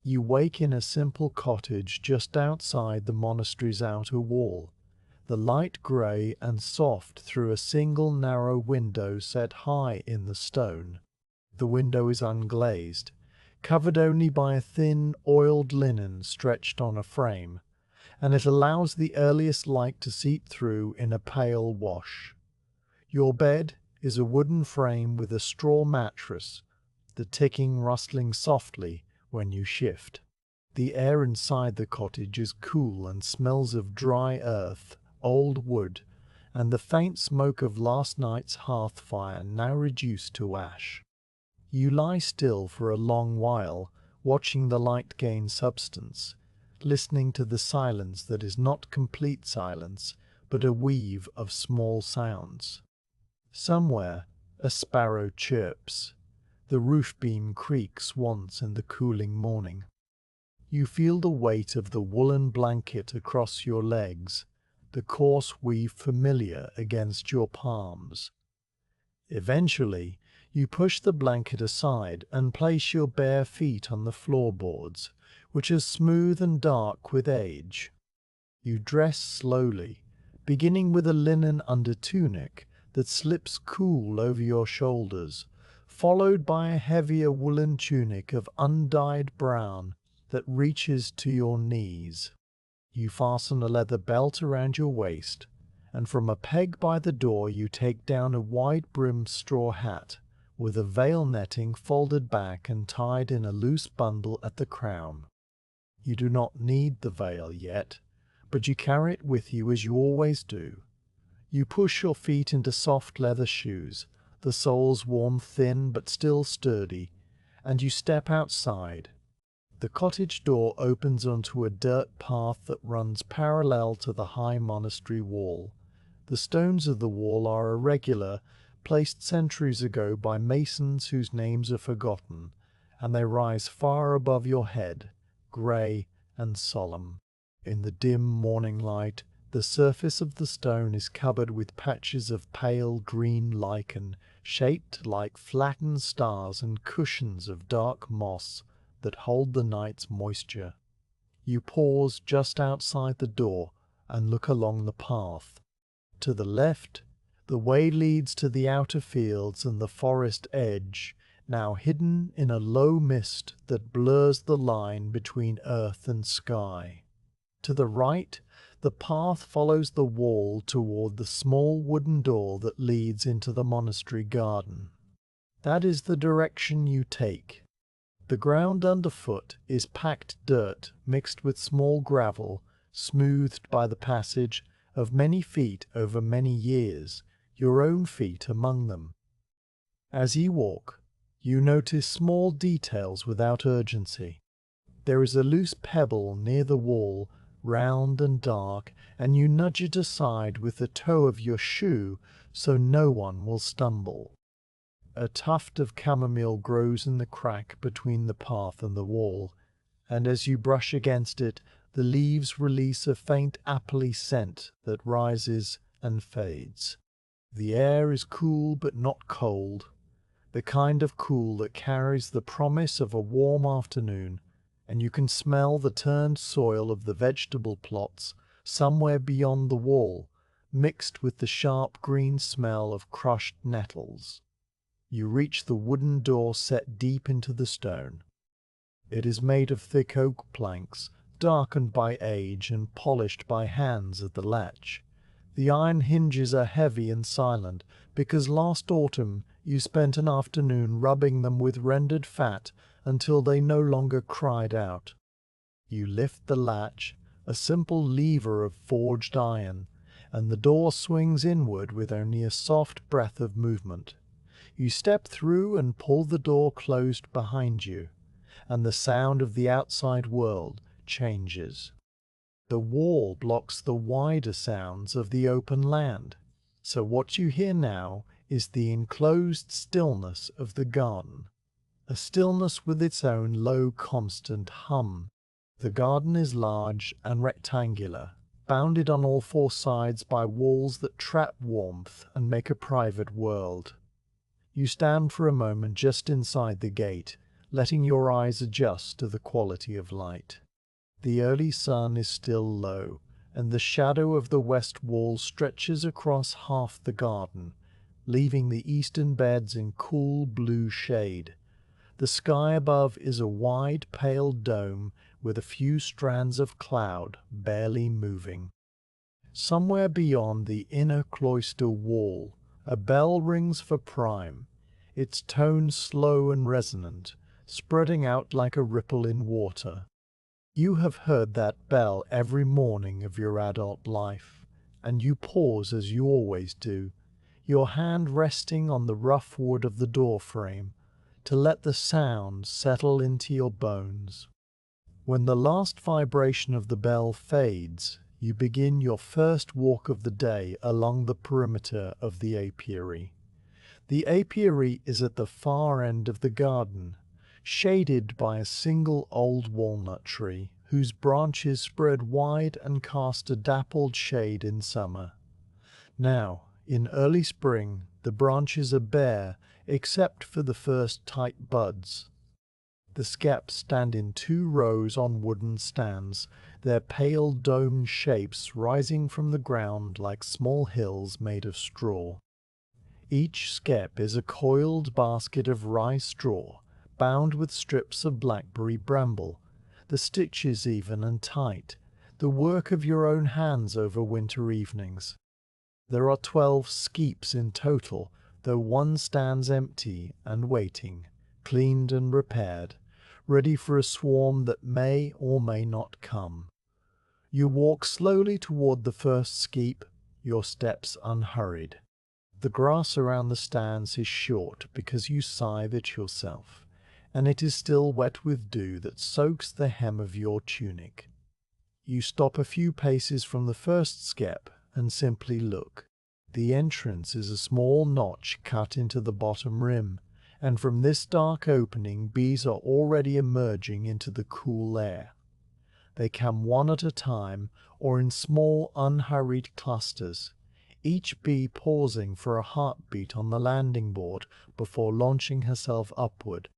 You wake in a simple cottage just outside the monastery's outer wall, the light grey and soft through a single narrow window set high in the stone. The window is unglazed, covered only by a thin, oiled linen stretched on a frame, and it allows the earliest light to seep through in a pale wash. Your bed is a wooden frame with a straw mattress, the ticking rustling softly when you shift. The air inside the cottage is cool and smells of dry earth, old wood, and the faint smoke of last night's hearth fire now reduced to ash. You lie still for a long while, watching the light gain substance, listening to the silence that is not complete silence, but a weave of small sounds. Somewhere a sparrow chirps. The roof beam creaks once in the cooling morning. You feel the weight of the woolen blanket across your legs, the coarse weave familiar against your palms. Eventually, you push the blanket aside and place your bare feet on the floorboards, which are smooth and dark with age. You dress slowly, beginning with a linen undertunic that slips cool over your shoulders, followed by a heavier woolen tunic of undyed brown that reaches to your knees. You fasten a leather belt around your waist, and from a peg by the door you take down a wide-brimmed straw hat with a veil netting folded back and tied in a loose bundle at the crown. You do not need the veil yet, but you carry it with you as you always do. You push your feet into soft leather shoes, the soles worn thin but still sturdy, and you step outside. The cottage door opens onto a dirt path that runs parallel to the high monastery wall. The stones of the wall are irregular, placed centuries ago by masons whose names are forgotten, and they rise far above your head, grey and solemn. In the dim morning light, the surface of the stone is covered with patches of pale green lichen, shaped like flattened stars and cushions of dark moss that hold the night's moisture. You pause just outside the door and look along the path. To the left, the way leads to the outer fields and the forest edge, now hidden in a low mist that blurs the line between earth and sky. To the right, the path follows the wall toward the small wooden door that leads into the monastery garden. That is the direction you take. The ground underfoot is packed dirt mixed with small gravel, smoothed by the passage of many feet over many years, your own feet among them. As you walk, you notice small details without urgency. There is a loose pebble near the wall, round and dark, and you nudge it aside with the toe of your shoe so no one will stumble. A tuft of chamomile grows in the crack between the path and the wall, and as you brush against it, the leaves release a faint appley scent that rises and fades. The air is cool but not cold, the kind of cool that carries the promise of a warm afternoon, and you can smell the turned soil of the vegetable plots somewhere beyond the wall, mixed with the sharp green smell of crushed nettles. You reach the wooden door set deep into the stone. It is made of thick oak planks, darkened by age and polished by hands at the latch. The iron hinges are heavy and silent, because last autumn you spent an afternoon rubbing them with rendered fat until they no longer cried out. You lift the latch, a simple lever of forged iron, and the door swings inward with only a soft breath of movement. You step through and pull the door closed behind you, and the sound of the outside world changes. The wall blocks the wider sounds of the open land, so what you hear now is the enclosed stillness of the garden, a stillness with its own low constant hum. The garden is large and rectangular, bounded on all four sides by walls that trap warmth and make a private world. You stand for a moment just inside the gate, letting your eyes adjust to the quality of light. The early sun is still low, and the shadow of the west wall stretches across half the garden, leaving the eastern beds in cool blue shade. The sky above is a wide, pale dome with a few strands of cloud barely moving. Somewhere beyond the inner cloister wall, a bell rings for prime, its tone slow and resonant, spreading out like a ripple in water. You have heard that bell every morning of your adult life, and you pause as you always do, your hand resting on the rough wood of the door frame, to let the sound settle into your bones. When the last vibration of the bell fades, you begin your first walk of the day along the perimeter of the apiary. The apiary is at the far end of the garden, shaded by a single old walnut tree, whose branches spread wide and cast a dappled shade in summer. Now, in early spring, the branches are bare, except for the first tight buds. The skeps stand in 2 rows on wooden stands, their pale domed shapes rising from the ground like small hills made of straw. Each skep is a coiled basket of rye straw, bound with strips of blackberry bramble, the stitches even and tight, the work of your own hands over winter evenings. There are 12 skeps in total, though one stands empty and waiting, cleaned and repaired, ready for a swarm that may or may not come. You walk slowly toward the first skep, your steps unhurried. The grass around the stands is short because you scythe it yourself, and it is still wet with dew that soaks the hem of your tunic. You stop a few paces from the first skep and simply look. The entrance is a small notch cut into the bottom rim, and from this dark opening bees are already emerging into the cool air. They come one at a time or in small unhurried clusters, each bee pausing for a heartbeat on the landing board before launching herself upward.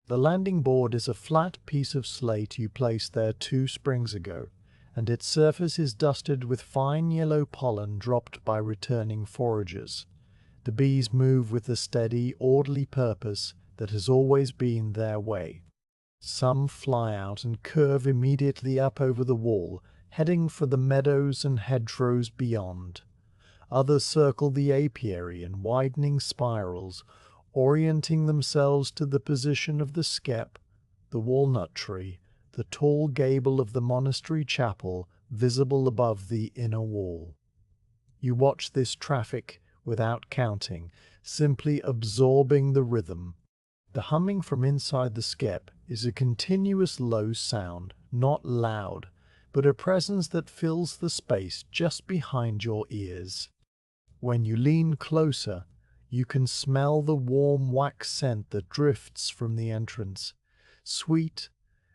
The landing board is a flat piece of slate you placed there 2 springs ago, and its surface is dusted with fine yellow pollen dropped by returning foragers. The bees move with the steady, orderly purpose that has always been their way. Some fly out and curve immediately up over the wall, heading for the meadows and hedgerows beyond. Others circle the apiary in widening spirals, orienting themselves to the position of the skep, the walnut tree, the tall gable of the monastery chapel visible above the inner wall. You watch this traffic without counting, simply absorbing the rhythm. The humming from inside the skep is a continuous low sound, not loud, but a presence that fills the space just behind your ears. When you lean closer, you can smell the warm wax scent that drifts from the entrance, sweet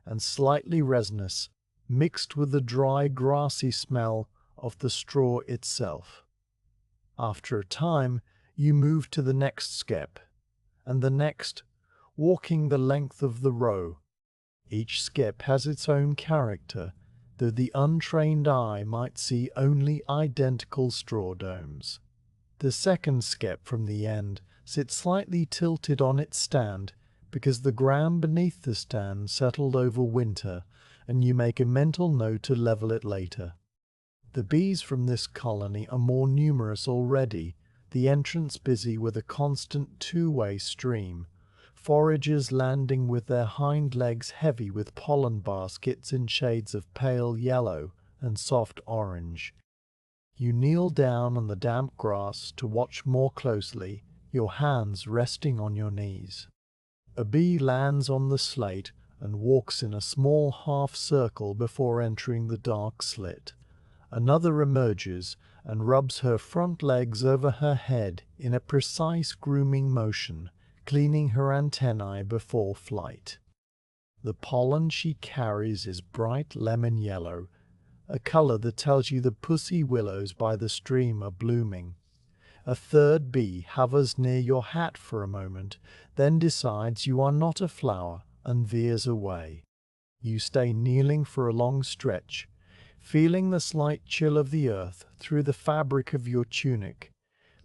and slightly resinous, mixed with the dry, grassy smell of the straw itself. After a time, you move to the next skep, and the next, walking the length of the row. Each skep has its own character, though the untrained eye might see only identical straw domes. The second skep from the end sits slightly tilted on its stand because the ground beneath the stand settled over winter, and you make a mental note to level it later. The bees from this colony are more numerous already, the entrance busy with a constant 2-way stream, foragers landing with their hind legs heavy with pollen baskets in shades of pale yellow and soft orange. You kneel down on the damp grass to watch more closely, your hands resting on your knees. A bee lands on the slate and walks in a small half-circle before entering the dark slit. Another emerges and rubs her front legs over her head in a precise grooming motion, cleaning her antennae before flight. The pollen she carries is bright lemon yellow, a color that tells you the pussy willows by the stream are blooming. A third bee hovers near your hat for a moment, then decides you are not a flower, and veers away. You stay kneeling for a long stretch, feeling the slight chill of the earth through the fabric of your tunic,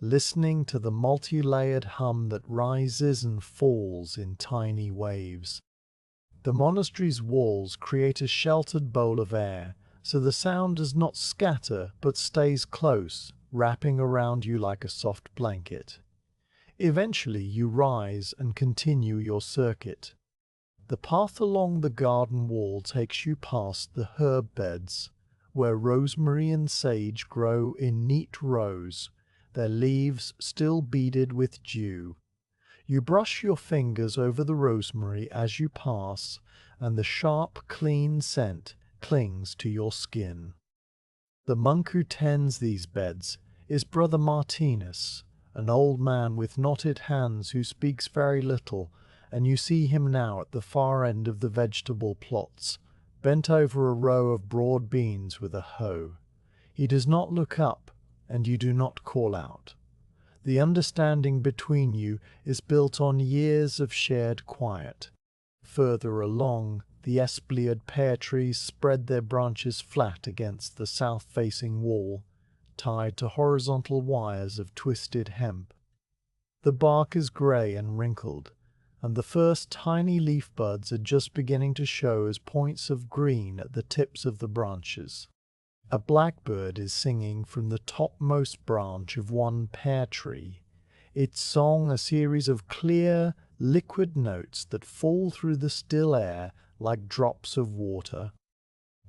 listening to the multi-layered hum that rises and falls in tiny waves. The monastery's walls create a sheltered bowl of air, so the sound does not scatter but stays close, wrapping around you like a soft blanket. Eventually you rise and continue your circuit. The path along the garden wall takes you past the herb beds, where rosemary and sage grow in neat rows, their leaves still beaded with dew. You brush your fingers over the rosemary as you pass, and the sharp, clean scent clings to your skin. The monk who tends these beds is Brother Martinus, an old man with knotted hands who speaks very little, and you see him now at the far end of the vegetable plots, bent over a row of broad beans with a hoe. He does not look up, and you do not call out. The understanding between you is built on years of shared quiet. Further along, the espaliered pear trees spread their branches flat against the south-facing wall, tied to horizontal wires of twisted hemp. The bark is grey and wrinkled, and the first tiny leaf buds are just beginning to show as points of green at the tips of the branches. A blackbird is singing from the topmost branch of one pear tree, its song a series of clear, liquid notes that fall through the still air like drops of water.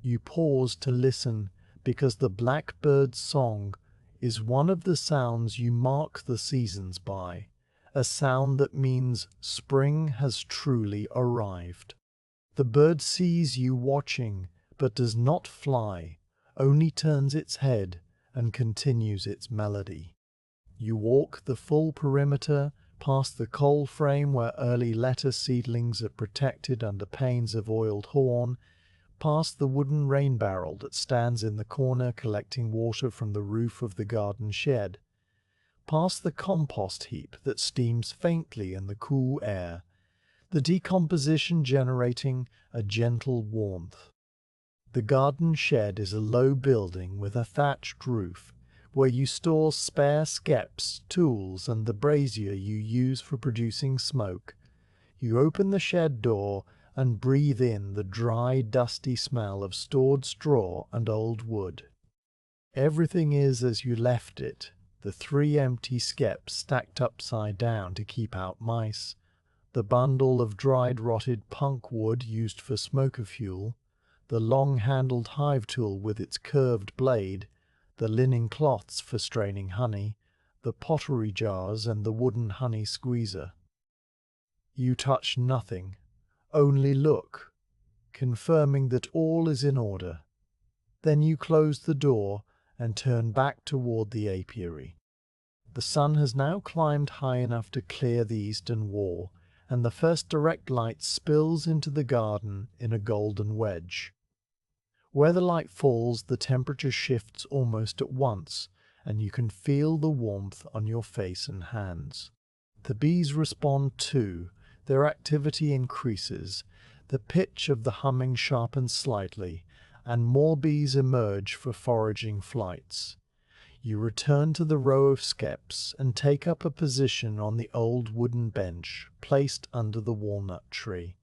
You pause to listen, because the blackbird's song is one of the sounds you mark the seasons by, a sound that means spring has truly arrived. The bird sees you watching, but does not fly, only turns its head and continues its melody. You walk the full perimeter, past the coal frame where early lettuce seedlings are protected under panes of oiled horn, past the wooden rain barrel that stands in the corner collecting water from the roof of the garden shed, past the compost heap that steams faintly in the cool air, the decomposition generating a gentle warmth. The garden shed is a low building with a thatched roof, where you store spare skeps, tools, and the brazier you use for producing smoke. You open the shed door and breathe in the dry, dusty smell of stored straw and old wood. Everything is as you left it, the 3 empty skeps stacked upside down to keep out mice, the bundle of dried rotted punk wood used for smoker fuel, the long-handled hive tool with its curved blade, the linen cloths for straining honey, the pottery jars and the wooden honey squeezer. You touch nothing, only look, confirming that all is in order. Then you close the door and turn back toward the apiary. The sun has now climbed high enough to clear the eastern wall, and the first direct light spills into the garden in a golden wedge. Where the light falls, the temperature shifts almost at once, and you can feel the warmth on your face and hands. The bees respond too. Their activity increases. The pitch of the humming sharpens slightly, and more bees emerge for foraging flights. You return to the row of skeps and take up a position on the old wooden bench placed under the walnut tree.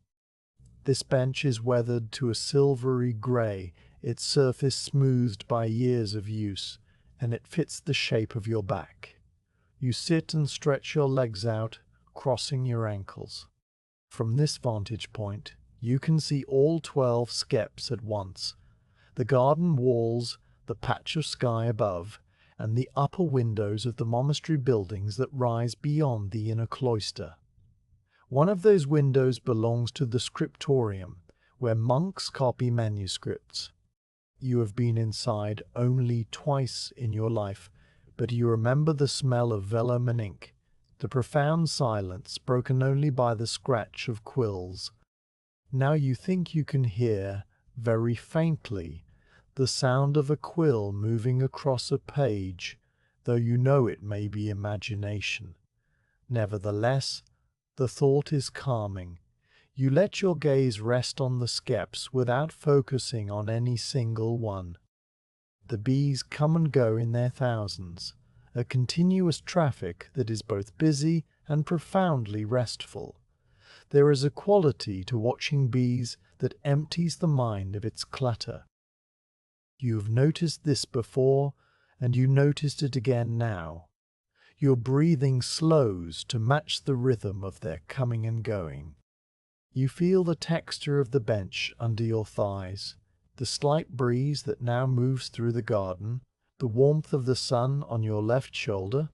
This bench is weathered to a silvery grey, its surface smoothed by years of use, and it fits the shape of your back. You sit and stretch your legs out, crossing your ankles. From this vantage point, you can see all 12 skeps at once, the garden walls, the patch of sky above, and the upper windows of the monastery buildings that rise beyond the inner cloister. One of those windows belongs to the scriptorium, where monks copy manuscripts. You have been inside only twice in your life, but you remember the smell of vellum and ink, the profound silence broken only by the scratch of quills. Now you think you can hear, very faintly, the sound of a quill moving across a page, though you know it may be imagination. Nevertheless, the thought is calming. You let your gaze rest on the skeps without focusing on any single one. The bees come and go in their thousands, a continuous traffic that is both busy and profoundly restful. There is a quality to watching bees that empties the mind of its clutter. You have noticed this before, and you noticed it again now. Your breathing slows to match the rhythm of their coming and going. You feel the texture of the bench under your thighs, the slight breeze that now moves through the garden, the warmth of the sun on your left shoulder.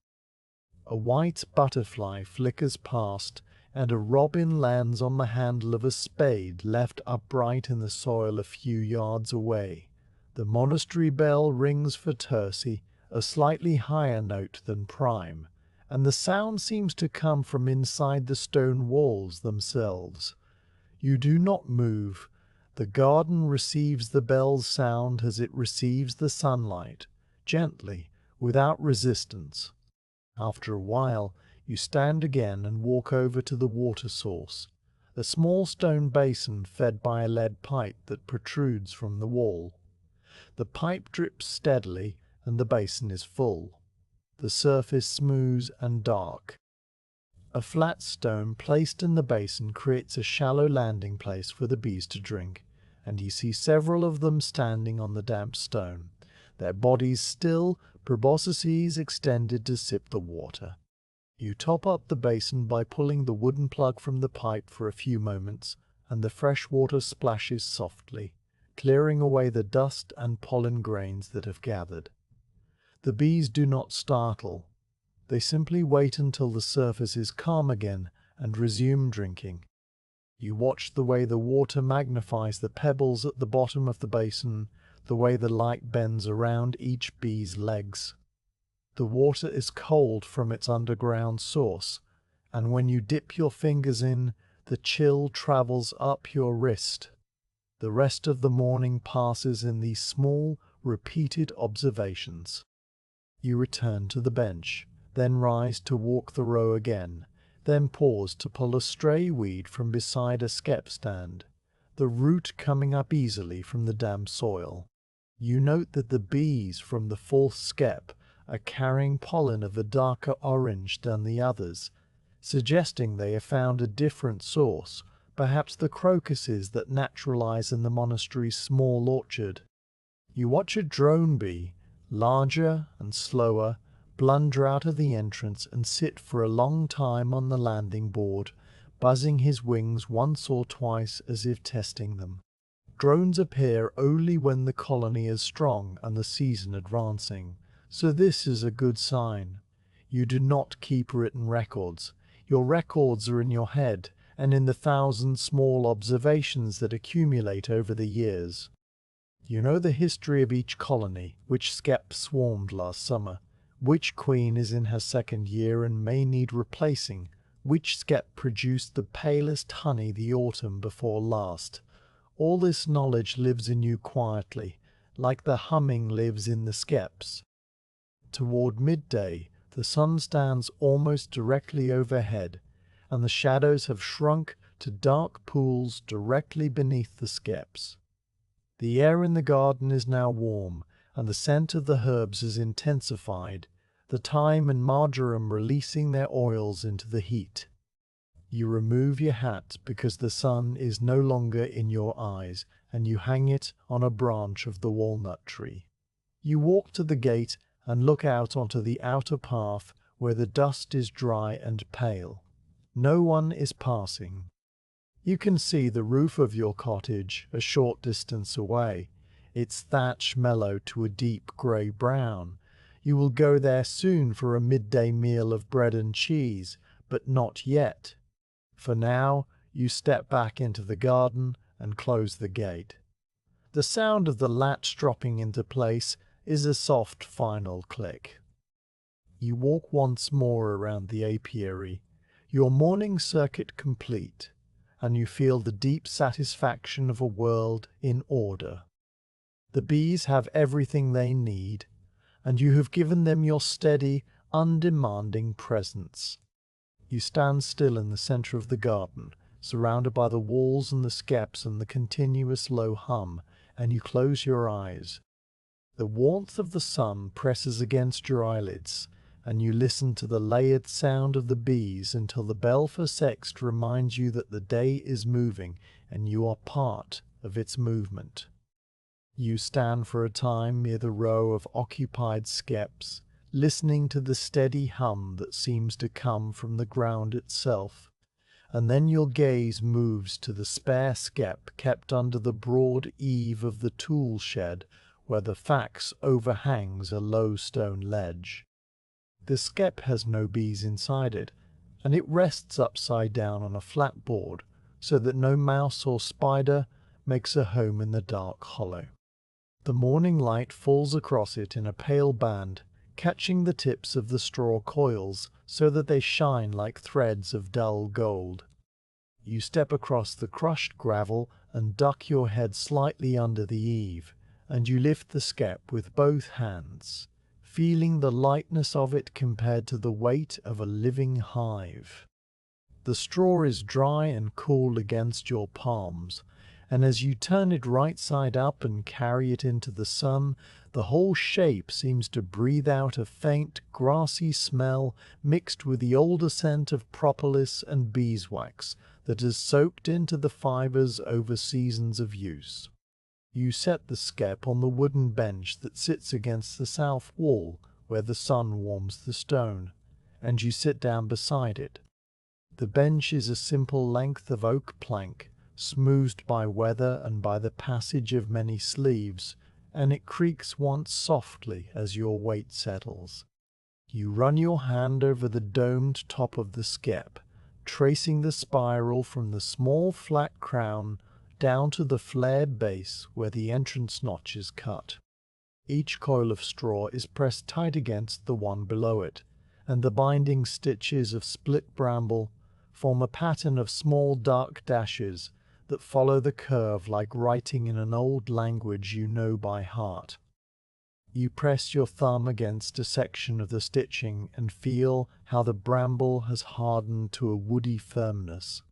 A white butterfly flickers past, and a robin lands on the handle of a spade left upright in the soil a few yards away. The monastery bell rings for tercy, a slightly higher note than prime, and the sound seems to come from inside the stone walls themselves. You do not move. The garden receives the bell's sound as it receives the sunlight, gently, without resistance. After a while, you stand again and walk over to the water source, a small stone basin fed by a lead pipe that protrudes from the wall. The pipe drips steadily, and the basin is full. The surface smooth and dark. A flat stone placed in the basin creates a shallow landing place for the bees to drink, and you see several of them standing on the damp stone, their bodies still, proboscises extended to sip the water. You top up the basin by pulling the wooden plug from the pipe for a few moments, and the fresh water splashes softly, clearing away the dust and pollen grains that have gathered. The bees do not startle. They simply wait until the surface is calm again and resume drinking. You watch the way the water magnifies the pebbles at the bottom of the basin, the way the light bends around each bee's legs. The water is cold from its underground source, and when you dip your fingers in, the chill travels up your wrist. The rest of the morning passes in these small, repeated observations. You return to the bench, then rise to walk the row again, then pause to pull a stray weed from beside a skep stand, the root coming up easily from the damp soil. You note that the bees from the fourth skep are carrying pollen of a darker orange than the others, suggesting they have found a different source, perhaps the crocuses that naturalize in the monastery's small orchard. You watch a drone bee, larger and slower, blunder out of the entrance and sit for a long time on the landing board, buzzing his wings once or twice as if testing them. Drones appear only when the colony is strong and the season advancing, so this is a good sign. You do not keep written records. Your records are in your head and in the thousand small observations that accumulate over the years. You know the history of each colony, which skep swarmed last summer, which queen is in her second year and may need replacing, which skep produced the palest honey the autumn before last. All this knowledge lives in you quietly, like the humming lives in the skeps. Toward midday, the sun stands almost directly overhead, and the shadows have shrunk to dark pools directly beneath the skeps. The air in the garden is now warm, and the scent of the herbs is intensified, the thyme and marjoram releasing their oils into the heat. You remove your hat because the sun is no longer in your eyes, and you hang it on a branch of the walnut tree. You walk to the gate and look out onto the outer path where the dust is dry and pale. No one is passing. You can see the roof of your cottage a short distance away, its thatch mellow to a deep grey-brown. You will go there soon for a midday meal of bread and cheese, but not yet. For now, you step back into the garden and close the gate. The sound of the latch dropping into place is a soft final click. You walk once more around the apiary, your morning circuit complete, and you feel the deep satisfaction of a world in order. The bees have everything they need, and you have given them your steady, undemanding presence. You stand still in the center of the garden, surrounded by the walls and the skeps and the continuous low hum, and you close your eyes. The warmth of the sun presses against your eyelids, and you listen to the layered sound of the bees until the bell for sext reminds you that the day is moving and you are part of its movement. You stand for a time near the row of occupied skeps, listening to the steady hum that seems to come from the ground itself, and then your gaze moves to the spare skep kept under the broad eave of the tool shed, where the fax overhangs a low stone ledge. The skep has no bees inside it, and it rests upside down on a flat board, so that no mouse or spider makes a home in the dark hollow. The morning light falls across it in a pale band, catching the tips of the straw coils so that they shine like threads of dull gold. You step across the crushed gravel and duck your head slightly under the eave, and you lift the skep with both hands, feeling the lightness of it compared to the weight of a living hive. The straw is dry and cool against your palms, and as you turn it right side up and carry it into the sun, the whole shape seems to breathe out a faint, grassy smell mixed with the older scent of propolis and beeswax that has soaked into the fibers over seasons of use. You set the skep on the wooden bench that sits against the south wall where the sun warms the stone, and you sit down beside it. The bench is a simple length of oak plank, smoothed by weather and by the passage of many sleeves, and it creaks once softly as your weight settles. You run your hand over the domed top of the skep, tracing the spiral from the small flat crown down to the flared base where the entrance notch is cut. Each coil of straw is pressed tight against the one below it, and the binding stitches of split bramble form a pattern of small dark dashes that follow the curve like writing in an old language you know by heart. You press your thumb against a section of the stitching and feel how the bramble has hardened to a woody firmness,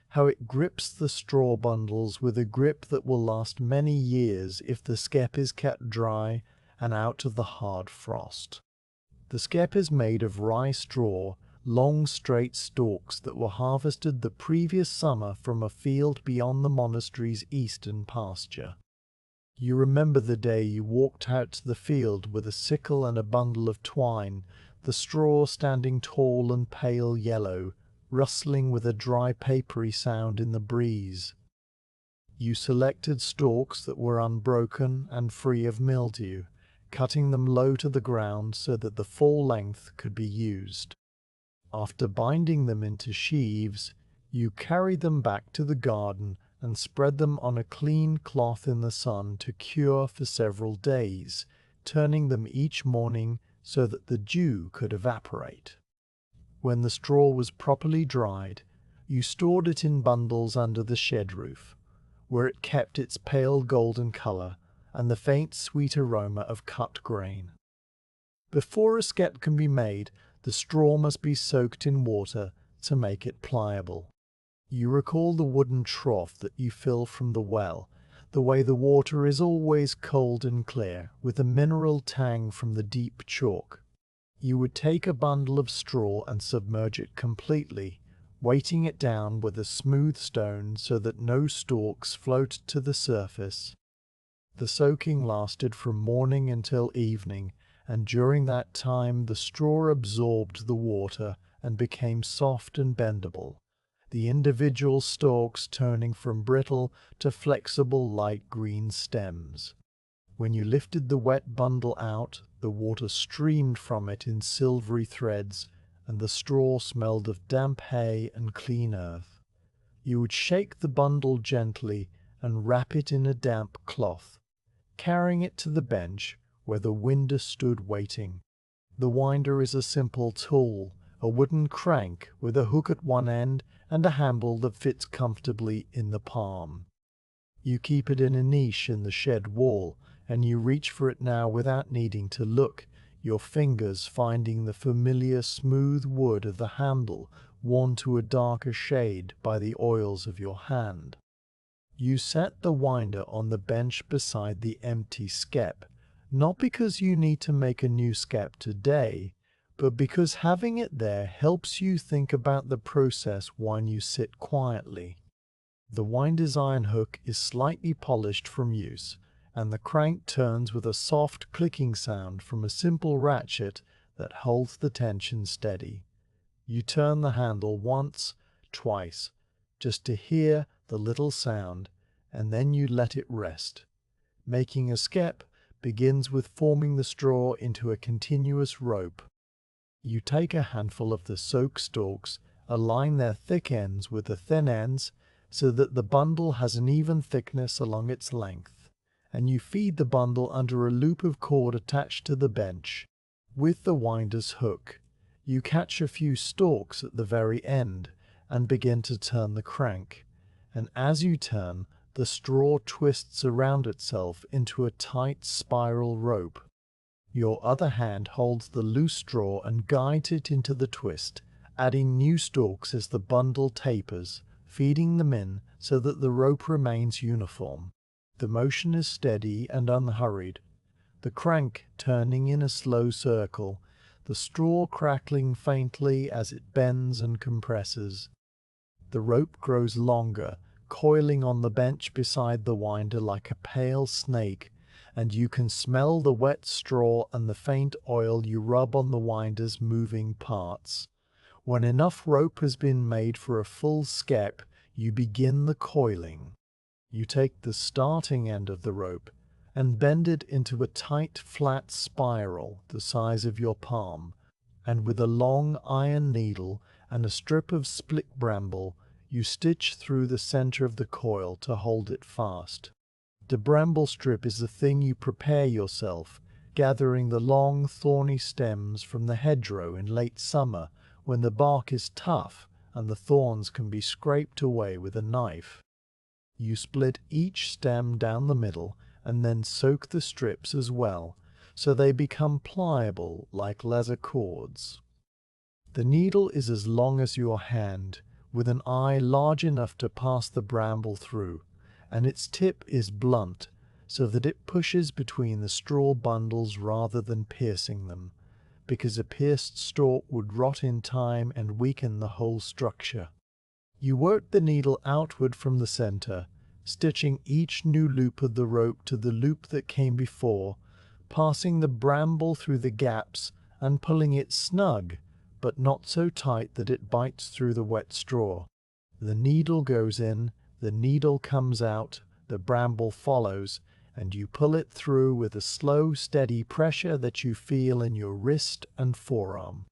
how it grips the straw bundles with a grip that will last many years if the skep is kept dry and out of the hard frost. The skep is made of rye straw, long straight stalks that were harvested the previous summer from a field beyond the monastery's eastern pasture. You remember the day you walked out to the field with a sickle and a bundle of twine, the straw standing tall and pale yellow, rustling with a dry papery sound in the breeze. You selected stalks that were unbroken and free of mildew, cutting them low to the ground so that the full length could be used. After binding them into sheaves, you carried them back to the garden and spread them on a clean cloth in the sun to cure for several days, turning them each morning so that the dew could evaporate. When the straw was properly dried, you stored it in bundles under the shed roof, where it kept its pale golden color and the faint sweet aroma of cut grain. Before a skep can be made, the straw must be soaked in water to make it pliable. You recall the wooden trough that you fill from the well, the way the water is always cold and clear, with a mineral tang from the deep chalk. You would take a bundle of straw and submerge it completely, weighting it down with a smooth stone so that no stalks float to the surface. The soaking lasted from morning until evening, and during that time the straw absorbed the water and became soft and bendable, the individual stalks turning from brittle to flexible light green stems. When you lifted the wet bundle out, the water streamed from it in silvery threads, and the straw smelled of damp hay and clean earth. You would shake the bundle gently and wrap it in a damp cloth, carrying it to the bench where the winder stood waiting. The winder is a simple tool, a wooden crank with a hook at one end and a handle that fits comfortably in the palm. You keep it in a niche in the shed wall, and you reach for it now without needing to look. your fingers finding the familiar smooth wood of the handle worn to a darker shade by the oils of your hand. You set the winder on the bench beside the empty skep, not because you need to make a new skep today, but because having it there helps you think about the process while you sit quietly. The winder's iron hook is slightly polished from use, and the crank turns with a soft clicking sound from a simple ratchet that holds the tension steady. You turn the handle once, twice, just to hear the little sound, and then you let it rest. Making a skep begins with forming the straw into a continuous rope. You take a handful of the soak stalks, align their thick ends with the thin ends so that the bundle has an even thickness along its length, and you feed the bundle under a loop of cord attached to the bench. With the winder's hook, you catch a few stalks at the very end and begin to turn the crank, and as you turn, the straw twists around itself into a tight spiral rope. Your other hand holds the loose straw and guides it into the twist, adding new stalks as the bundle tapers, feeding them in so that the rope remains uniform. The motion is steady and unhurried, the crank turning in a slow circle, the straw crackling faintly as it bends and compresses. The rope grows longer, coiling on the bench beside the winder like a pale snake, and you can smell the wet straw and the faint oil you rub on the winder's moving parts. When enough rope has been made for a full skep, you begin the coiling. You take the starting end of the rope and bend it into a tight, flat spiral the size of your palm, and with a long iron needle and a strip of split bramble, you stitch through the center of the coil to hold it fast. The bramble strip is the thing you prepare yourself, gathering the long, thorny stems from the hedgerow in late summer when the bark is tough and the thorns can be scraped away with a knife. You split each stem down the middle and then soak the strips as well, so they become pliable like leather cords. The needle is as long as your hand, with an eye large enough to pass the bramble through, and its tip is blunt, so that it pushes between the straw bundles rather than piercing them, because a pierced stalk would rot in time and weaken the whole structure. You work the needle outward from the center, stitching each new loop of the rope to the loop that came before, passing the bramble through the gaps and pulling it snug, but not so tight that it bites through the wet straw. The needle goes in, the needle comes out, the bramble follows, and you pull it through with a slow, steady pressure that you feel in your wrist and forearm.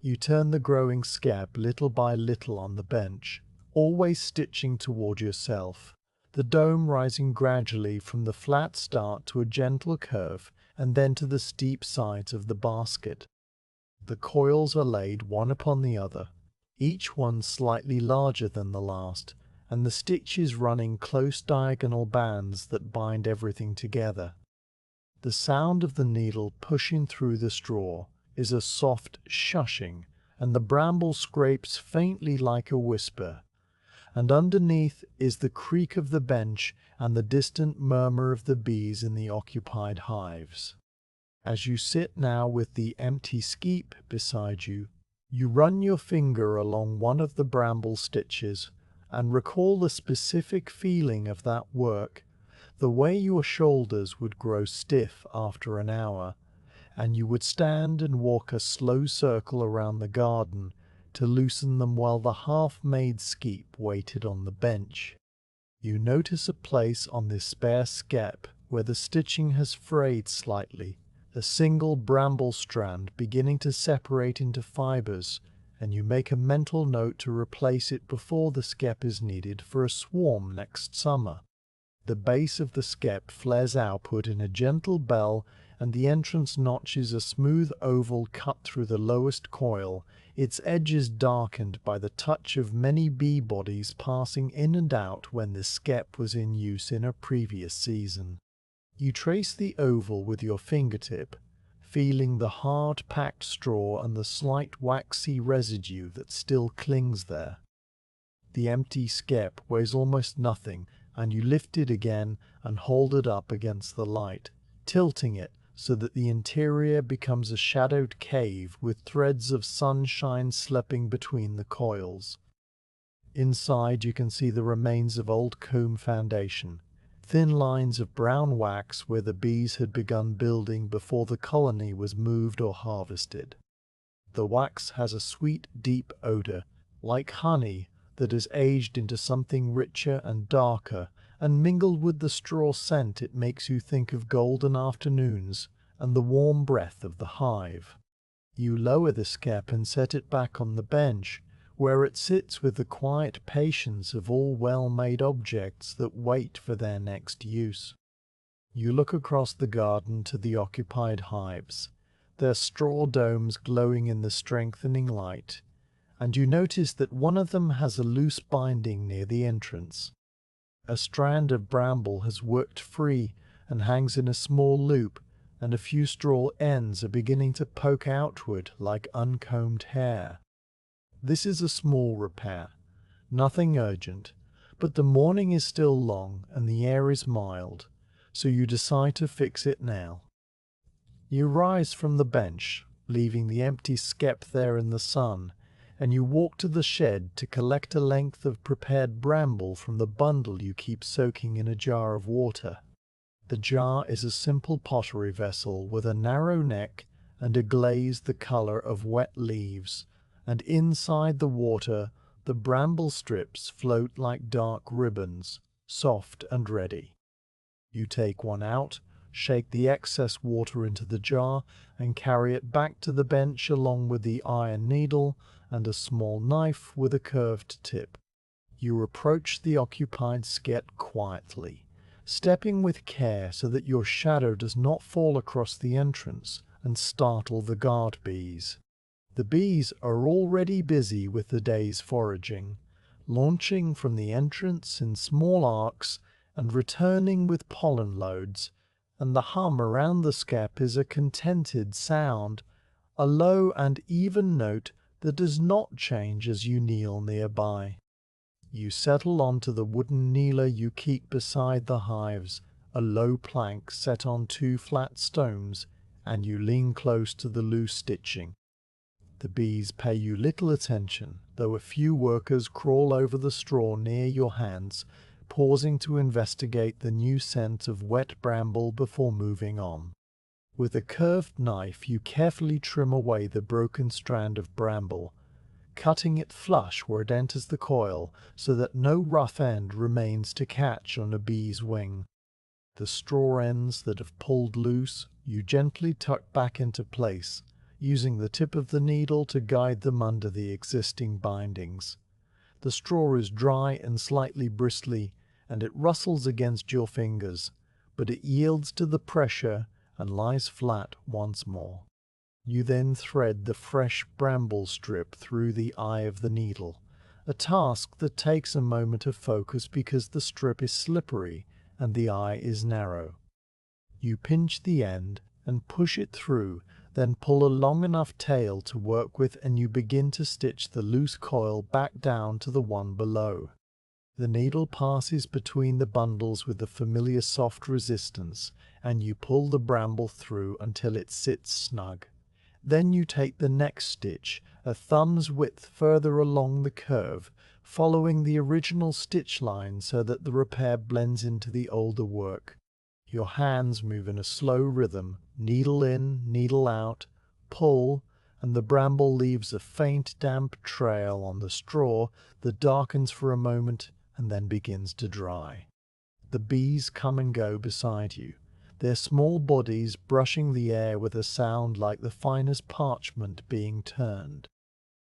You turn the growing skep little by little on the bench, always stitching toward yourself, the dome rising gradually from the flat start to a gentle curve and then to the steep sides of the basket. The coils are laid one upon the other, each one slightly larger than the last, and the stitches running close diagonal bands that bind everything together. The sound of the needle pushing through the straw is a soft shushing, and the bramble scrapes faintly like a whisper, and underneath is the creak of the bench and the distant murmur of the bees in the occupied hives. As you sit now with the empty skep beside you, you run your finger along one of the bramble stitches and recall the specific feeling of that work, the way your shoulders would grow stiff after an hour, and you would stand and walk a slow circle around the garden to loosen them while the half-made skep waited on the bench. You notice a place on this spare skep where the stitching has frayed slightly, a single bramble strand beginning to separate into fibers, and you make a mental note to replace it before the skep is needed for a swarm next summer. The base of the skep flares outward in a gentle bell, and the entrance notch is a smooth oval cut through the lowest coil, its edges darkened by the touch of many bee bodies passing in and out when the skep was in use in a previous season. You trace the oval with your fingertip, feeling the hard packed straw and the slight waxy residue that still clings there. The empty skep weighs almost nothing, and you lift it again and hold it up against the light, tilting it so that the interior becomes a shadowed cave with threads of sunshine slipping between the coils. Inside you can see the remains of old comb foundation, thin lines of brown wax where the bees had begun building before the colony was moved or harvested. The wax has a sweet, deep odor, like honey, that has aged into something richer and darker, and mingled with the straw scent it makes you think of golden afternoons and the warm breath of the hive. You lower the skep and set it back on the bench, where it sits with the quiet patience of all well-made objects that wait for their next use. You look across the garden to the occupied hives, their straw domes glowing in the strengthening light, and you notice that one of them has a loose binding near the entrance. A strand of bramble has worked free and hangs in a small loop, and a few straw ends are beginning to poke outward like uncombed hair. This is a small repair, nothing urgent, but the morning is still long and the air is mild, so you decide to fix it now. You rise from the bench, leaving the empty skep there in the sun, and you walk to the shed to collect a length of prepared bramble from the bundle you keep soaking in a jar of water. The jar is a simple pottery vessel with a narrow neck and a glaze the color of wet leaves, and inside the water the bramble strips float like dark ribbons, soft and ready. You take one out, shake the excess water into the jar, and carry it back to the bench along with the iron needle and a small knife with a curved tip. You approach the occupied skep quietly, stepping with care so that your shadow does not fall across the entrance and startle the guard bees. The bees are already busy with the day's foraging, launching from the entrance in small arcs and returning with pollen loads, and the hum around the skep is a contented sound, a low and even note that does not change as you kneel nearby. You settle onto the wooden kneeler you keep beside the hives, a low plank set on two flat stones, and you lean close to the loose stitching. The bees pay you little attention, though a few workers crawl over the straw near your hands, pausing to investigate the new scent of wet bramble before moving on. With a curved knife you carefully trim away the broken strand of bramble, cutting it flush where it enters the coil so that no rough end remains to catch on a bee's wing. The straw ends that have pulled loose you gently tuck back into place, using the tip of the needle to guide them under the existing bindings. The straw is dry and slightly bristly, and it rustles against your fingers, but it yields to the pressure and lies flat once more. You then thread the fresh bramble strip through the eye of the needle, a task that takes a moment of focus because the strip is slippery and the eye is narrow. You pinch the end and push it through, then pull a long enough tail to work with, and you begin to stitch the loose coil back down to the one below. The needle passes between the bundles with the familiar soft resistance, and you pull the bramble through until it sits snug. Then you take the next stitch, a thumb's width further along the curve, following the original stitch line so that the repair blends into the older work. Your hands move in a slow rhythm, needle in, needle out, pull, and the bramble leaves a faint damp trail on the straw that darkens for a moment and then begins to dry. The bees come and go beside you, their small bodies brushing the air with a sound like the finest parchment being turned.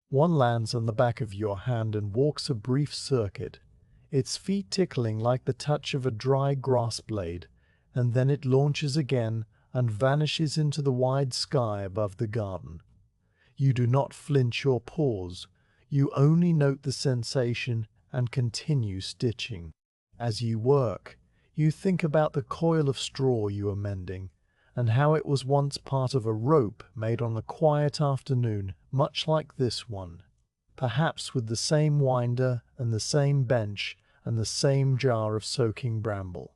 One lands on the back of your hand and walks a brief circuit, its feet tickling like the touch of a dry grass blade, and then it launches again and vanishes into the wide sky above the garden. You do not flinch or pause, you only note the sensation and continue stitching. As you work, you think about the coil of straw you are mending, and how it was once part of a rope made on a quiet afternoon, much like this one, perhaps with the same winder and the same bench and the same jar of soaking bramble.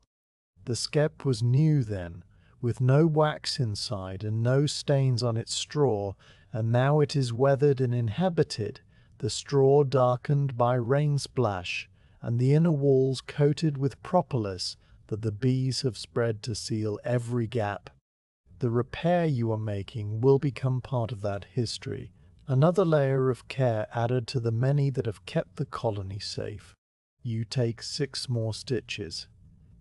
The skep was new then, with no wax inside and no stains on its straw, and now it is weathered and inhabited, the straw darkened by rain splash, and the inner walls coated with propolis that the bees have spread to seal every gap. The repair you are making will become part of that history, another layer of care added to the many that have kept the colony safe. You take 6 more stitches,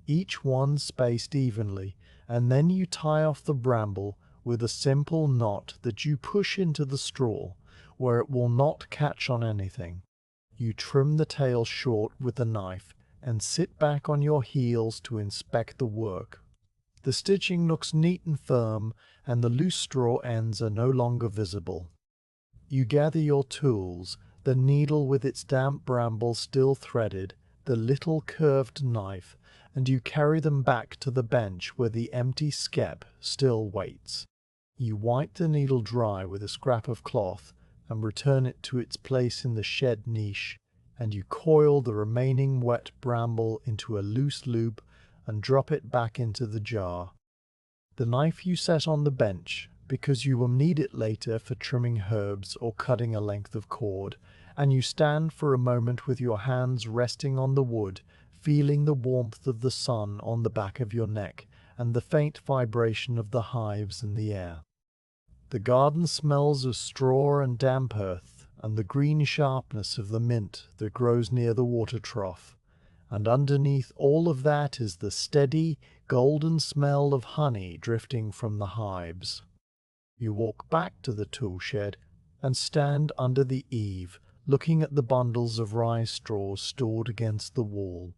each one spaced evenly, and then you tie off the bramble with a simple knot that you push into the straw, where it will not catch on anything. You trim the tail short with the knife and sit back on your heels to inspect the work. The stitching looks neat and firm, and the loose straw ends are no longer visible. You gather your tools, the needle with its damp bramble still threaded, the little curved knife, and you carry them back to the bench where the empty skep still waits. You wipe the needle dry with a scrap of cloth and return it to its place in the shed niche, and you coil the remaining wet bramble into a loose loop and drop it back into the jar. The knife you set on the bench, because you will need it later for trimming herbs or cutting a length of cord, and you stand for a moment with your hands resting on the wood, feeling the warmth of the sun on the back of your neck and the faint vibration of the hives in the air. The garden smells of straw and damp earth, and the green sharpness of the mint that grows near the water trough, and underneath all of that is the steady, golden smell of honey drifting from the hives. You walk back to the tool shed and stand under the eave, looking at the bundles of rye straw stored against the wall,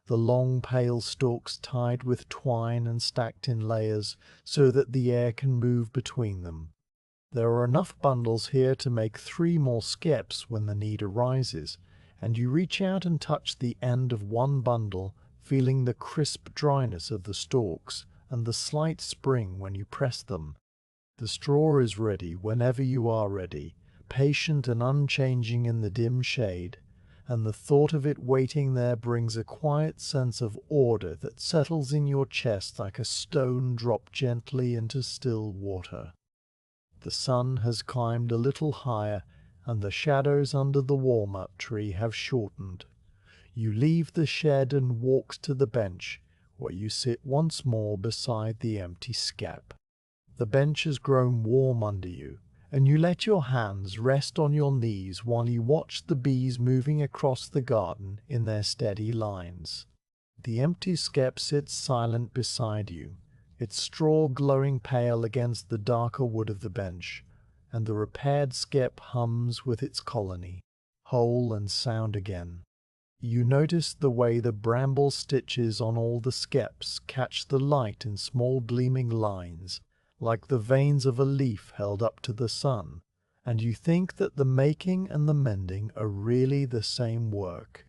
the long pale stalks tied with twine and stacked in layers so that the air can move between them. There are enough bundles here to make 3 more skeps when the need arises, and you reach out and touch the end of one bundle, feeling the crisp dryness of the stalks and the slight spring when you press them. The straw is ready whenever you are ready, patient and unchanging in the dim shade, and the thought of it waiting there brings a quiet sense of order that settles in your chest like a stone dropped gently into still water. The sun has climbed a little higher, and the shadows under the walnut tree have shortened. You leave the shed and walk to the bench, where you sit once more beside the empty skep. The bench has grown warm under you, and you let your hands rest on your knees while you watch the bees moving across the garden in their steady lines. The empty skep sits silent beside you, its straw glowing pale against the darker wood of the bench, and the repaired skep hums with its colony, whole and sound again. You notice the way the bramble stitches on all the skeps catch the light in small gleaming lines, like the veins of a leaf held up to the sun, and you think that the making and the mending are really the same work.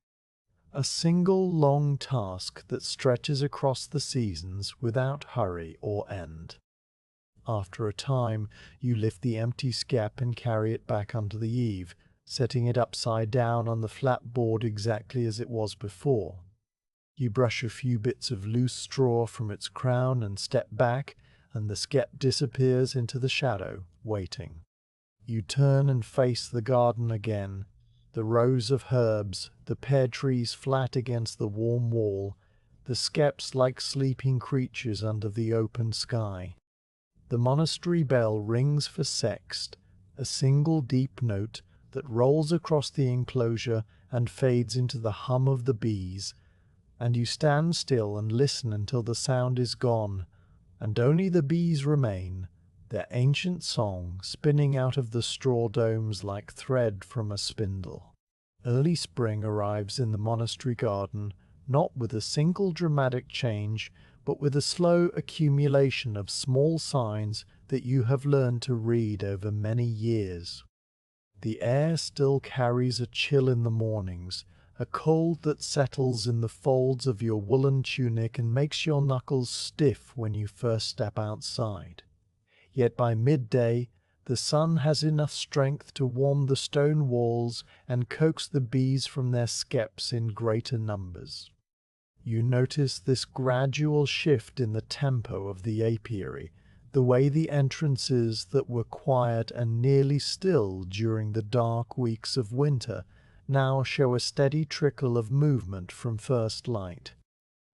A single long task that stretches across the seasons without hurry or end. After a time, you lift the empty skep and carry it back under the eave, setting it upside down on the flat board exactly as it was before. You brush a few bits of loose straw from its crown and step back, and the skep disappears into the shadow, waiting. You turn and face the garden again, the rows of herbs, the pear trees flat against the warm wall, the skeps like sleeping creatures under the open sky. The monastery bell rings for sext, a single deep note that rolls across the enclosure and fades into the hum of the bees, and you stand still and listen until the sound is gone, and only the bees remain, their ancient song spinning out of the straw domes like thread from a spindle. Early spring arrives in the monastery garden, not with a single dramatic change, but with a slow accumulation of small signs that you have learned to read over many years. The air still carries a chill in the mornings, a cold that settles in the folds of your woolen tunic and makes your knuckles stiff when you first step outside. Yet by midday, the sun has enough strength to warm the stone walls and coax the bees from their skeps in greater numbers. You notice this gradual shift in the tempo of the apiary, the way the entrances that were quiet and nearly still during the dark weeks of winter now show a steady trickle of movement from first light.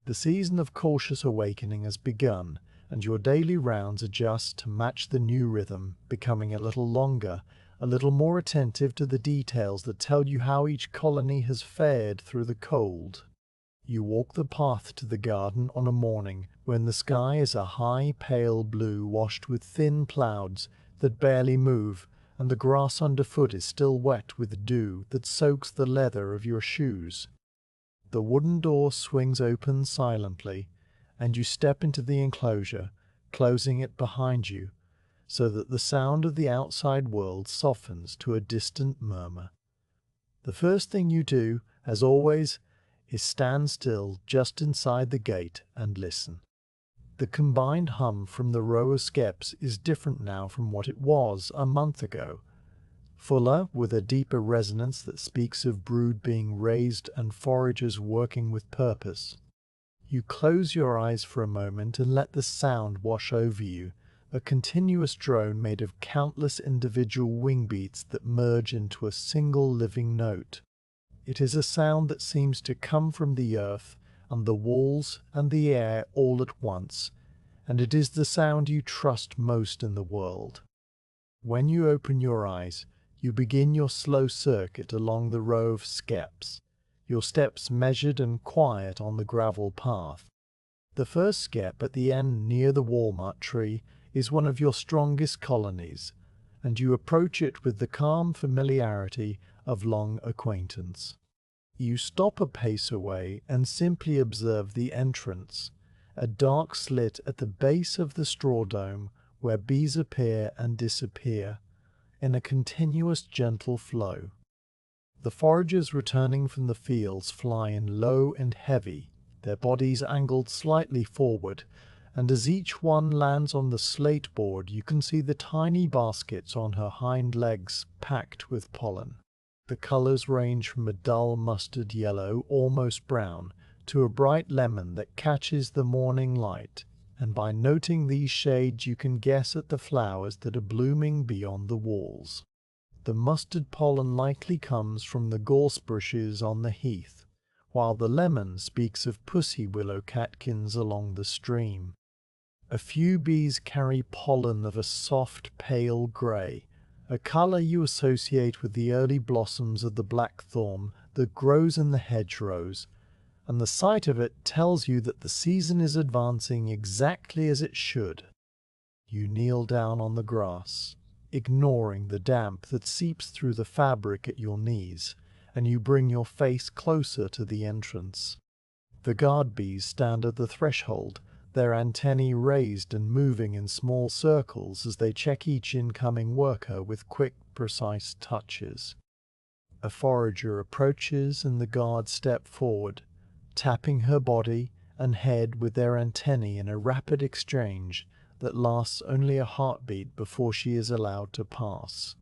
The season of cautious awakening has begun, and your daily rounds adjust to match the new rhythm, becoming a little longer, a little more attentive to the details that tell you how each colony has fared through the cold. You walk the path to the garden on a morning when the sky is a high pale blue washed with thin clouds that barely move, and the grass underfoot is still wet with dew that soaks the leather of your shoes. The wooden door swings open silently, and you step into the enclosure, closing it behind you, so that the sound of the outside world softens to a distant murmur. The first thing you do, as always, is stand still just inside the gate and listen. The combined hum from the row of skeps is different now from what it was a month ago, fuller, with a deeper resonance that speaks of brood being raised and foragers working with purpose. You close your eyes for a moment and let the sound wash over you, a continuous drone made of countless individual wing beats that merge into a single living note. It is a sound that seems to come from the earth and the walls and the air all at once, and it is the sound you trust most in the world. When you open your eyes, you begin your slow circuit along the row of skeps, your steps measured and quiet on the gravel path. The first skep at the end near the walnut tree is one of your strongest colonies, and you approach it with the calm familiarity of long acquaintance. You stop a pace away and simply observe the entrance, a dark slit at the base of the straw dome where bees appear and disappear in a continuous gentle flow. The foragers returning from the fields fly in low and heavy, their bodies angled slightly forward, and as each one lands on the slate board you can see the tiny baskets on her hind legs packed with pollen. The colors range from a dull mustard yellow, almost brown, to a bright lemon that catches the morning light, and by noting these shades you can guess at the flowers that are blooming beyond the walls. The mustard pollen likely comes from the gorse bushes on the heath, while the lemon speaks of pussy willow catkins along the stream. A few bees carry pollen of a soft pale grey, a colour you associate with the early blossoms of the blackthorn that grows in the hedgerows, and the sight of it tells you that the season is advancing exactly as it should. You kneel down on the grass, ignoring the damp that seeps through the fabric at your knees, and you bring your face closer to the entrance. The guard bees stand at the threshold, their antennae raised and moving in small circles as they check each incoming worker with quick, precise touches. A forager approaches and the guards step forward, tapping her body and head with their antennae in a rapid exchange that lasts only a heartbeat before she is allowed to pass.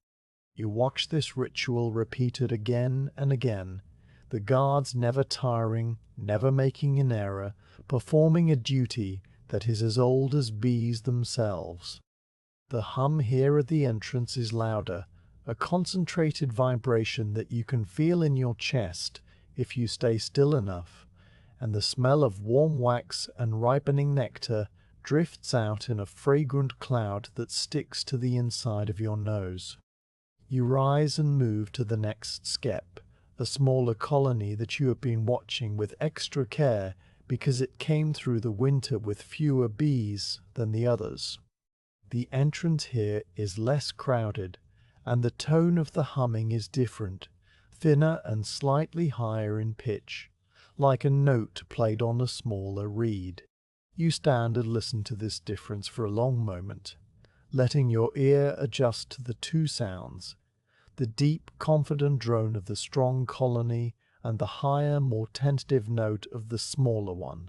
You watch this ritual repeated again and again, the guards never tiring, never making an error, performing a duty that is as old as bees themselves. The hum here at the entrance is louder, a concentrated vibration that you can feel in your chest if you stay still enough, and the smell of warm wax and ripening nectar drifts out in a fragrant cloud that sticks to the inside of your nose. You rise and move to the next skep, a smaller colony that you have been watching with extra care because it came through the winter with fewer bees than the others. The entrance here is less crowded, and the tone of the humming is different, thinner and slightly higher in pitch, like a note played on a smaller reed. You stand and listen to this difference for a long moment, letting your ear adjust to the two sounds, the deep, confident drone of the strong colony and the higher, more tentative note of the smaller one.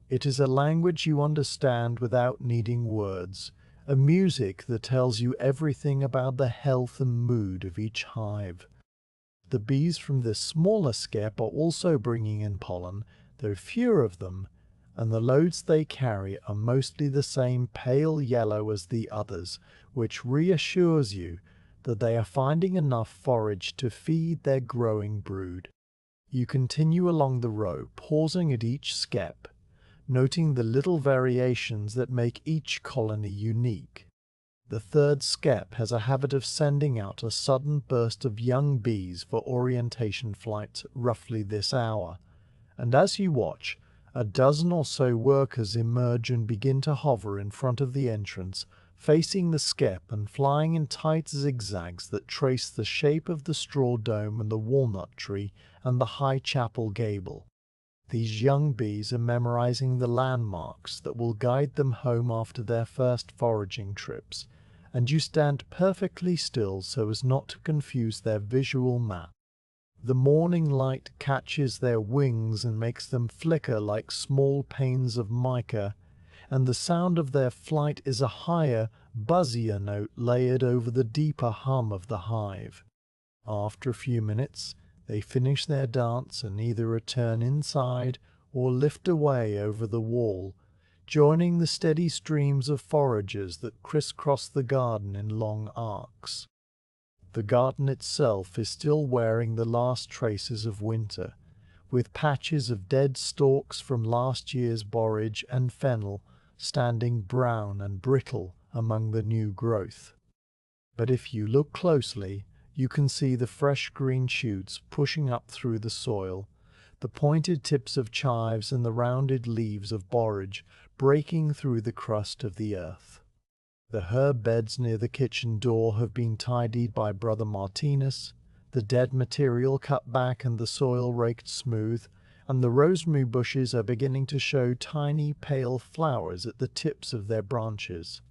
It is a language you understand without needing words, a music that tells you everything about the health and mood of each hive. The bees from this smaller skep are also bringing in pollen, though fewer of them, and the loads they carry are mostly the same pale yellow as the others, which reassures you that they are finding enough forage to feed their growing brood. You continue along the row, pausing at each skep, noting the little variations that make each colony unique. The third skep has a habit of sending out a sudden burst of young bees for orientation flights roughly this hour, and as you watch, a dozen or so workers emerge and begin to hover in front of the entrance, facing the skep and flying in tight zigzags that trace the shape of the straw dome and the walnut tree and the high chapel gable. These young bees are memorizing the landmarks that will guide them home after their first foraging trips, and you stand perfectly still so as not to confuse their visual map. The morning light catches their wings and makes them flicker like small panes of mica, and the sound of their flight is a higher, buzzier note layered over the deeper hum of the hive. After a few minutes, they finish their dance and either return inside or lift away over the wall, joining the steady streams of foragers that crisscross the garden in long arcs. The garden itself is still wearing the last traces of winter, with patches of dead stalks from last year's borage and fennel standing brown and brittle among the new growth. But if you look closely, you can see the fresh green shoots pushing up through the soil, the pointed tips of chives and the rounded leaves of borage breaking through the crust of the earth. The herb beds near the kitchen door have been tidied by Brother Martinez, the dead material cut back and the soil raked smooth, and the rosemary bushes are beginning to show tiny pale flowers at the tips of their branches.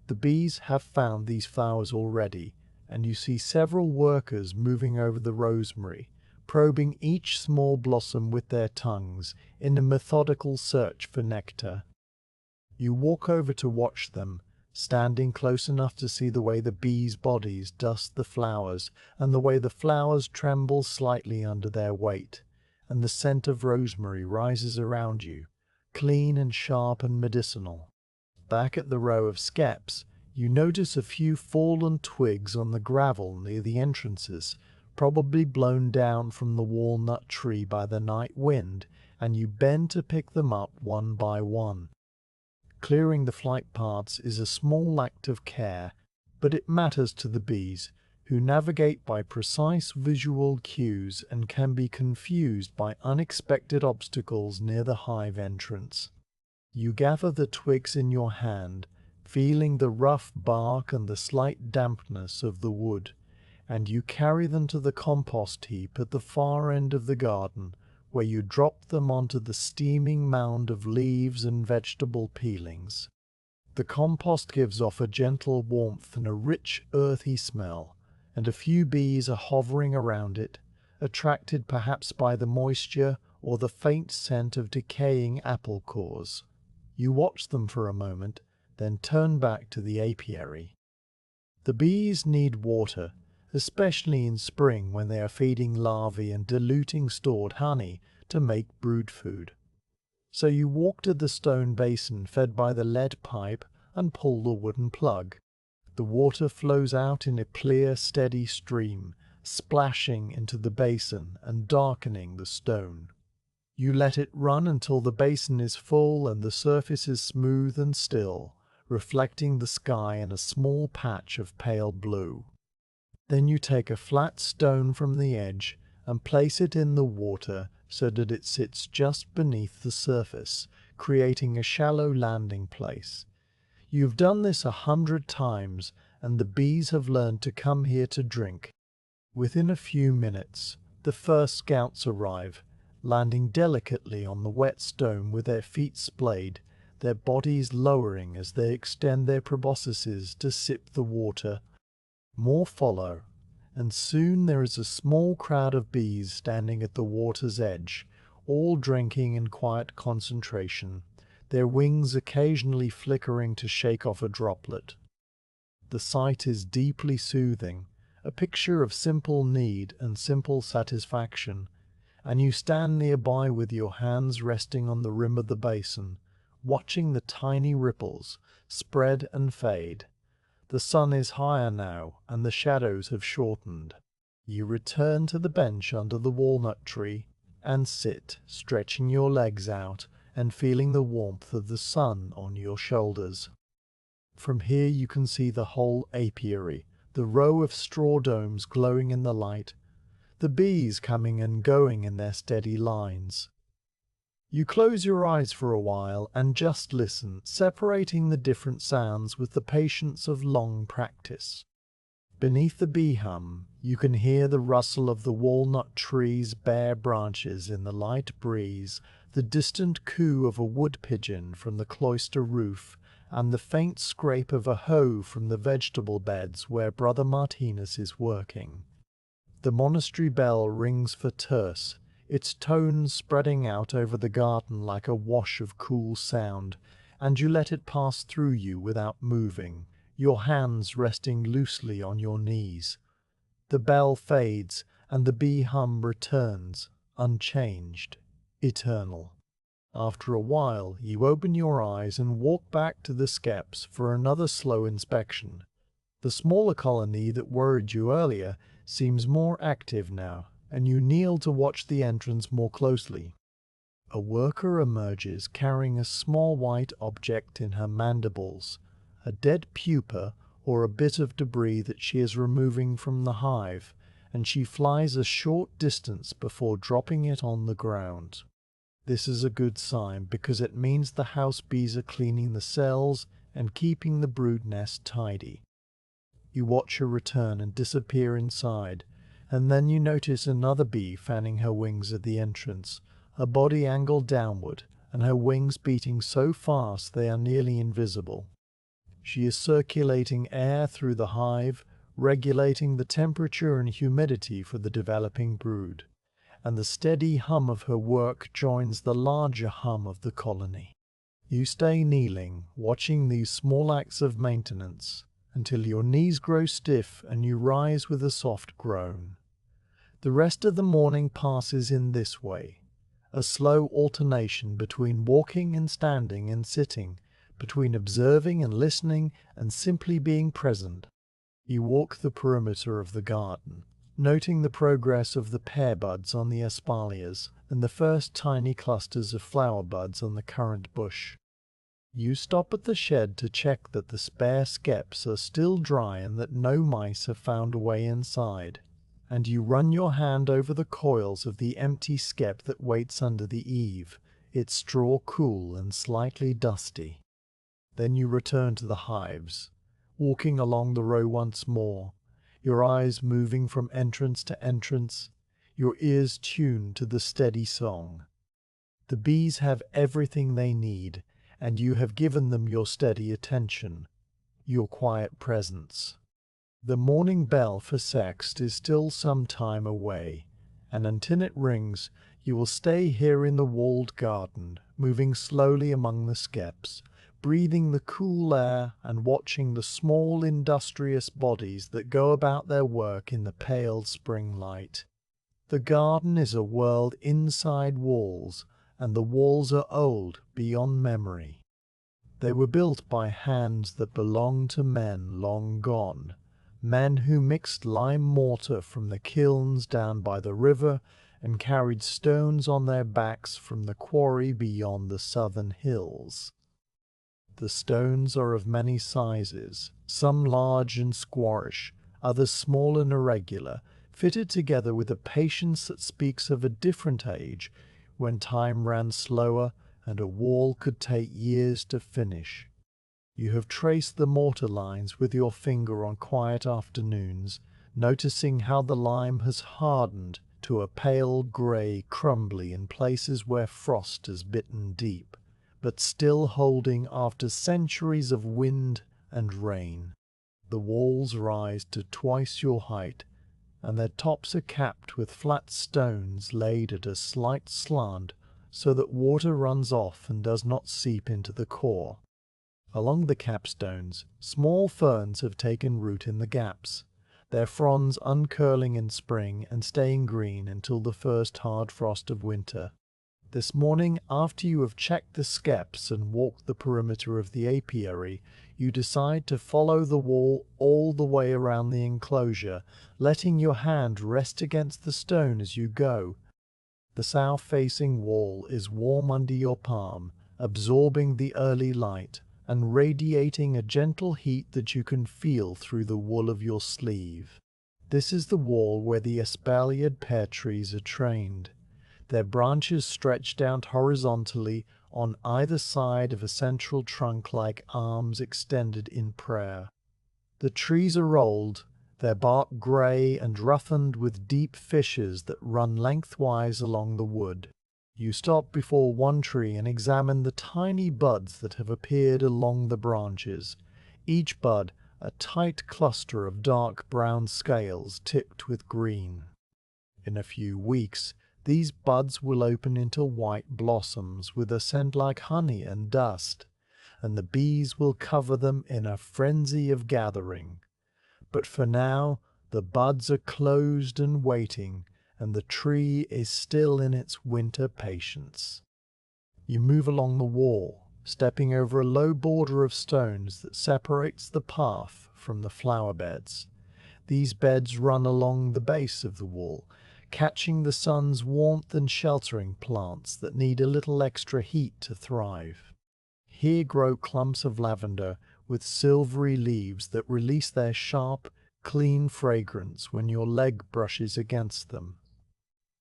The bees have found these flowers already, and you see several workers moving over the rosemary, probing each small blossom with their tongues in a methodical search for nectar. You walk over to watch them, standing close enough to see the way the bees' bodies dust the flowers and the way the flowers tremble slightly under their weight, and the scent of rosemary rises around you, clean and sharp and medicinal. Back at the row of skeps, you notice a few fallen twigs on the gravel near the entrances, probably blown down from the walnut tree by the night wind, and you bend to pick them up one by one. Clearing the flight paths is a small act of care, but it matters to the bees, who navigate by precise visual cues and can be confused by unexpected obstacles near the hive entrance. You gather the twigs in your hand, feeling the rough bark and the slight dampness of the wood, and you carry them to the compost heap at the far end of the garden, where you drop them onto the steaming mound of leaves and vegetable peelings. The compost gives off a gentle warmth and a rich, earthy smell, and a few bees are hovering around it, attracted perhaps by the moisture or the faint scent of decaying apple cores. You watch them for a moment, then turn back to the apiary. The bees need water, especially in spring when they are feeding larvae and diluting stored honey to make brood food. So you walk to the stone basin fed by the lead pipe and pull the wooden plug. The water flows out in a clear, steady stream, splashing into the basin and darkening the stone. You let it run until the basin is full and the surface is smooth and still, reflecting the sky in a small patch of pale blue. Then you take a flat stone from the edge and place it in the water so that it sits just beneath the surface, creating a shallow landing place. You've done this 100 times, and the bees have learned to come here to drink. Within a few minutes, the first scouts arrive, landing delicately on the wet stone with their feet splayed, their bodies lowering as they extend their proboscises to sip the water. More follow, and soon there is a small crowd of bees standing at the water's edge, all drinking in quiet concentration, their wings occasionally flickering to shake off a droplet. The sight is deeply soothing, a picture of simple need and simple satisfaction, and you stand nearby with your hands resting on the rim of the basin, watching the tiny ripples spread and fade. The sun is higher now, and the shadows have shortened. You return to the bench under the walnut tree, and sit, stretching your legs out and feeling the warmth of the sun on your shoulders. From here you can see the whole apiary, the row of straw domes glowing in the light, the bees coming and going in their steady lines. You close your eyes for a while and just listen, separating the different sounds with the patience of long practice. Beneath the bee hum, you can hear the rustle of the walnut tree's bare branches in the light breeze, the distant coo of a wood pigeon from the cloister roof, and the faint scrape of a hoe from the vegetable beds where Brother Martinus is working. The monastery bell rings for terce, its tones spreading out over the garden like a wash of cool sound, and you let it pass through you without moving, your hands resting loosely on your knees. The bell fades, and the bee hum returns, unchanged, eternal. After a while, you open your eyes and walk back to the Skeps for another slow inspection. The smaller colony that worried you earlier seems more active now, and you kneel to watch the entrance more closely. A worker emerges carrying a small white object in her mandibles, a dead pupa or a bit of debris that she is removing from the hive, and she flies a short distance before dropping it on the ground. This is a good sign because it means the house bees are cleaning the cells and keeping the brood nest tidy. You watch her return and disappear inside, and then you notice another bee fanning her wings at the entrance, her body angled downward, and her wings beating so fast they are nearly invisible. She is circulating air through the hive, regulating the temperature and humidity for the developing brood, and the steady hum of her work joins the larger hum of the colony. You stay kneeling, watching these small acts of maintenance, until your knees grow stiff and you rise with a soft groan. The rest of the morning passes in this way, a slow alternation between walking and standing and sitting, between observing and listening and simply being present. You walk the perimeter of the garden, noting the progress of the pear buds on the espaliers and the first tiny clusters of flower buds on the currant bush. You stop at the shed to check that the spare skeps are still dry and that no mice have found a way inside, and you run your hand over the coils of the empty skep that waits under the eave, its straw cool and slightly dusty. Then you return to the hives, walking along the row once more, your eyes moving from entrance to entrance, your ears tuned to the steady song. The bees have everything they need, and you have given them your steady attention, your quiet presence. The morning bell for sext is still some time away, and until it rings, you will stay here in the walled garden, moving slowly among the skeps, breathing the cool air and watching the small industrious bodies that go about their work in the pale spring light. The garden is a world inside walls, and the walls are old beyond memory. They were built by hands that belonged to men long gone, men who mixed lime mortar from the kilns down by the river and carried stones on their backs from the quarry beyond the southern hills. The stones are of many sizes, some large and squarish, others small and irregular, fitted together with a patience that speaks of a different age, when time ran slower and a wall could take years to finish. You have traced the mortar lines with your finger on quiet afternoons, noticing how the lime has hardened to a pale grey crumbly in places where frost has bitten deep, but still holding after centuries of wind and rain. The walls rise to twice your height, and their tops are capped with flat stones laid at a slight slant so that water runs off and does not seep into the core. Along the capstones, small ferns have taken root in the gaps, their fronds uncurling in spring and staying green until the first hard frost of winter. This morning, after you have checked the Skeps and walked the perimeter of the apiary, you decide to follow the wall all the way around the enclosure, letting your hand rest against the stone as you go. The south-facing wall is warm under your palm, absorbing the early light and radiating a gentle heat that you can feel through the wool of your sleeve. This is the wall where the espaliered pear trees are trained. Their branches stretched out horizontally on either side of a central trunk like arms extended in prayer. The trees are old, their bark grey and roughened with deep fissures that run lengthwise along the wood. You stop before one tree and examine the tiny buds that have appeared along the branches, each bud a tight cluster of dark brown scales tipped with green. In a few weeks, these buds will open into white blossoms with a scent like honey and dust, and the bees will cover them in a frenzy of gathering. But for now, the buds are closed and waiting, and the tree is still in its winter patience. You move along the wall, stepping over a low border of stones that separates the path from the flower beds. These beds run along the base of the wall, catching the sun's warmth and sheltering plants that need a little extra heat to thrive. Here grow clumps of lavender with silvery leaves that release their sharp, clean fragrance when your leg brushes against them.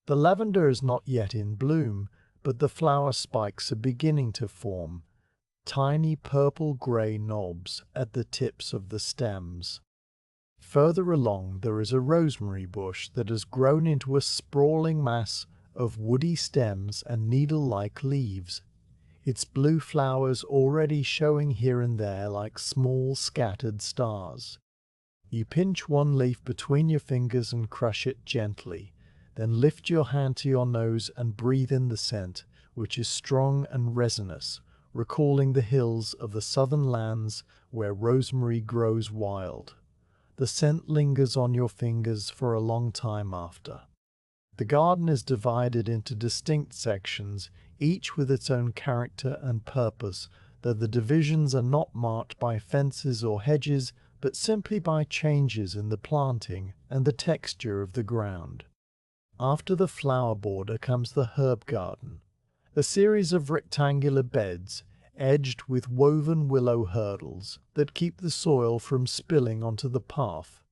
The lavender is not yet in bloom, but the flower spikes are beginning to form, tiny purple-grey knobs at the tips of the stems. Further along there is a rosemary bush that has grown into a sprawling mass of woody stems and needle-like leaves, its blue flowers already showing here and there like small scattered stars. You pinch one leaf between your fingers and crush it gently, then lift your hand to your nose and breathe in the scent, which is strong and resinous, recalling the hills of the southern lands where rosemary grows wild. The scent lingers on your fingers for a long time after. The garden is divided into distinct sections, each with its own character and purpose, though the divisions are not marked by fences or hedges, but simply by changes in the planting and the texture of the ground. After the flower border comes the herb garden, a series of rectangular beds edged with woven willow hurdles that keep the soil from spilling onto the path.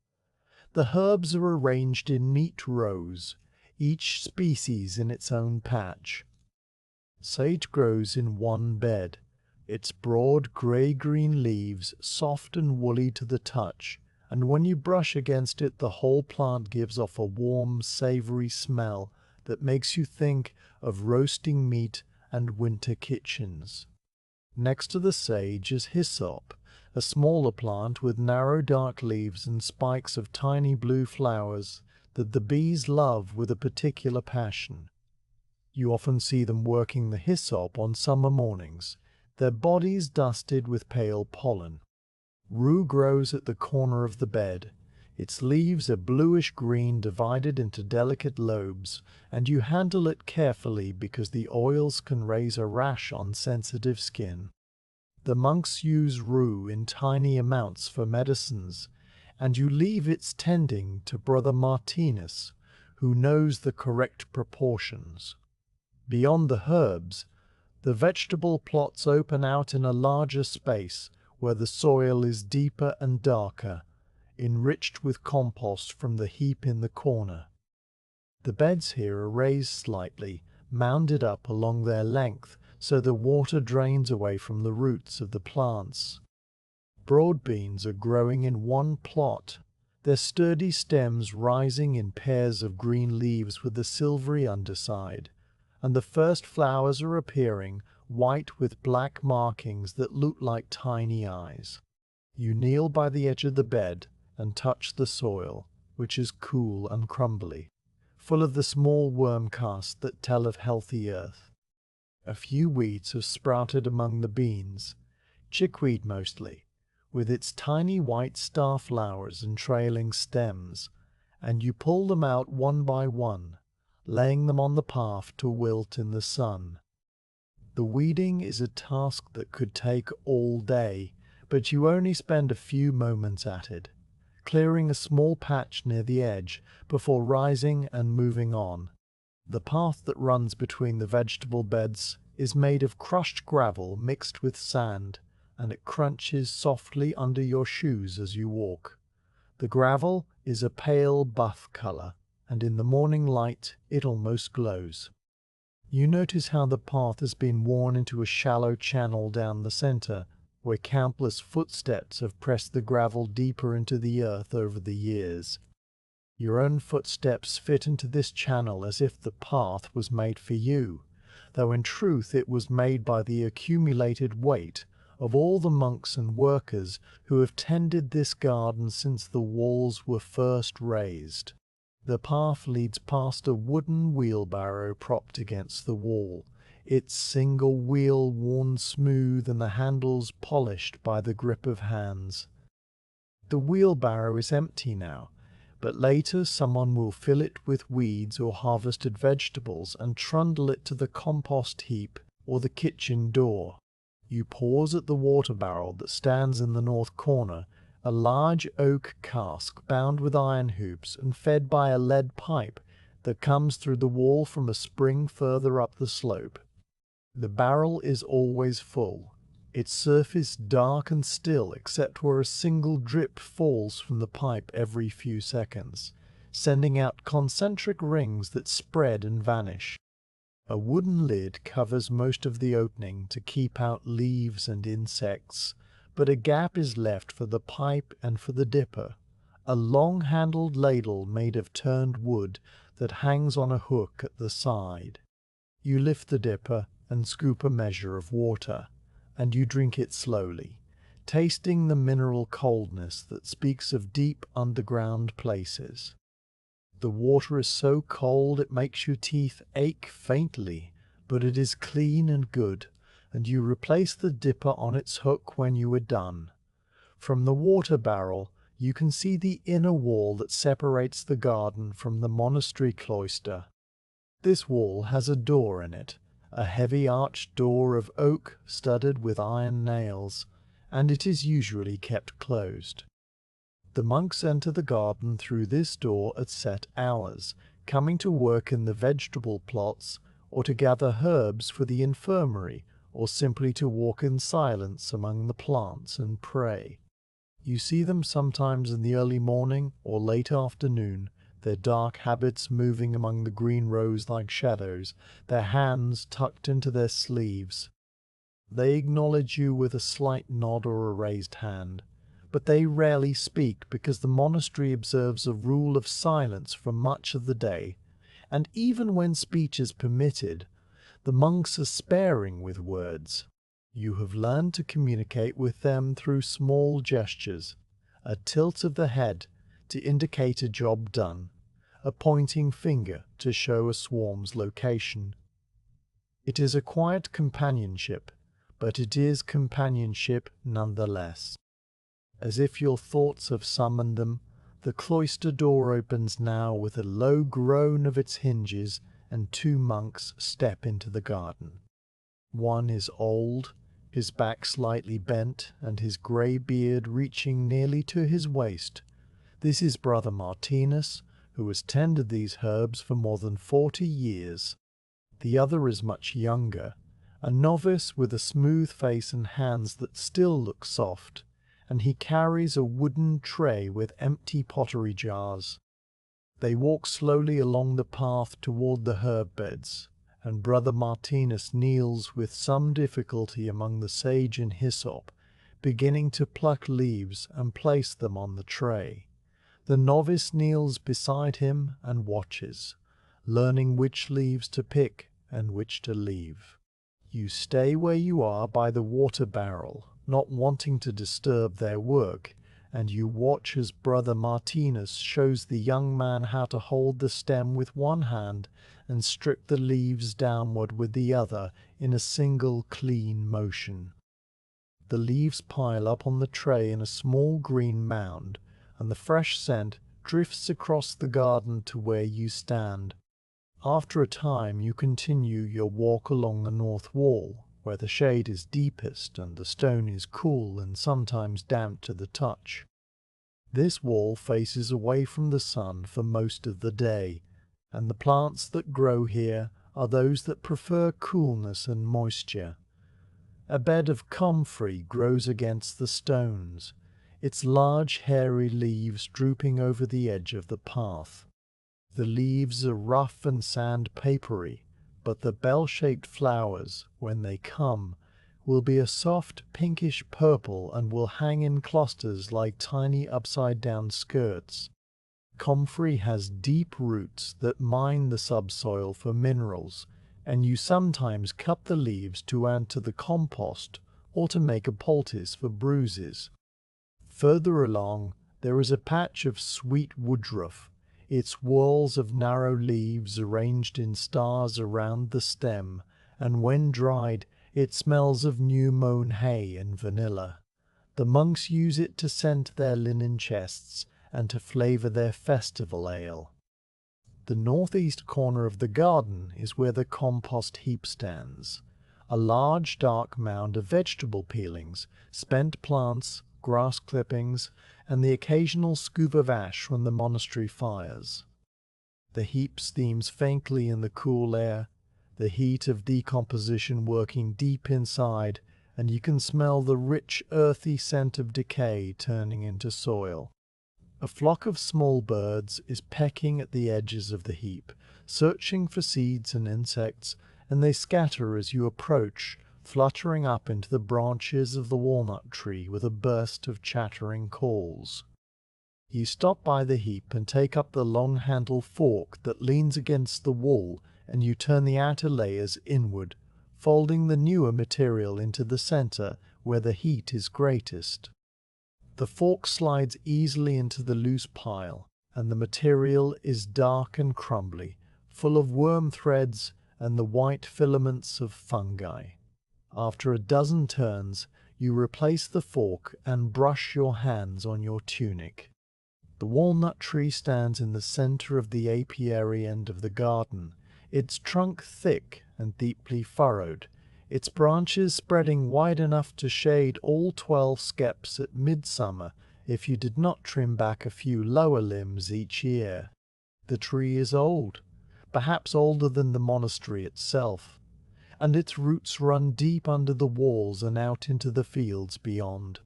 The herbs are arranged in neat rows, each species in its own patch. Sage grows in one bed, its broad grey-green leaves soft and woolly to the touch, and when you brush against it the whole plant gives off a warm, savoury smell that makes you think of roasting meat and winter kitchens. Next to the sage is hyssop, a smaller plant with narrow dark leaves and spikes of tiny blue flowers that the bees love with a particular passion. You often see them working the hyssop on summer mornings, their bodies dusted with pale pollen. Rue grows at the corner of the bed. Its leaves are bluish-green divided into delicate lobes, and you handle it carefully because the oils can raise a rash on sensitive skin. The monks use rue in tiny amounts for medicines, and you leave its tending to Brother Martinus, who knows the correct proportions. Beyond the herbs, the vegetable plots open out in a larger space where the soil is deeper and darker, enriched with compost from the heap in the corner. The beds here are raised slightly, mounded up along their length, so the water drains away from the roots of the plants. Broad beans are growing in one plot, their sturdy stems rising in pairs of green leaves with a silvery underside, and the first flowers are appearing, white with black markings that look like tiny eyes. You kneel by the edge of the bed and touch the soil, which is cool and crumbly, full of the small worm casts that tell of healthy earth. A few weeds have sprouted among the beans, chickweed mostly, with its tiny white star flowers and trailing stems, and you pull them out one by one, laying them on the path to wilt in the sun. The weeding is a task that could take all day, but you only spend a few moments at it, clearing a small patch near the edge before rising and moving on. The path that runs between the vegetable beds is made of crushed gravel mixed with sand, and it crunches softly under your shoes as you walk. The gravel is a pale buff color, and in the morning light it almost glows. You notice how the path has been worn into a shallow channel down the center, where countless footsteps have pressed the gravel deeper into the earth over the years. Your own footsteps fit into this channel as if the path was made for you, though in truth it was made by the accumulated weight of all the monks and workers who have tended this garden since the walls were first raised. The path leads past a wooden wheelbarrow propped against the wall, its single wheel worn smooth and the handles polished by the grip of hands. The wheelbarrow is empty now, but later someone will fill it with weeds or harvested vegetables and trundle it to the compost heap or the kitchen door. You pause at the water barrel that stands in the north corner, a large oak cask bound with iron hoops and fed by a lead pipe that comes through the wall from a spring further up the slope. The barrel is always full, its surface dark and still except where a single drip falls from the pipe every few seconds, sending out concentric rings that spread and vanish. A wooden lid covers most of the opening to keep out leaves and insects, but a gap is left for the pipe and for the dipper, a long-handled ladle made of turned wood that hangs on a hook at the side. You lift the dipper and scoop a measure of water, and you drink it slowly, tasting the mineral coldness that speaks of deep underground places. The water is so cold it makes your teeth ache faintly, but it is clean and good, and you replace the dipper on its hook when you are done. From the water barrel you can see the inner wall that separates the garden from the monastery cloister. This wall has a door in it, a heavy arched door of oak studded with iron nails, and it is usually kept closed. The monks enter the garden through this door at set hours, coming to work in the vegetable plots or to gather herbs for the infirmary, or simply to walk in silence among the plants and pray. You see them sometimes in the early morning or late afternoon, their dark habits moving among the green rows like shadows, their hands tucked into their sleeves. They acknowledge you with a slight nod or a raised hand, but they rarely speak because the monastery observes a rule of silence for much of the day, and even when speech is permitted, the monks are sparing with words. You have learned to communicate with them through small gestures, a tilt of the head to indicate a job done, a pointing finger to show a swarm's location. It is a quiet companionship, but it is companionship nonetheless. As if your thoughts have summoned them, the cloister door opens now with a low groan of its hinges, and two monks step into the garden. One is old, his back slightly bent, and his grey beard reaching nearly to his waist. This is Brother Martinus, who has tended these herbs for more than 40 years. The other is much younger, a novice with a smooth face and hands that still look soft, and he carries a wooden tray with empty pottery jars. They walk slowly along the path toward the herb beds, and Brother Martinus kneels with some difficulty among the sage and hyssop, beginning to pluck leaves and place them on the tray. The novice kneels beside him and watches, learning which leaves to pick and which to leave. You stay where you are by the water barrel, not wanting to disturb their work, and you watch as Brother Martinez shows the young man how to hold the stem with one hand and strip the leaves downward with the other in a single clean motion. The leaves pile up on the tray in a small green mound, and the fresh scent drifts across the garden to where you stand. After a time you continue your walk along the north wall, where the shade is deepest and the stone is cool and sometimes damp to the touch. This wall faces away from the sun for most of the day, and the plants that grow here are those that prefer coolness and moisture. A bed of comfrey grows against the stones, its large hairy leaves drooping over the edge of the path. The leaves are rough and sandpapery, but the bell-shaped flowers, when they come, will be a soft pinkish purple and will hang in clusters like tiny upside-down skirts. Comfrey has deep roots that mine the subsoil for minerals, and you sometimes cut the leaves to add to the compost or to make a poultice for bruises. Further along, there is a patch of sweet woodruff, its whorls of narrow leaves arranged in stars around the stem, and when dried, it smells of new mown hay and vanilla. The monks use it to scent their linen chests and to flavour their festival ale. The northeast corner of the garden is where the compost heap stands, a large dark mound of vegetable peelings, spent plants, grass clippings, and the occasional scoop of ash from the monastery fires. The heap steams faintly in the cool air, the heat of decomposition working deep inside, and you can smell the rich earthy scent of decay turning into soil. A flock of small birds is pecking at the edges of the heap, searching for seeds and insects, and they scatter as you approach, fluttering up into the branches of the walnut tree with a burst of chattering calls. You stop by the heap and take up the long-handled fork that leans against the wall, and you turn the outer layers inward, folding the newer material into the center where the heat is greatest. The fork slides easily into the loose pile, and the material is dark and crumbly, full of worm threads and the white filaments of fungi. After a dozen turns, you replace the fork and brush your hands on your tunic. The walnut tree stands in the center of the apiary end of the garden, its trunk thick and deeply furrowed, its branches spreading wide enough to shade all 12 skeps at midsummer if you did not trim back a few lower limbs each year. The tree is old, perhaps older than the monastery itself, and its roots run deep under the walls and out into the fields beyond.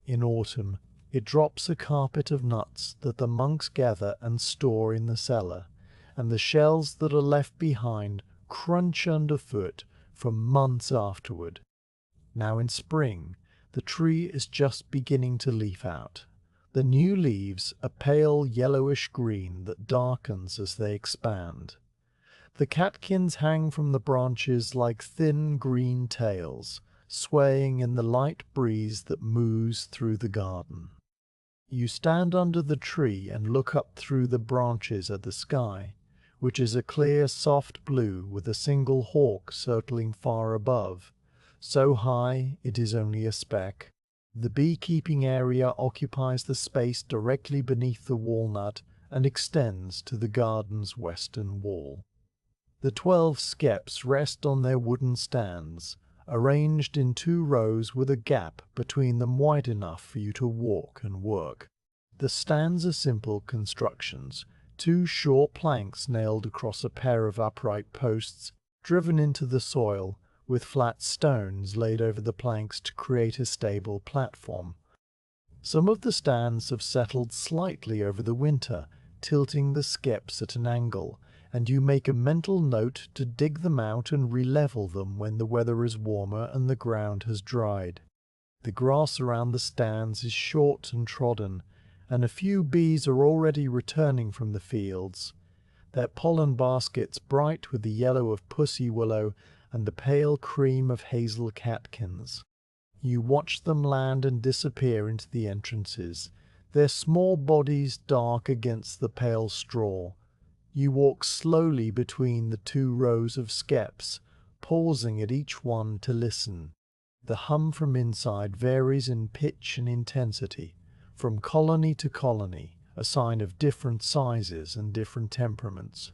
In autumn, it drops a carpet of nuts that the monks gather and store in the cellar, and the shells that are left behind crunch underfoot for months afterward. Now in spring, the tree is just beginning to leaf out. The new leaves are pale yellowish green that darkens as they expand. The catkins hang from the branches like thin green tails, swaying in the light breeze that moves through the garden. You stand under the tree and look up through the branches at the sky, which is a clear soft blue with a single hawk circling far above, so high it is only a speck. The beekeeping area occupies the space directly beneath the walnut and extends to the garden's western wall. The 12 skeps rest on their wooden stands, arranged in 2 rows with a gap between them wide enough for you to walk and work. The stands are simple constructions, 2 short planks nailed across a pair of upright posts, driven into the soil, with flat stones laid over the planks to create a stable platform. Some of the stands have settled slightly over the winter, tilting the skeps at an angle, and you make a mental note to dig them out and re-level them when the weather is warmer and the ground has dried. The grass around the stands is short and trodden, and a few bees are already returning from the fields, their pollen baskets bright with the yellow of pussy willow and the pale cream of hazel catkins. You watch them land and disappear into the entrances, their small bodies dark against the pale straw. You walk slowly between the 2 rows of skeps, pausing at each one to listen. The hum from inside varies in pitch and intensity, from colony to colony, a sign of different sizes and different temperaments.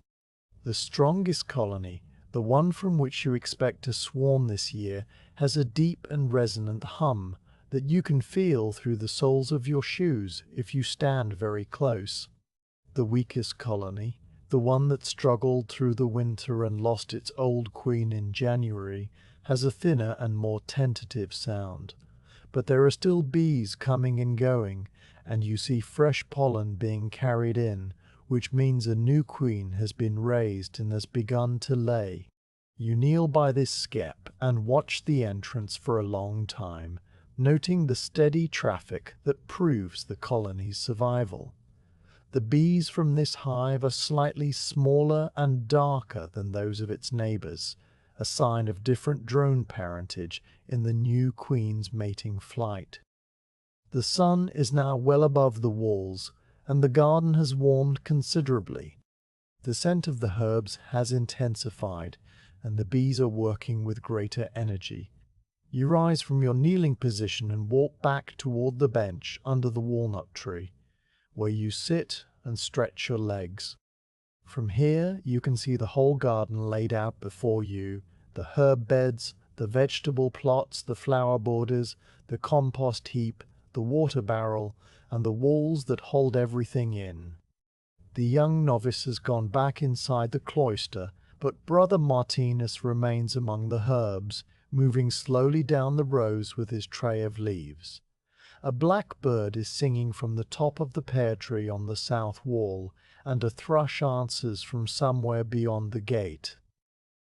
The strongest colony, the one from which you expect to swarm this year, has a deep and resonant hum that you can feel through the soles of your shoes if you stand very close. The weakest colony, the one that struggled through the winter and lost its old queen in January, has a thinner and more tentative sound. But there are still bees coming and going, and you see fresh pollen being carried in, which means a new queen has been raised and has begun to lay. You kneel by this skep and watch the entrance for a long time, noting the steady traffic that proves the colony's survival. The bees from this hive are slightly smaller and darker than those of its neighbors, a sign of different drone parentage in the new queen's mating flight. The sun is now well above the walls, and the garden has warmed considerably. The scent of the herbs has intensified, and the bees are working with greater energy. You rise from your kneeling position and walk back toward the bench under the walnut tree, where you sit and stretch your legs. From here you can see the whole garden laid out before you, the herb beds, the vegetable plots, the flower borders, the compost heap, the water barrel, and the walls that hold everything in. The young novice has gone back inside the cloister, but Brother Martinus remains among the herbs, moving slowly down the rows with his tray of leaves. A blackbird is singing from the top of the pear tree on the south wall, and a thrush answers from somewhere beyond the gate.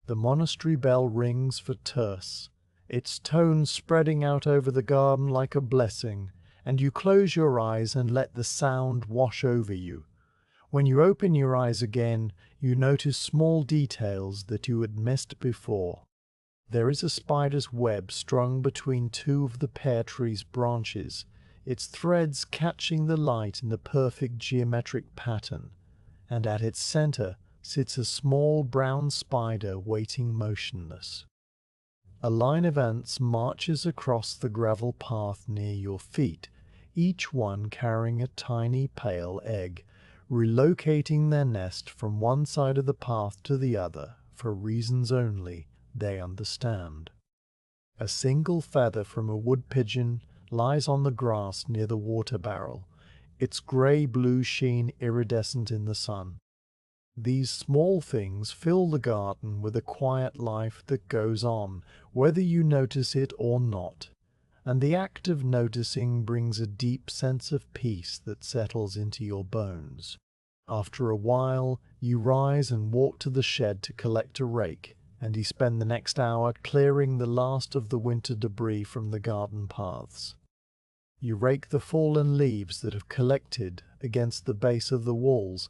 The monastery bell rings for terce, its tones spreading out over the garden like a blessing, and you close your eyes and let the sound wash over you. When you open your eyes again, you notice small details that you had missed before. There is a spider's web strung between 2 of the pear tree's branches, its threads catching the light in a perfect geometric pattern, and at its center sits a small brown spider waiting motionless. A line of ants marches across the gravel path near your feet, each one carrying a tiny pale egg, relocating their nest from one side of the path to the other for reasons only they understand. A single feather from a wood pigeon lies on the grass near the water barrel, its grey-blue sheen iridescent in the sun. These small things fill the garden with a quiet life that goes on, whether you notice it or not, and the act of noticing brings a deep sense of peace that settles into your bones. After a while, you rise and walk to the shed to collect a rake, and you spend the next hour clearing the last of the winter debris from the garden paths. You rake the fallen leaves that have collected against the base of the walls,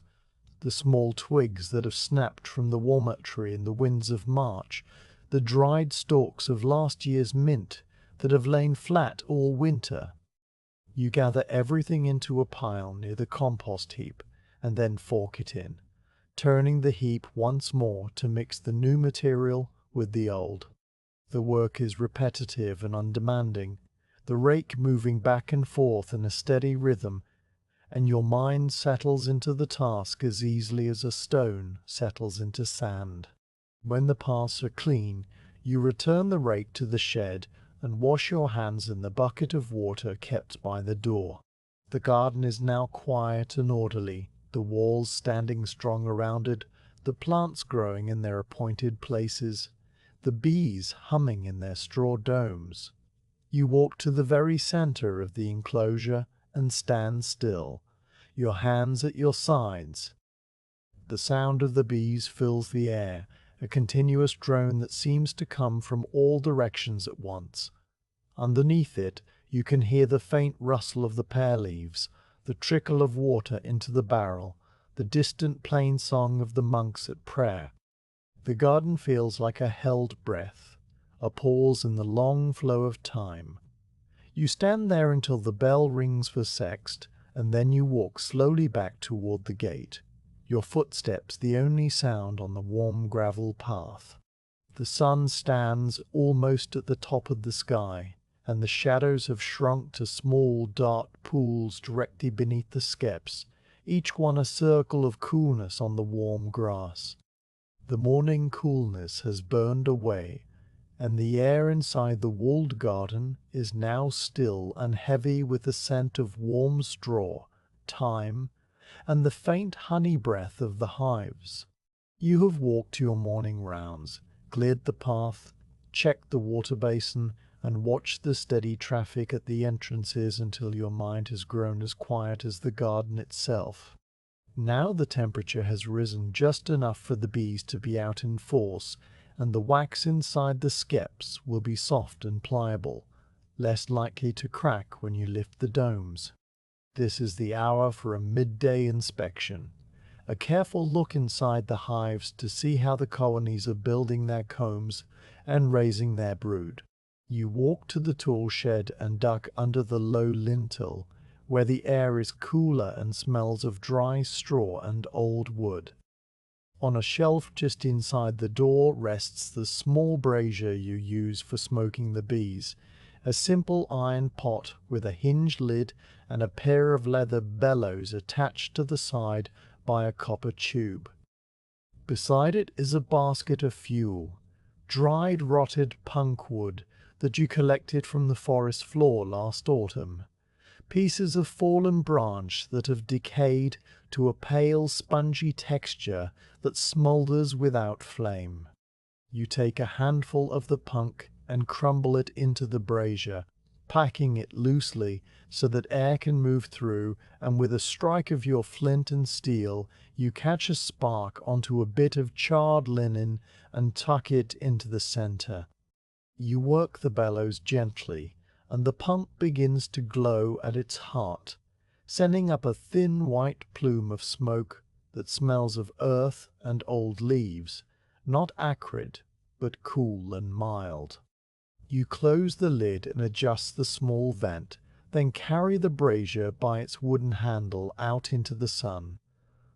the small twigs that have snapped from the walnut tree in the winds of March, the dried stalks of last year's mint that have lain flat all winter. You gather everything into a pile near the compost heap, and then fork it in, turning the heap once more to mix the new material with the old. The work is repetitive and undemanding, the rake moving back and forth in a steady rhythm, and your mind settles into the task as easily as a stone settles into sand. When the paths are clean, you return the rake to the shed and wash your hands in the bucket of water kept by the door. The garden is now quiet and orderly, the walls standing strong around it, the plants growing in their appointed places, the bees humming in their straw domes. You walk to the very center of the enclosure and stand still, your hands at your sides. The sound of the bees fills the air, a continuous drone that seems to come from all directions at once. Underneath it, you can hear the faint rustle of the pear leaves, the trickle of water into the barrel, the distant plainsong of the monks at prayer. The garden feels like a held breath, a pause in the long flow of time. You stand there until the bell rings for sext, and then you walk slowly back toward the gate, your footsteps the only sound on the warm gravel path. The sun stands almost at the top of the sky, and the shadows have shrunk to small dark pools directly beneath the Skeps, each one a circle of coolness on the warm grass. The morning coolness has burned away, and the air inside the walled garden is now still and heavy with the scent of warm straw, thyme, and the faint honey breath of the hives. You have walked your morning rounds, cleared the path, checked the water basin, and watched the steady traffic at the entrances until your mind has grown as quiet as the garden itself. Now the temperature has risen just enough for the bees to be out in force, and the wax inside the Skeps will be soft and pliable, less likely to crack when you lift the domes. This is the hour for a midday inspection, a careful look inside the hives to see how the colonies are building their combs and raising their brood. You walk to the tool shed and duck under the low lintel, where the air is cooler and smells of dry straw and old wood. On a shelf just inside the door rests the small brazier you use for smoking the bees, a simple iron pot with a hinged lid and a pair of leather bellows attached to the side by a copper tube. Beside it is a basket of fuel, dried rotted punk wood that you collected from the forest floor last autumn, pieces of fallen branch that have decayed to a pale spongy texture that smoulders without flame. You take a handful of the punk and crumble it into the brazier, packing it loosely so that air can move through, and with a strike of your flint and steel you catch a spark onto a bit of charred linen and tuck it into the center. You work the bellows gently, and the punk begins to glow at its heart, sending up a thin white plume of smoke that smells of earth and old leaves, not acrid, but cool and mild. You close the lid and adjust the small vent, then carry the brazier by its wooden handle out into the sun.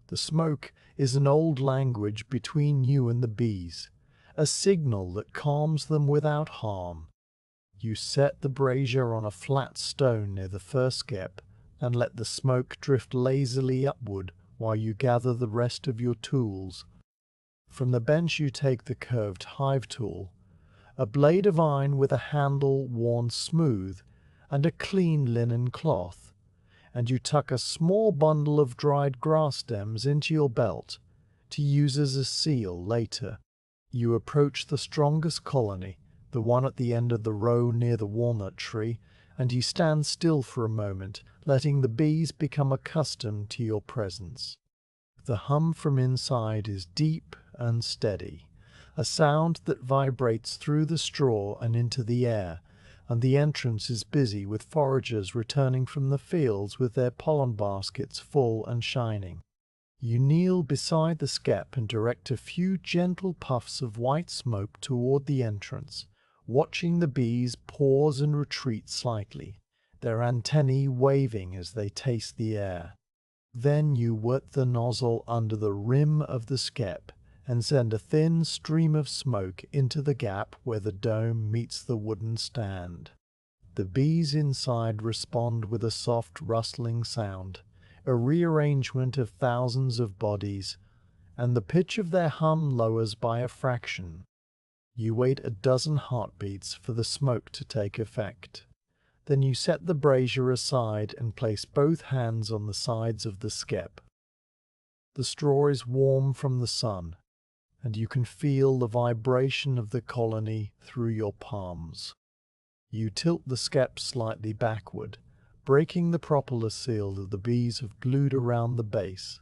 The smoke is an old language between you and the bees, a signal that calms them without harm. You set the brazier on a flat stone near the first skep and let the smoke drift lazily upward while you gather the rest of your tools. From the bench you take the curved hive tool, a blade of iron with a handle worn smooth, and a clean linen cloth, and you tuck a small bundle of dried grass stems into your belt to use as a seal later. You approach the strongest colony, the one at the end of the row near the walnut tree, and you stand still for a moment, letting the bees become accustomed to your presence. The hum from inside is deep and steady, a sound that vibrates through the straw and into the air, and the entrance is busy with foragers returning from the fields with their pollen baskets full and shining. You kneel beside the skep and direct a few gentle puffs of white smoke toward the entrance, watching the bees pause and retreat slightly, their antennae waving as they taste the air. Then you wet the nozzle under the rim of the skep and send a thin stream of smoke into the gap where the dome meets the wooden stand. The bees inside respond with a soft rustling sound, a rearrangement of thousands of bodies, and the pitch of their hum lowers by a fraction. You wait a dozen heartbeats for the smoke to take effect. Then you set the brazier aside and place both hands on the sides of the skep. The straw is warm from the sun, and you can feel the vibration of the colony through your palms. You tilt the skep slightly backward, breaking the propolis seal that the bees have glued around the base,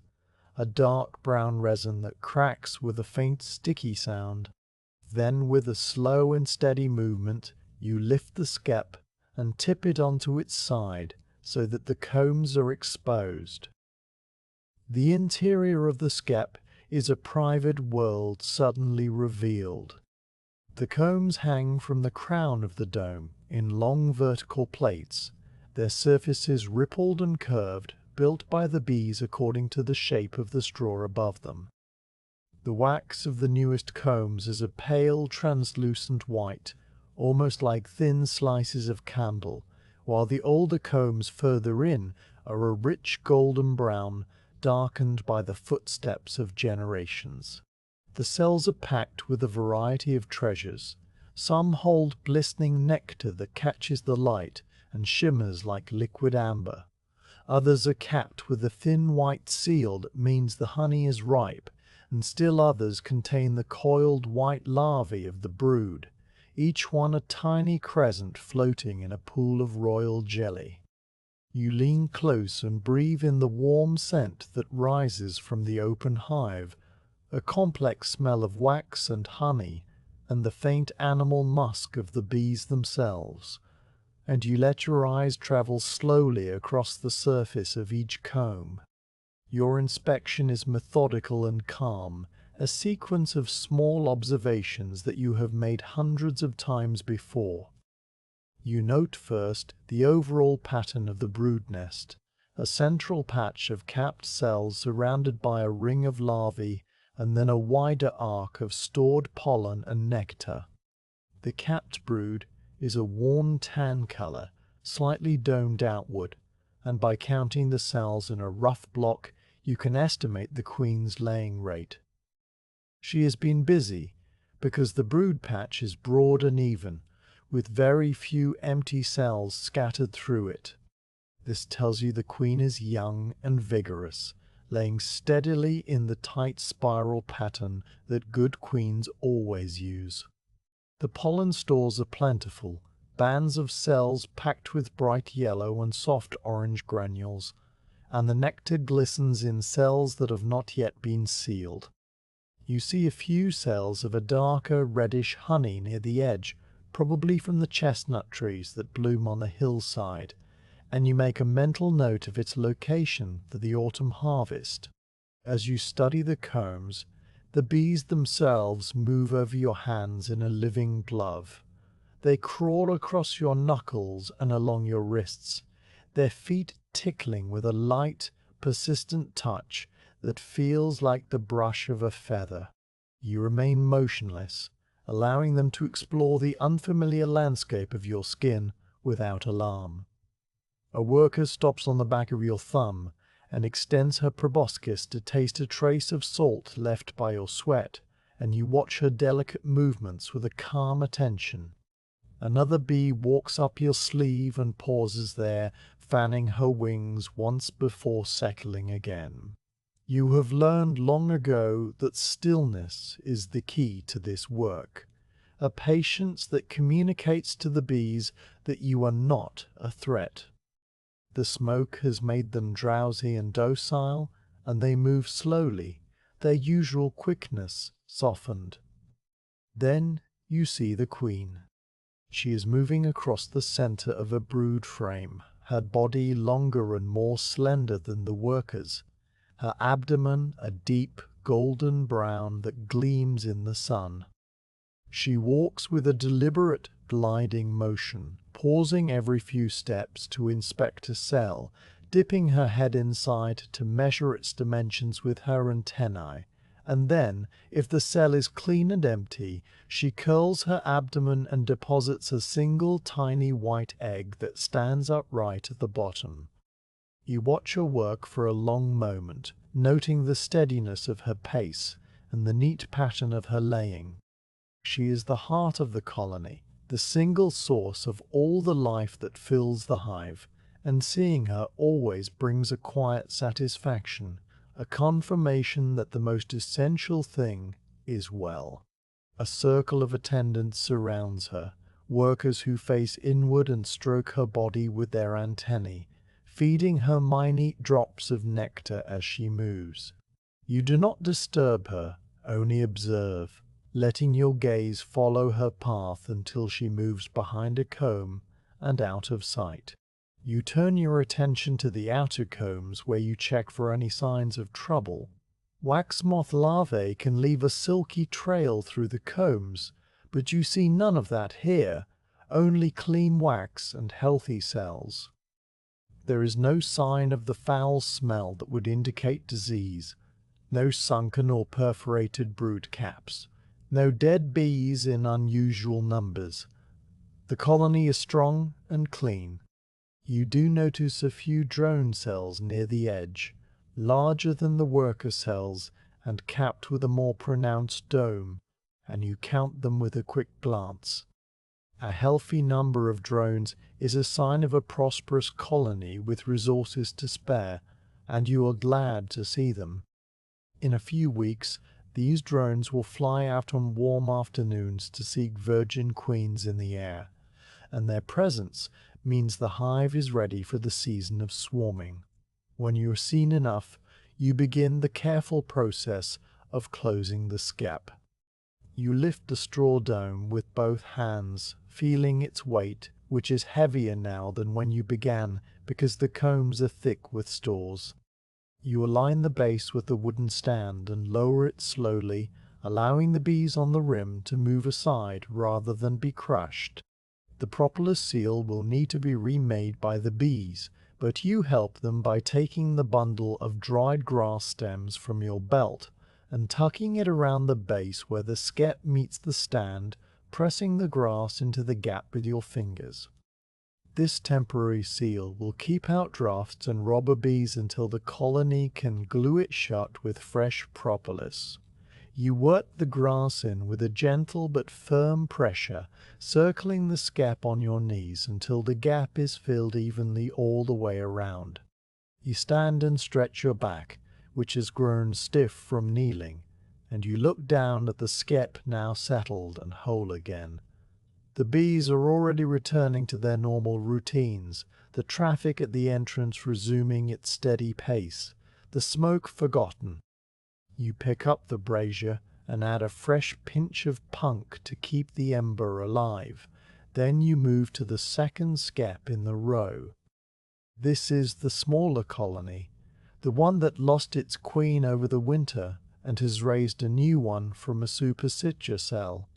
a dark brown resin that cracks with a faint sticky sound. Then with a slow and steady movement, you lift the skep and tip it onto its side so that the combs are exposed. The interior of the skep is a private world suddenly revealed. The combs hang from the crown of the dome, in long vertical plates, their surfaces rippled and curved, built by the bees according to the shape of the straw above them. The wax of the newest combs is a pale, translucent white, almost like thin slices of candle, while the older combs further in are a rich golden brown, darkened by the footsteps of generations. The cells are packed with a variety of treasures. Some hold glistening nectar that catches the light and shimmers like liquid amber. Others are capped with a thin white seal that means the honey is ripe, and still others contain the coiled white larvae of the brood, each one a tiny crescent floating in a pool of royal jelly. You lean close and breathe in the warm scent that rises from the open hive, a complex smell of wax and honey, and the faint animal musk of the bees themselves, and you let your eyes travel slowly across the surface of each comb. Your inspection is methodical and calm, a sequence of small observations that you have made hundreds of times before. You note first the overall pattern of the brood nest, a central patch of capped cells surrounded by a ring of larvae, and then a wider arc of stored pollen and nectar. The capped brood is a warm tan color, slightly domed outward, and by counting the cells in a rough block, you can estimate the queen's laying rate. She has been busy, because the brood patch is broad and even, with very few empty cells scattered through it. This tells you the queen is young and vigorous, laying steadily in the tight spiral pattern that good queens always use. The pollen stores are plentiful, bands of cells packed with bright yellow and soft orange granules, and the nectar glistens in cells that have not yet been sealed. You see a few cells of a darker reddish honey near the edge, probably from the chestnut trees that bloom on the hillside, and you make a mental note of its location for the autumn harvest. As you study the combs, the bees themselves move over your hands in a living glove. They crawl across your knuckles and along your wrists, their feet tickling with a light, persistent touch that feels like the brush of a feather. You remain motionless, allowing them to explore the unfamiliar landscape of your skin without alarm. A worker stops on the back of your thumb and extends her proboscis to taste a trace of salt left by your sweat, and you watch her delicate movements with a calm attention. Another bee walks up your sleeve and pauses there, fanning her wings once before settling again. You have learned long ago that stillness is the key to this work, a patience that communicates to the bees that you are not a threat. The smoke has made them drowsy and docile, and they move slowly, their usual quickness softened. Then you see the queen. She is moving across the center of a brood frame, her body longer and more slender than the workers', her abdomen a deep golden brown that gleams in the sun. She walks with a deliberate, gliding motion, pausing every few steps to inspect a cell, dipping her head inside to measure its dimensions with her antennae, and then, if the cell is clean and empty, she curls her abdomen and deposits a single tiny white egg that stands upright at the bottom. You watch her work for a long moment, noting the steadiness of her pace and the neat pattern of her laying. She is the heart of the colony, the single source of all the life that fills the hive, and seeing her always brings a quiet satisfaction, a confirmation that the most essential thing is well. A circle of attendants surrounds her, workers who face inward and stroke her body with their antennae, feeding her minute drops of nectar as she moves. You do not disturb her, only observe, letting your gaze follow her path until she moves behind a comb and out of sight. You turn your attention to the outer combs where you check for any signs of trouble. Wax moth larvae can leave a silky trail through the combs, but you see none of that here, only clean wax and healthy cells. There is no sign of the foul smell that would indicate disease, no sunken or perforated brood caps, no dead bees in unusual numbers. The colony is strong and clean. You do notice a few drone cells near the edge, larger than the worker cells and capped with a more pronounced dome, and you count them with a quick glance. A healthy number of drones is a sign of a prosperous colony with resources to spare, and you are glad to see them. In a few weeks, these drones will fly out on warm afternoons to seek virgin queens in the air, and their presence means the hive is ready for the season of swarming. When you are seen enough, you begin the careful process of closing the skep. You lift the straw dome with both hands, feeling its weight, which is heavier now than when you began because the combs are thick with stores. You align the base with the wooden stand and lower it slowly, allowing the bees on the rim to move aside rather than be crushed. The propolis seal will need to be remade by the bees, but you help them by taking the bundle of dried grass stems from your belt and tucking it around the base where the skep meets the stand, pressing the grass into the gap with your fingers. This temporary seal will keep out drafts and robber bees until the colony can glue it shut with fresh propolis. You work the grass in with a gentle but firm pressure, circling the skep on your knees until the gap is filled evenly all the way around. You stand and stretch your back, which has grown stiff from kneeling, and you look down at the skep now settled and whole again. The bees are already returning to their normal routines, the traffic at the entrance resuming its steady pace, the smoke forgotten. You pick up the brazier and add a fresh pinch of punk to keep the ember alive. Then you move to the second skep in the row. This is the smaller colony, the one that lost its queen over the winter and has raised a new one from a supersitua cell.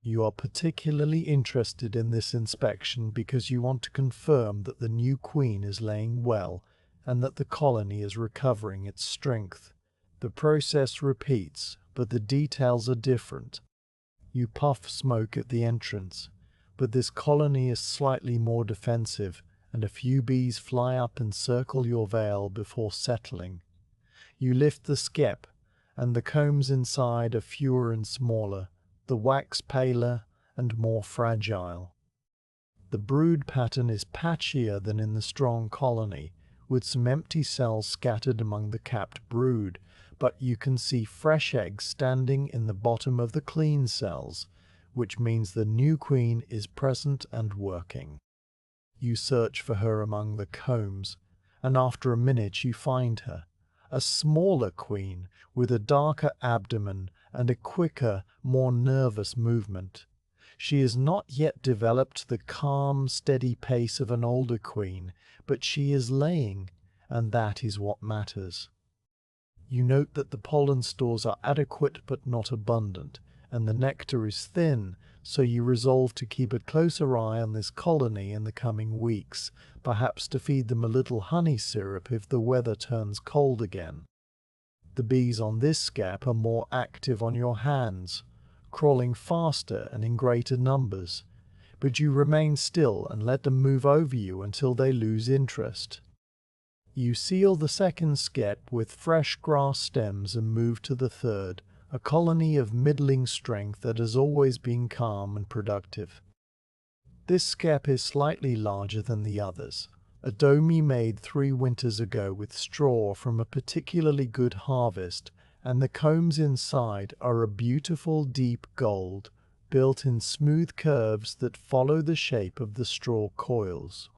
You are particularly interested in this inspection because you want to confirm that the new queen is laying well and that the colony is recovering its strength. The process repeats, but the details are different. You puff smoke at the entrance, but this colony is slightly more defensive, and a few bees fly up and circle your veil before settling. You lift the skep, and the combs inside are fewer and smaller, the wax paler and more fragile. The brood pattern is patchier than in the strong colony, with some empty cells scattered among the capped brood, but you can see fresh eggs standing in the bottom of the clean cells, which means the new queen is present and working. You search for her among the combs, and after a minute you find her, a smaller queen with a darker abdomen and a quicker, more nervous movement. She has not yet developed the calm, steady pace of an older queen, but she is laying, and that is what matters. You note that the pollen stores are adequate but not abundant, and the nectar is thin, so you resolve to keep a closer eye on this colony in the coming weeks, perhaps to feed them a little honey syrup if the weather turns cold again. The bees on this skep are more active on your hands, crawling faster and in greater numbers, but you remain still and let them move over you until they lose interest. You seal the second skep with fresh grass stems and move to the third, a colony of middling strength that has always been calm and productive. This skep is slightly larger than the others, a dome you made 3 winters ago with straw from a particularly good harvest, and the combs inside are a beautiful deep gold, built in smooth curves that follow the shape of the straw coils.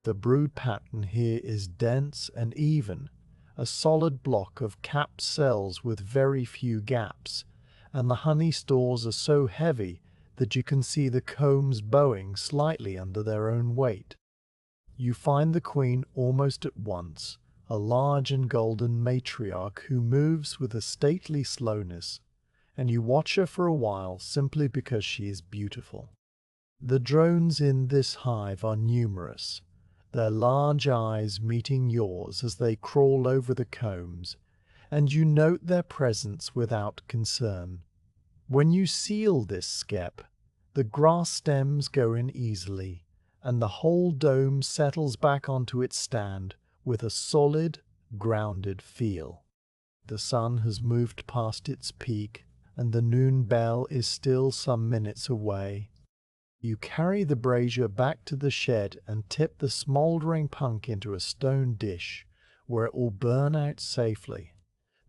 The brood pattern here is dense and even, a solid block of capped cells with very few gaps, and the honey stores are so heavy that you can see the combs bowing slightly under their own weight. You find the queen almost at once, a large and golden matriarch who moves with a stately slowness, and you watch her for a while simply because she is beautiful. The drones in this hive are numerous, their large eyes meeting yours as they crawl over the combs, and you note their presence without concern. When you seal this skep, the grass stems go in easily, and the whole dome settles back onto its stand with a solid, grounded feel. The sun has moved past its peak, and the noon bell is still some minutes away. You carry the brazier back to the shed and tip the smouldering punk into a stone dish, where it will burn out safely.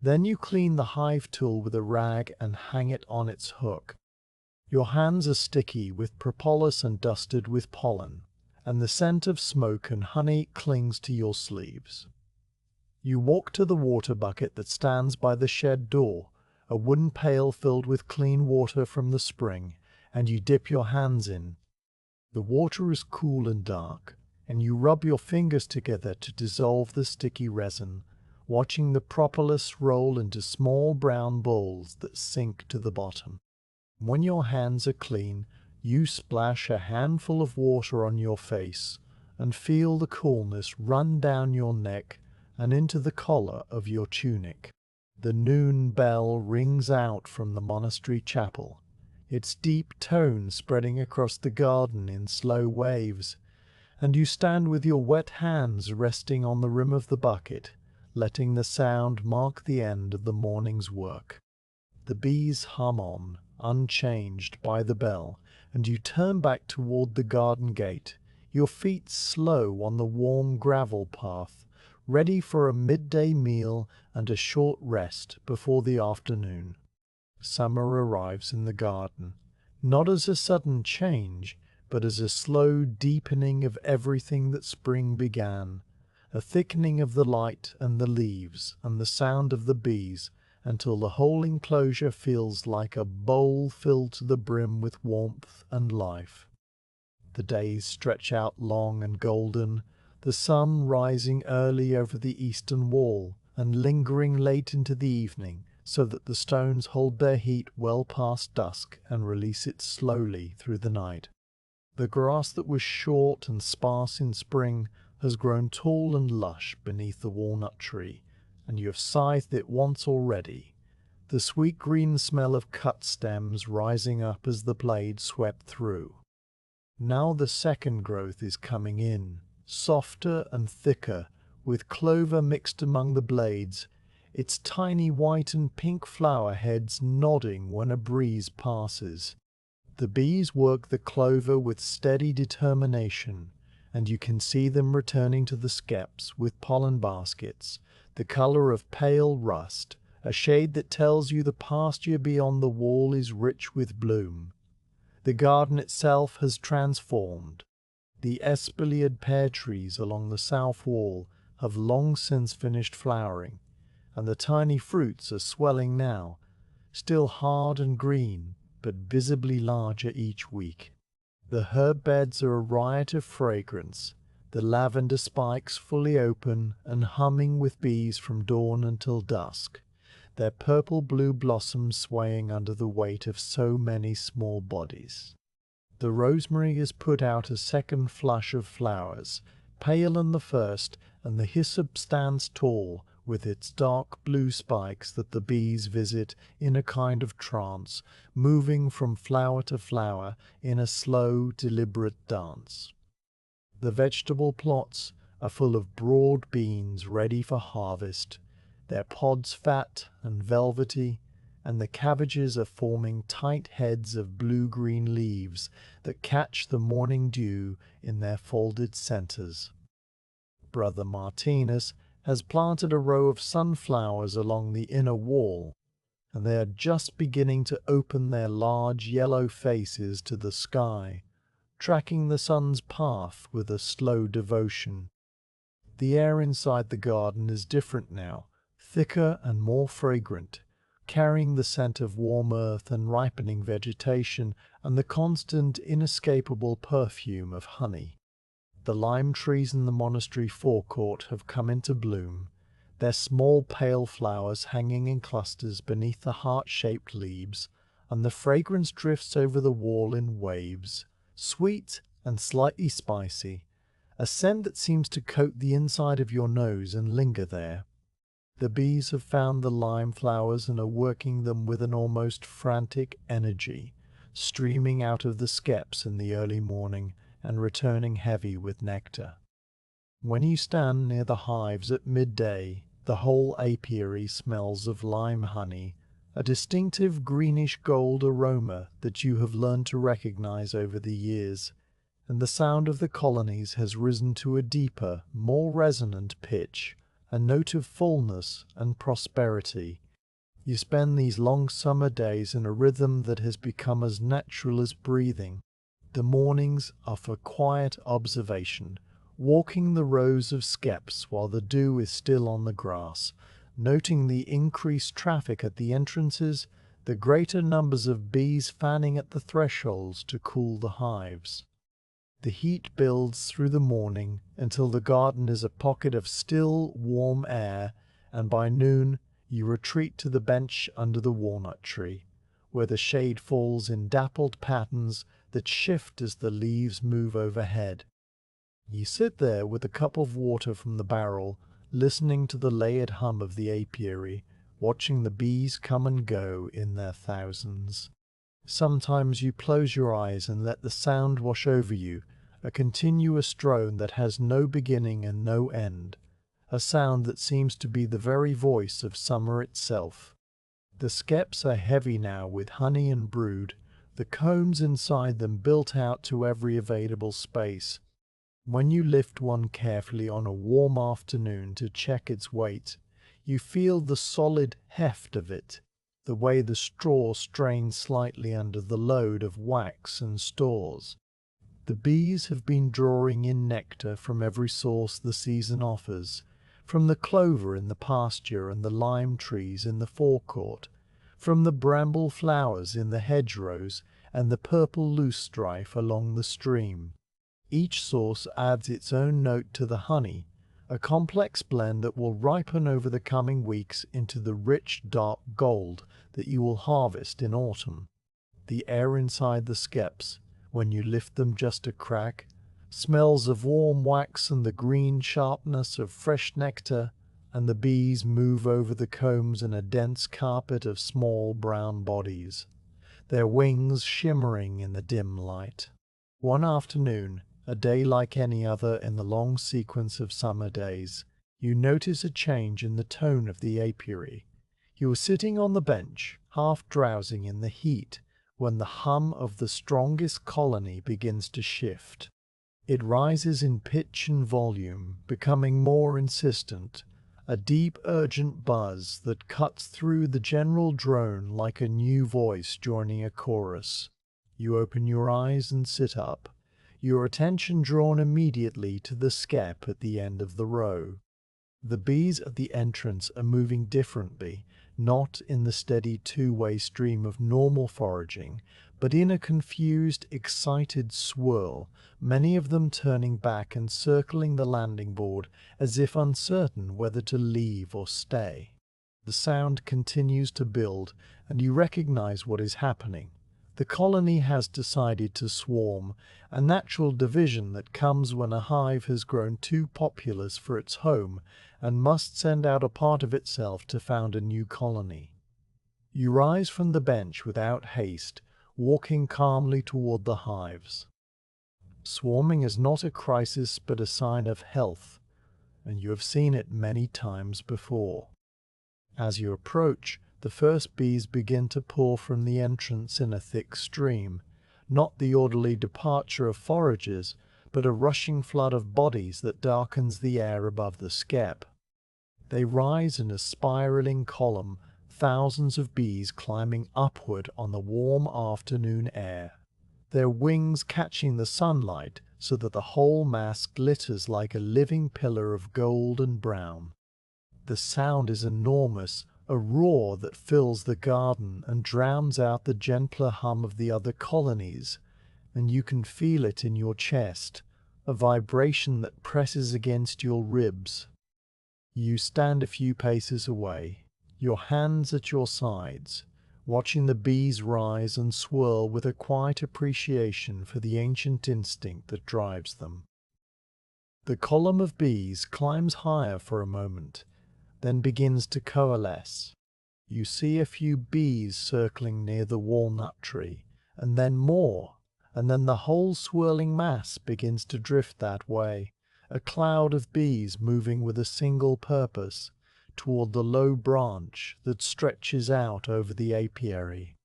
Then you clean the hive tool with a rag and hang it on its hook. Your hands are sticky with propolis and dusted with pollen, and the scent of smoke and honey clings to your sleeves. You walk to the water bucket that stands by the shed door, a wooden pail filled with clean water from the spring, and you dip your hands in. The water is cool and dark, and you rub your fingers together to dissolve the sticky resin, watching the propolis roll into small brown balls that sink to the bottom. When your hands are clean, you splash a handful of water on your face and feel the coolness run down your neck and into the collar of your tunic. The noon bell rings out from the monastery chapel, its deep tone spreading across the garden in slow waves, and you stand with your wet hands resting on the rim of the bucket, letting the sound mark the end of the morning's work. The bees hum on, unchanged by the bell, and you turn back toward the garden gate, your feet slow on the warm gravel path, ready for a midday meal and a short rest before the afternoon. Summer arrives in the garden, not as a sudden change, but as a slow deepening of everything that spring began, a thickening of the light and the leaves and the sound of the bees, until the whole enclosure feels like a bowl filled to the brim with warmth and life. The days stretch out long and golden, the sun rising early over the eastern wall and lingering late into the evening, so that the stones hold their heat well past dusk and release it slowly through the night. The grass that was short and sparse in spring has grown tall and lush beneath the walnut tree, and you have scythed it once already, the sweet green smell of cut stems rising up as the blade swept through. Now the second growth is coming in, softer and thicker, with clover mixed among the blades, its tiny white and pink flower heads nodding when a breeze passes. The bees work the clover with steady determination, and you can see them returning to the skeps with pollen baskets, the color of pale rust, a shade that tells you the pasture beyond the wall is rich with bloom. The garden itself has transformed. The espaliered pear trees along the south wall have long since finished flowering, and the tiny fruits are swelling now, still hard and green, but visibly larger each week. The herb beds are a riot of fragrance, the lavender spikes fully open and humming with bees from dawn until dusk, their purple-blue blossoms swaying under the weight of so many small bodies. The rosemary has put out a second flush of flowers, pale in the first, and the hyssop stands tall, with its dark blue spikes that the bees visit in a kind of trance, moving from flower to flower in a slow, deliberate dance. The vegetable plots are full of broad beans ready for harvest, their pods fat and velvety, and the cabbages are forming tight heads of blue-green leaves that catch the morning dew in their folded centers. Brother Martinez has planted a row of sunflowers along the inner wall, and they are just beginning to open their large yellow faces to the sky, tracking the sun's path with a slow devotion. The air inside the garden is different now, thicker and more fragrant, carrying the scent of warm earth and ripening vegetation and the constant, inescapable perfume of honey. The lime trees in the monastery forecourt have come into bloom, their small pale flowers hanging in clusters beneath the heart-shaped leaves, and the fragrance drifts over the wall in waves, sweet and slightly spicy, a scent that seems to coat the inside of your nose and linger there. The bees have found the lime flowers and are working them with an almost frantic energy, streaming out of the skeps in the early morning and returning heavy with nectar. When you stand near the hives at midday, the whole apiary smells of lime honey, a distinctive greenish gold aroma that you have learned to recognize over the years, and the sound of the colonies has risen to a deeper, more resonant pitch, a note of fullness and prosperity. You spend these long summer days in a rhythm that has become as natural as breathing. The mornings are for quiet observation, walking the rows of skeps while the dew is still on the grass, noting the increased traffic at the entrances, the greater numbers of bees fanning at the thresholds to cool the hives. The heat builds through the morning until the garden is a pocket of still, warm air, and by noon you retreat to the bench under the walnut tree, where the shade falls in dappled patterns that shift as the leaves move overhead. You sit there with a cup of water from the barrel, listening to the layered hum of the apiary, watching the bees come and go in their thousands. Sometimes you close your eyes and let the sound wash over you, a continuous drone that has no beginning and no end, a sound that seems to be the very voice of summer itself. The skeps are heavy now with honey and brood, the combs inside them built out to every available space. When you lift one carefully on a warm afternoon to check its weight, you feel the solid heft of it, the way the straw strains slightly under the load of wax and stores. The bees have been drawing in nectar from every source the season offers, from the clover in the pasture and the lime trees in the forecourt, from the bramble flowers in the hedgerows and the purple loosestrife along the stream. Each source adds its own note to the honey, a complex blend that will ripen over the coming weeks into the rich dark gold that you will harvest in autumn. The air inside the skeps, when you lift them just a crack, smells of warm wax and the green sharpness of fresh nectar, and the bees move over the combs in a dense carpet of small brown bodies, their wings shimmering in the dim light. One afternoon, a day like any other in the long sequence of summer days, you notice a change in the tone of the apiary. You are sitting on the bench, half drowsing in the heat, when the hum of the strongest colony begins to shift. It rises in pitch and volume, becoming more insistent, a deep, urgent buzz that cuts through the general drone like a new voice joining a chorus. You open your eyes and sit up, your attention drawn immediately to the skep at the end of the row. The bees at the entrance are moving differently, not in the steady two-way stream of normal foraging, but in a confused, excited swirl, many of them turning back and circling the landing board as if uncertain whether to leave or stay. The sound continues to build, and you recognize what is happening. The colony has decided to swarm, a natural division that comes when a hive has grown too populous for its home and must send out a part of itself to found a new colony. You rise from the bench without haste, walking calmly toward the hives. Swarming is not a crisis but a sign of health, and you have seen it many times before. As you approach, the first bees begin to pour from the entrance in a thick stream, not the orderly departure of foragers, but a rushing flood of bodies that darkens the air above the skep. They rise in a spiraling column, thousands of bees climbing upward on the warm afternoon air, their wings catching the sunlight so that the whole mass glitters like a living pillar of gold and brown. The sound is enormous, a roar that fills the garden and drowns out the gentler hum of the other colonies, and you can feel it in your chest, a vibration that presses against your ribs. You stand a few paces away, your hands at your sides, watching the bees rise and swirl with a quiet appreciation for the ancient instinct that drives them. The column of bees climbs higher for a moment, then begins to coalesce. You see a few bees circling near the walnut tree, and then more, and then the whole swirling mass begins to drift that way, a cloud of bees moving with a single purpose toward the low branch that stretches out over the apiary.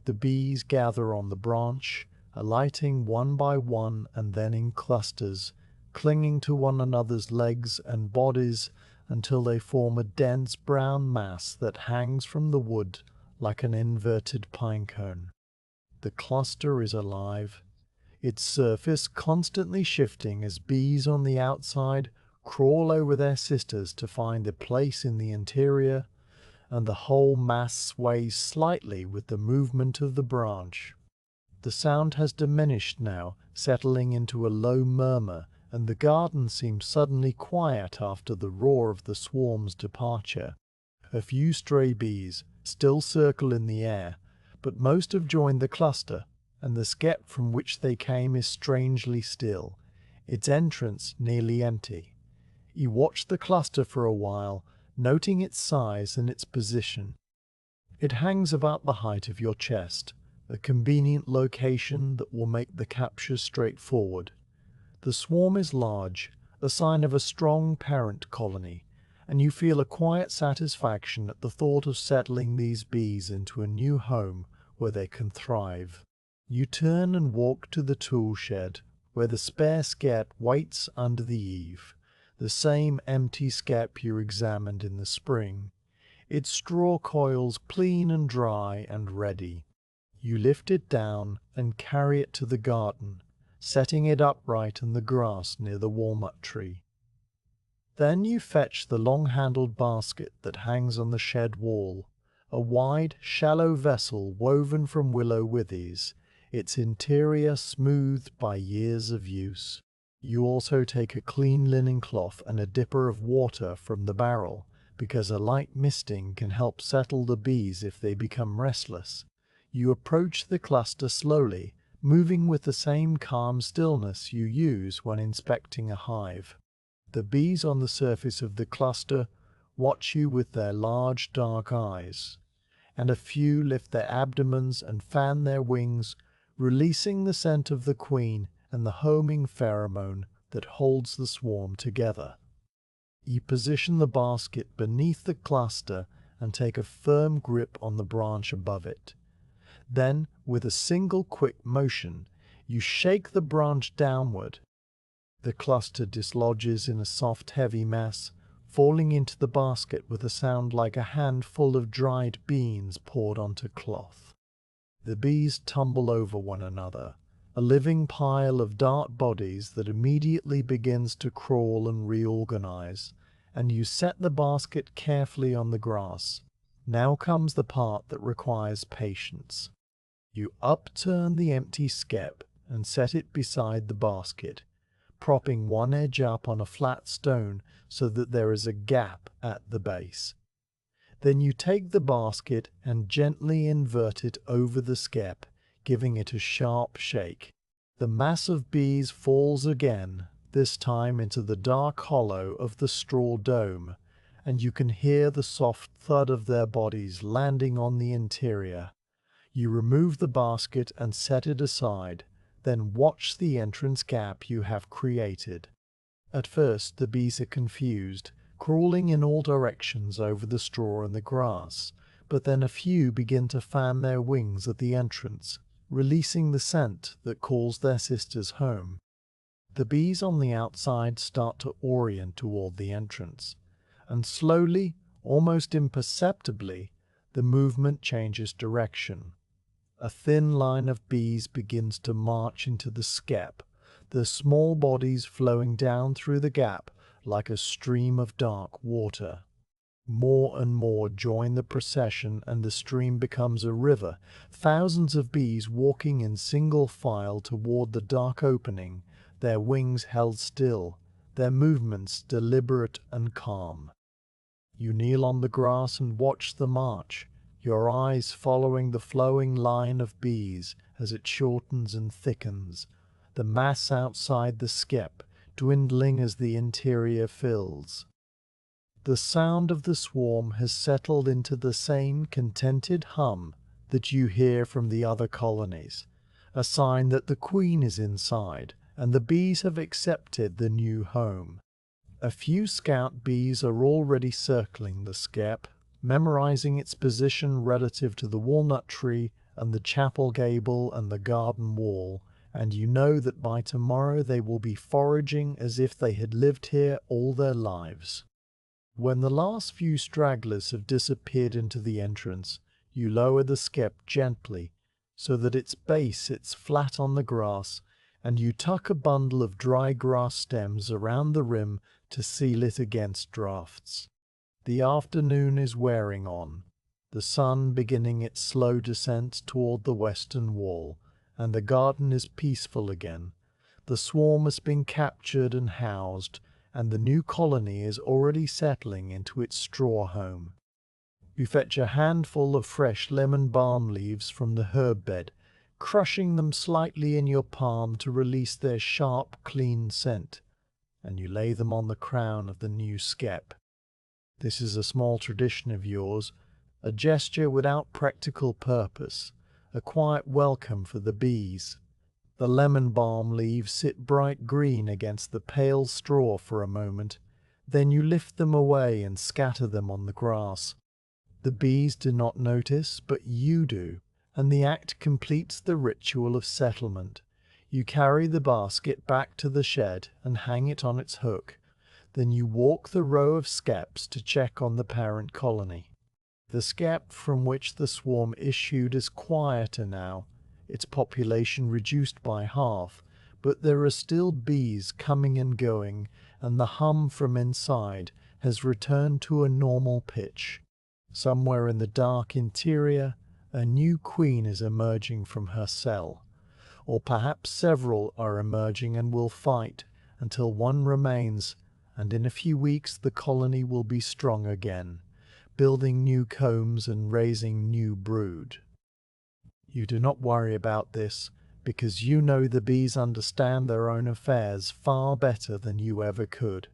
The bees gather on the branch, alighting one by one and then in clusters, clinging to one another's legs and bodies until they form a dense brown mass that hangs from the wood like an inverted pine cone. The cluster is alive, its surface constantly shifting as bees on the outside crawl over their sisters to find a place in the interior, and the whole mass sways slightly with the movement of the branch. The sound has diminished now, settling into a low murmur, and the garden seems suddenly quiet after the roar of the swarm's departure. A few stray bees still circle in the air, but most have joined the cluster, and the skep from which they came is strangely still, its entrance nearly empty. You watch the cluster for a while, noting its size and its position. It hangs about the height of your chest, a convenient location that will make the capture straightforward. The swarm is large, a sign of a strong parent colony, and you feel a quiet satisfaction at the thought of settling these bees into a new home where they can thrive. You turn and walk to the tool shed, where the spare skep waits under the eave, the same empty skep you examined in the spring, its straw coils clean and dry and ready. You lift it down and carry it to the garden, setting it upright in the grass near the walnut tree. Then you fetch the long-handled basket that hangs on the shed wall, a wide, shallow vessel woven from willow withes, its interior smoothed by years of use. You also take a clean linen cloth and a dipper of water from the barrel, because a light misting can help settle the bees if they become restless. You approach the cluster slowly, moving with the same calm stillness you use when inspecting a hive. The bees on the surface of the cluster watch you with their large dark eyes, and a few lift their abdomens and fan their wings, releasing the scent of the queen and the homing pheromone that holds the swarm together. You position the basket beneath the cluster and take a firm grip on the branch above it. Then, with a single quick motion, you shake the branch downward. The cluster dislodges in a soft, heavy mass, falling into the basket with a sound like a handful of dried beans poured onto cloth. The bees tumble over one another, a living pile of dark bodies that immediately begins to crawl and reorganize, and you set the basket carefully on the grass. Now comes the part that requires patience. You upturn the empty skep and set it beside the basket, propping one edge up on a flat stone so that there is a gap at the base. Then you take the basket and gently invert it over the skep, giving it a sharp shake. The mass of bees falls again, this time into the dark hollow of the straw dome, and you can hear the soft thud of their bodies landing on the interior. You remove the basket and set it aside, then watch the entrance gap you have created. At first the bees are confused, crawling in all directions over the straw and the grass, but then a few begin to fan their wings at the entrance, releasing the scent that calls their sisters home. The bees on the outside start to orient toward the entrance, and slowly, almost imperceptibly, the movement changes direction. A thin line of bees begins to march into the skep, their small bodies flowing down through the gap like a stream of dark water. More and more join the procession, and the stream becomes a river, thousands of bees walking in single file toward the dark opening, their wings held still, their movements deliberate and calm. You kneel on the grass and watch the march, your eyes following the flowing line of bees as it shortens and thickens, the mass outside the skep dwindling as the interior fills. The sound of the swarm has settled into the same contented hum that you hear from the other colonies, a sign that the queen is inside and the bees have accepted the new home. A few scout bees are already circling the skep, memorizing its position relative to the walnut tree and the chapel gable and the garden wall, and you know that by tomorrow they will be foraging as if they had lived here all their lives. When the last few stragglers have disappeared into the entrance, you lower the skep gently so that its base sits flat on the grass, and you tuck a bundle of dry grass stems around the rim to seal it against drafts. The afternoon is wearing on, the sun beginning its slow descent toward the western wall, and the garden is peaceful again. The swarm has been captured and housed, and the new colony is already settling into its straw home. You fetch a handful of fresh lemon balm leaves from the herb bed, crushing them slightly in your palm to release their sharp, clean scent, and you lay them on the crown of the new skep. This is a small tradition of yours, a gesture without practical purpose, a quiet welcome for the bees. The lemon balm leaves sit bright green against the pale straw for a moment, then you lift them away and scatter them on the grass. The bees do not notice, but you do, and the act completes the ritual of settlement. You carry the basket back to the shed and hang it on its hook. Then you walk the row of skeps to check on the parent colony. The skep from which the swarm issued is quieter now, its population reduced by half, but there are still bees coming and going, and the hum from inside has returned to a normal pitch. Somewhere in the dark interior, a new queen is emerging from her cell, or perhaps several are emerging and will fight until one remains, and in a few weeks the colony will be strong again, building new combs and raising new brood. You do not worry about this, because you know the bees understand their own affairs far better than you ever could.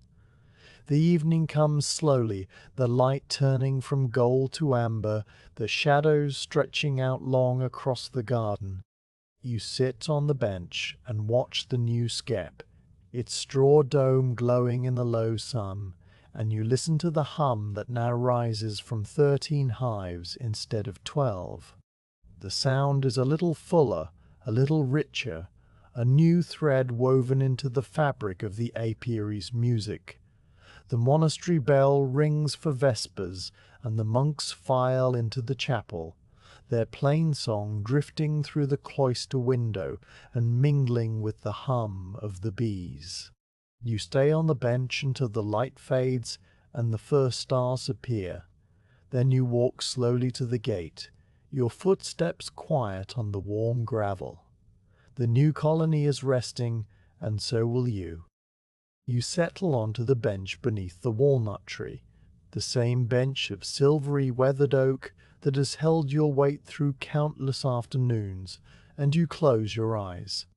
The evening comes slowly, the light turning from gold to amber, the shadows stretching out long across the garden. You sit on the bench and watch the new skep, its straw dome glowing in the low sun, and you listen to the hum that now rises from 13 hives instead of 12. The sound is a little fuller, a little richer, a new thread woven into the fabric of the apiary's music. The monastery bell rings for vespers, and the monks file into the chapel, their plainsong drifting through the cloister window and mingling with the hum of the bees. You stay on the bench until the light fades and the first stars appear. Then you walk slowly to the gate, your footsteps quiet on the warm gravel. The new colony is resting, and so will you. You settle onto the bench beneath the walnut tree, the same bench of silvery weathered oak that has held your weight through countless afternoons, and you close your eyes.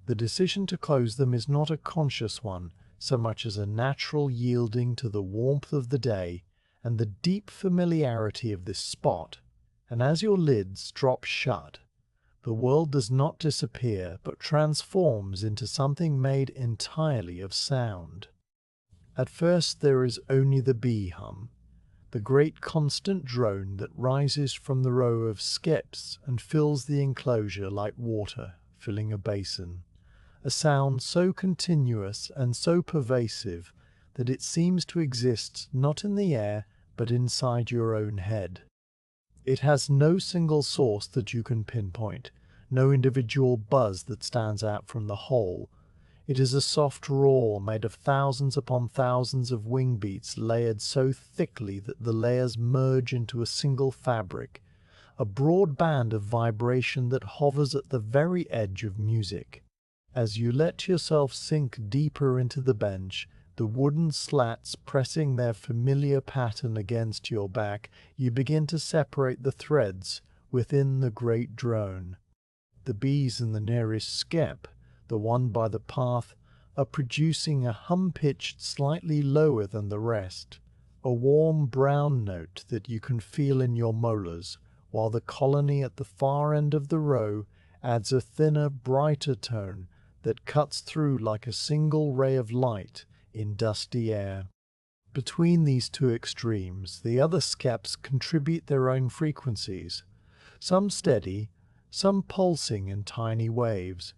The decision to close them is not a conscious one, so much as a natural yielding to the warmth of the day and the deep familiarity of this spot, and as your lids drop shut, the world does not disappear, but transforms into something made entirely of sound. At first there is only the bee hum, the great constant drone that rises from the row of skeps and fills the enclosure like water filling a basin, a sound so continuous and so pervasive that it seems to exist not in the air but inside your own head. It has no single source that you can pinpoint, no individual buzz that stands out from the whole. It is a soft roar made of thousands upon thousands of wing beats layered so thickly that the layers merge into a single fabric, a broad band of vibration that hovers at the very edge of music. As you let yourself sink deeper into the bench, The wooden slats pressing their familiar pattern against your back, you begin to separate the threads within the great drone. The bees in the nearest skep, the one by the path, are producing a hum pitched slightly lower than the rest, a warm brown note that you can feel in your molars, while the colony at the far end of the row adds a thinner, brighter tone that cuts through like a single ray of light in dusty air. Between these two extremes, the other skeps contribute their own frequencies, some steady, some pulsing in tiny waves,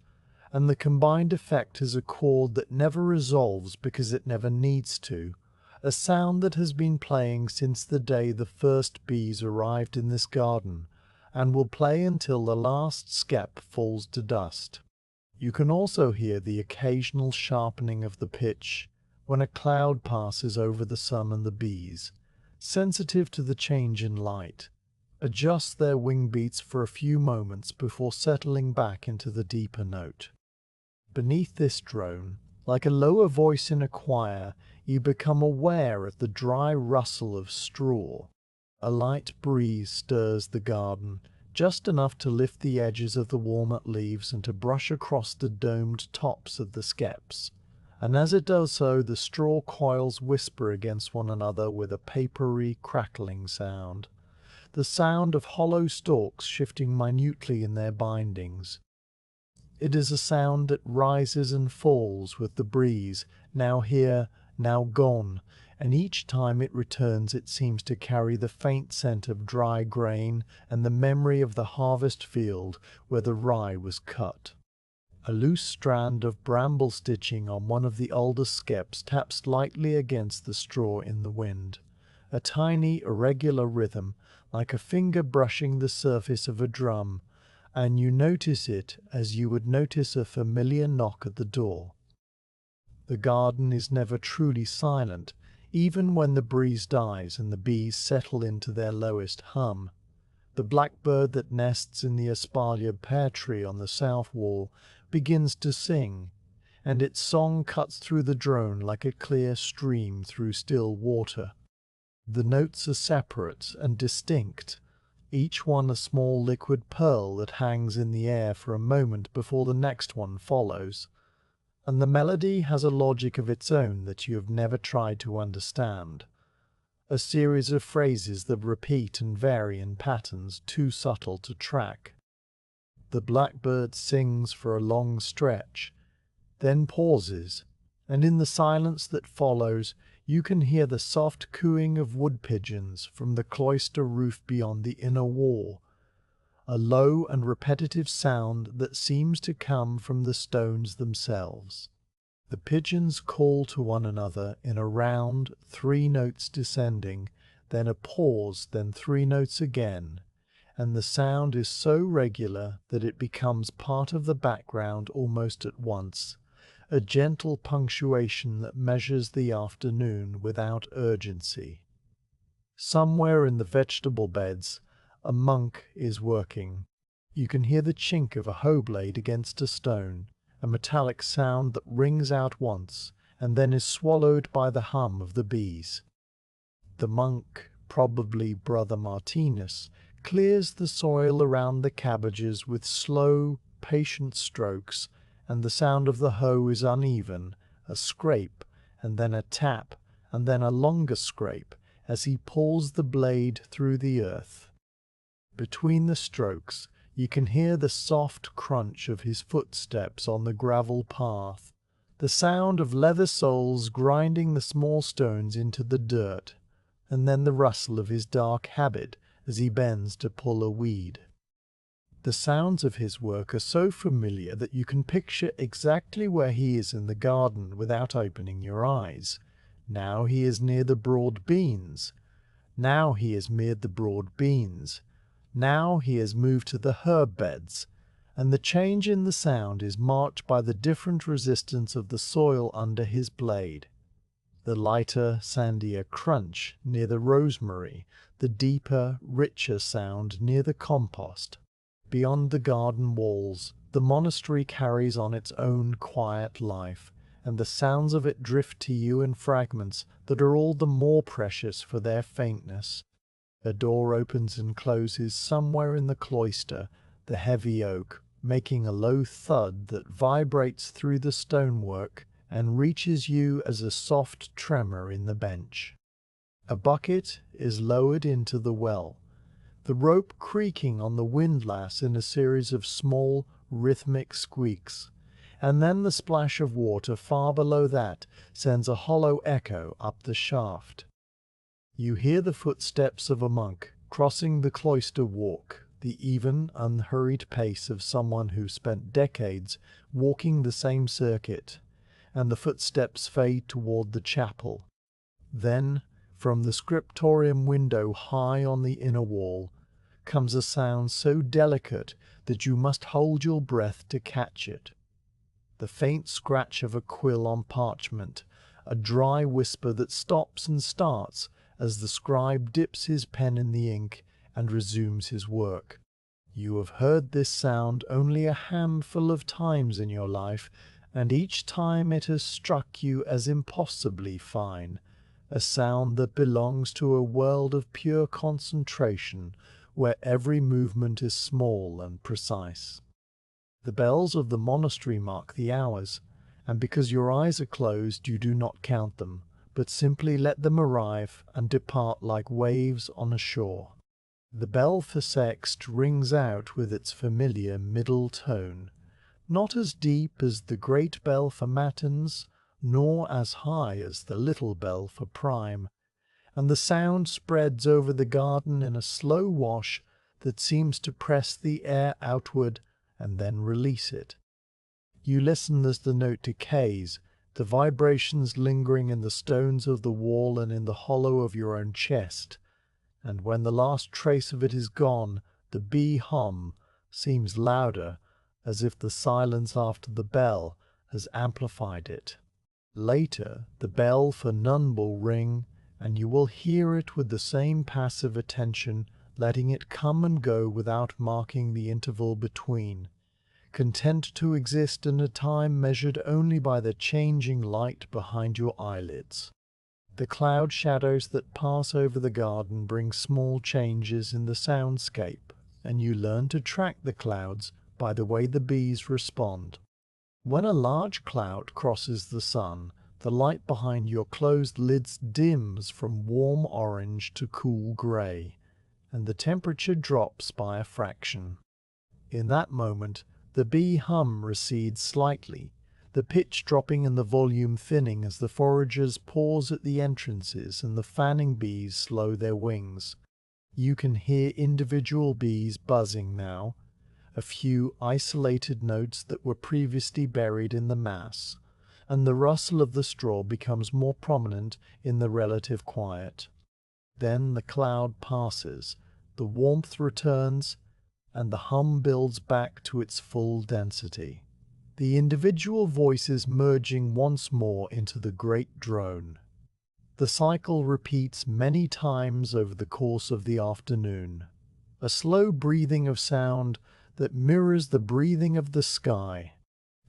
and the combined effect is a chord that never resolves because it never needs to, a sound that has been playing since the day the first bees arrived in this garden, and will play until the last skep falls to dust. You can also hear the occasional sharpening of the pitch when a cloud passes over the sun, and the bees, sensitive to the change in light, adjust their wing beats for a few moments before settling back into the deeper note. Beneath this drone, like a lower voice in a choir, you become aware of the dry rustle of straw. A light breeze stirs the garden, just enough to lift the edges of the walnut leaves and to brush across the domed tops of the skeps, and as it does so, the straw coils whisper against one another with a papery, crackling sound, the sound of hollow stalks shifting minutely in their bindings. It is a sound that rises and falls with the breeze, now here, now gone, and each time it returns it seems to carry the faint scent of dry grain and the memory of the harvest field where the rye was cut. A loose strand of bramble stitching on one of the older skeps taps lightly against the straw in the wind, a tiny irregular rhythm like a finger brushing the surface of a drum, and you notice it as you would notice a familiar knock at the door. The garden is never truly silent, even when the breeze dies and the bees settle into their lowest hum. The blackbird that nests in the espalier pear tree on the south wall begins to sing, and its song cuts through the drone like a clear stream through still water. The notes are separate and distinct, each one a small liquid pearl that hangs in the air for a moment before the next one follows, and the melody has a logic of its own that you have never tried to understand, a series of phrases that repeat and vary in patterns too subtle to track. The blackbird sings for a long stretch, then pauses, and in the silence that follows you can hear the soft cooing of wood pigeons from the cloister roof beyond the inner wall, a low and repetitive sound that seems to come from the stones themselves. The pigeons call to one another in a round, 3 notes descending, then a pause, then 3 notes again, and the sound is so regular that it becomes part of the background almost at once, a gentle punctuation that measures the afternoon without urgency. Somewhere in the vegetable beds, a monk is working. You can hear the chink of a hoe blade against a stone, a metallic sound that rings out once and then is swallowed by the hum of the bees. The monk, probably Brother Martinus, clears the soil around the cabbages with slow, patient strokes, and the sound of the hoe is uneven, a scrape, and then a tap, and then a longer scrape, as he pulls the blade through the earth. Between the strokes, you can hear the soft crunch of his footsteps on the gravel path, the sound of leather soles grinding the small stones into the dirt, and then the rustle of his dark habit as he bends to pull a weed. The sounds of his work are so familiar that you can picture exactly where he is in the garden without opening your eyes. Now he is near the broad beans. Now he has neared the broad beans. Now he has moved to the herb beds, and the change in the sound is marked by the different resistance of the soil under his blade. The lighter, sandier crunch near the rosemary, the deeper, richer sound near the compost. Beyond the garden walls, the monastery carries on its own quiet life, and the sounds of it drift to you in fragments that are all the more precious for their faintness. A door opens and closes somewhere in the cloister, the heavy oak, making a low thud that vibrates through the stonework and reaches you as a soft tremor in the bench. A bucket is lowered into the well, the rope creaking on the windlass in a series of small, rhythmic squeaks, and then the splash of water far below that sends a hollow echo up the shaft. You hear the footsteps of a monk crossing the cloister walk, the even, unhurried pace of someone who spent decades walking the same circuit, and the footsteps fade toward the chapel. Then, from the scriptorium window high on the inner wall, comes a sound so delicate that you must hold your breath to catch it. The faint scratch of a quill on parchment, a dry whisper that stops and starts as the scribe dips his pen in the ink and resumes his work. You have heard this sound only a handful of times in your life, and each time it has struck you as impossibly fine, a sound that belongs to a world of pure concentration, where every movement is small and precise. The bells of the monastery mark the hours, and because your eyes are closed you do not count them, but simply let them arrive and depart like waves on a shore. The bell for sext rings out with its familiar middle tone, not as deep as the great bell for matins, nor as high as the little bell for prime, and the sound spreads over the garden in a slow wash that seems to press the air outward and then release it. You listen as the note decays, the vibrations lingering in the stones of the wall and in the hollow of your own chest, and when the last trace of it is gone, the bee hum seems louder, as if the silence after the bell has amplified it. Later, the bell for none will ring, and you will hear it with the same passive attention, letting it come and go without marking the interval between, content to exist in a time measured only by the changing light behind your eyelids. The cloud shadows that pass over the garden bring small changes in the soundscape, and you learn to track the clouds by the way the bees respond. When a large cloud crosses the sun, the light behind your closed lids dims from warm orange to cool grey, and the temperature drops by a fraction. In that moment, the bee hum recedes slightly, the pitch dropping and the volume thinning as the foragers pause at the entrances and the fanning bees slow their wings. You can hear individual bees buzzing now, a few isolated notes that were previously buried in the mass, and the rustle of the straw becomes more prominent in the relative quiet. Then the cloud passes, the warmth returns, and the hum builds back to its full density, the individual voices merging once more into the great drone. The cycle repeats many times over the course of the afternoon, a slow breathing of sound that mirrors the breathing of the sky.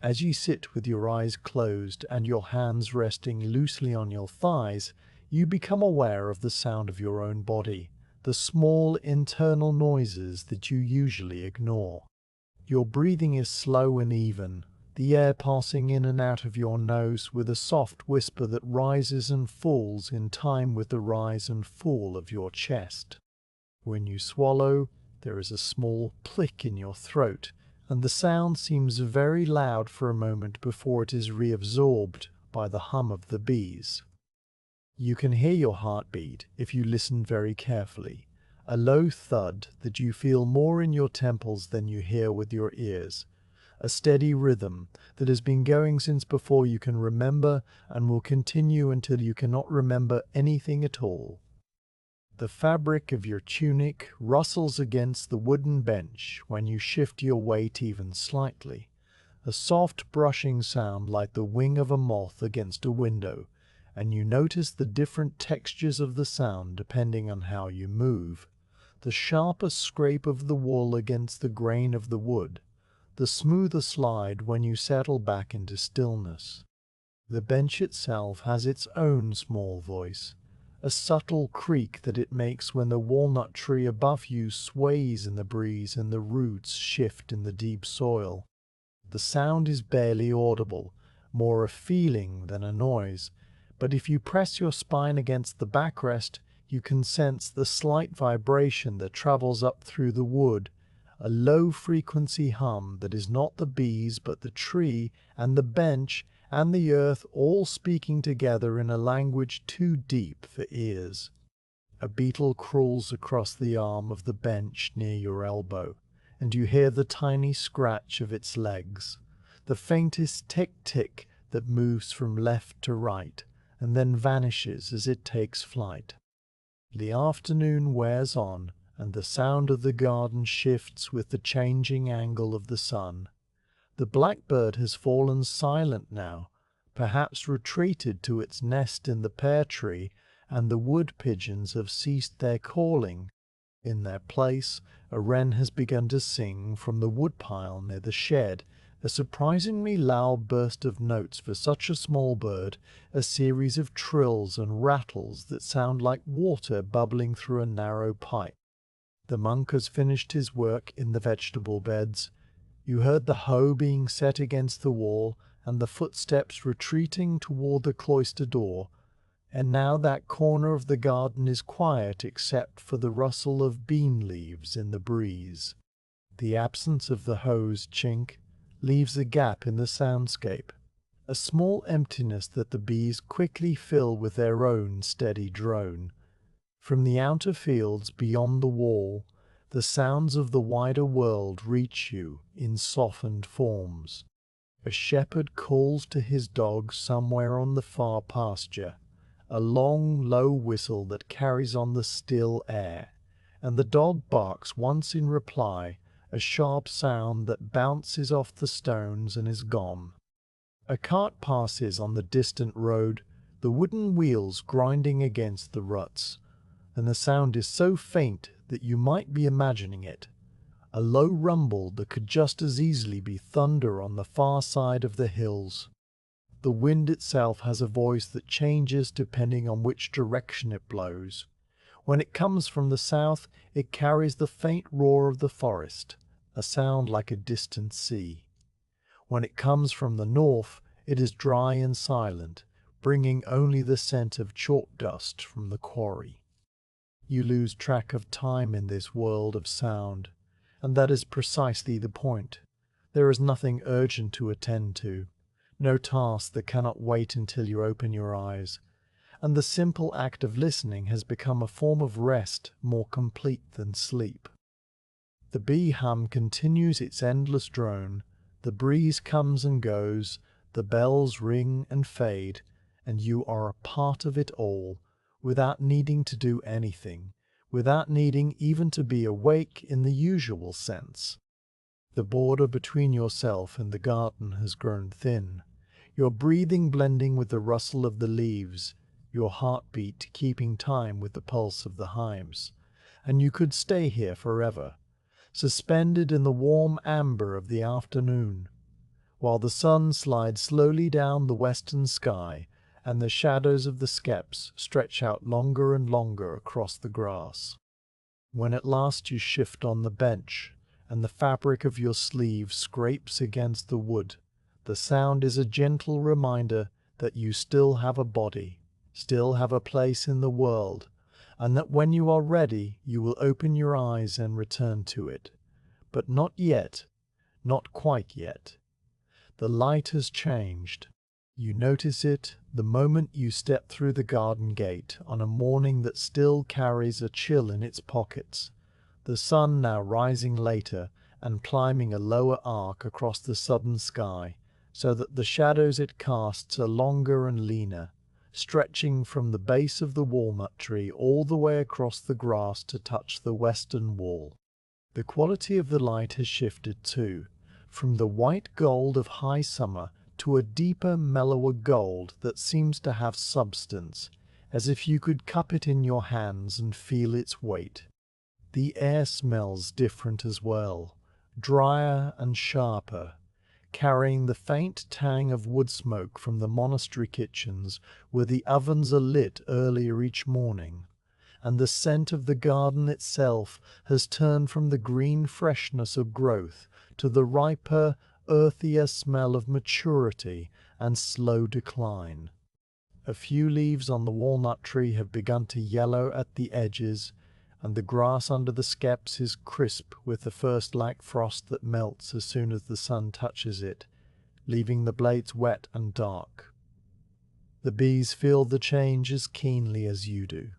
As you sit with your eyes closed and your hands resting loosely on your thighs, you become aware of the sound of your own body, the small internal noises that you usually ignore. Your breathing is slow and even, the air passing in and out of your nose with a soft whisper that rises and falls in time with the rise and fall of your chest. When you swallow, there is a small click in your throat, and the sound seems very loud for a moment before it is reabsorbed by the hum of the bees. You can hear your heartbeat if you listen very carefully, a low thud that you feel more in your temples than you hear with your ears, a steady rhythm that has been going since before you can remember and will continue until you cannot remember anything at all. The fabric of your tunic rustles against the wooden bench when you shift your weight even slightly, a soft brushing sound like the wing of a moth against a window, and you notice the different textures of the sound depending on how you move. The sharper scrape of the wool against the grain of the wood, the smoother slide when you settle back into stillness. The bench itself has its own small voice, a subtle creak that it makes when the walnut tree above you sways in the breeze and the roots shift in the deep soil. The sound is barely audible, more a feeling than a noise, but if you press your spine against the backrest, you can sense the slight vibration that travels up through the wood, a low-frequency hum that is not the bees but the tree and the bench and the earth all speaking together in a language too deep for ears. A beetle crawls across the arm of the bench near your elbow, and you hear the tiny scratch of its legs, the faintest tick-tick that moves from left to right and then vanishes as it takes flight. The afternoon wears on, and the sound of the garden shifts with the changing angle of the sun. The blackbird has fallen silent now, perhaps retreated to its nest in the pear tree, and the wood pigeons have ceased their calling. In their place, a wren has begun to sing from the woodpile near the shed, a surprisingly loud burst of notes for such a small bird, a series of trills and rattles that sound like water bubbling through a narrow pipe. The monk has finished his work in the vegetable beds. You heard the hoe being set against the wall, and the footsteps retreating toward the cloister door, and now that corner of the garden is quiet except for the rustle of bean leaves in the breeze. The absence of the hoe's chink leaves a gap in the soundscape, a small emptiness that the bees quickly fill with their own steady drone. From the outer fields beyond the wall, the sounds of the wider world reach you in softened forms. A shepherd calls to his dog somewhere on the far pasture, a long, low whistle that carries on the still air, and the dog barks once in reply, a sharp sound that bounces off the stones and is gone. A cart passes on the distant road, the wooden wheels grinding against the ruts, and the sound is so faint that you might be imagining it, a low rumble that could just as easily be thunder on the far side of the hills. The wind itself has a voice that changes depending on which direction it blows. When it comes from the south, it carries the faint roar of the forest, a sound like a distant sea. When it comes from the north, it is dry and silent, bringing only the scent of chalk dust from the quarry. You lose track of time in this world of sound, and that is precisely the point. There is nothing urgent to attend to, no task that cannot wait until you open your eyes, and the simple act of listening has become a form of rest more complete than sleep. The bee hum continues its endless drone, the breeze comes and goes, the bells ring and fade, and you are a part of it all, without needing to do anything, without needing even to be awake in the usual sense. The border between yourself and the garden has grown thin, your breathing blending with the rustle of the leaves, your heartbeat keeping time with the pulse of the hives, and you could stay here forever, suspended in the warm amber of the afternoon, while the sun slides slowly down the western sky and the shadows of the Skeps stretch out longer and longer across the grass. When at last you shift on the bench, and the fabric of your sleeve scrapes against the wood, the sound is a gentle reminder that you still have a body, still have a place in the world, and that when you are ready you will open your eyes and return to it. But not yet, not quite yet. The light has changed. You notice it the moment you step through the garden gate on a morning that still carries a chill in its pockets, the sun now rising later and climbing a lower arc across the southern sky, so that the shadows it casts are longer and leaner, stretching from the base of the walnut tree all the way across the grass to touch the western wall. The quality of the light has shifted too, from the white gold of high summer to a deeper, mellower gold that seems to have substance, as if you could cup it in your hands and feel its weight. The air smells different as well, drier and sharper, carrying the faint tang of wood smoke from the monastery kitchens where the ovens are lit earlier each morning, and the scent of the garden itself has turned from the green freshness of growth to the riper, earthier smell of maturity and slow decline. A few leaves on the walnut tree have begun to yellow at the edges, and the grass under the skeps is crisp with the first light frost that melts as soon as the sun touches it, leaving the blades wet and dark. The bees feel the change as keenly as you do.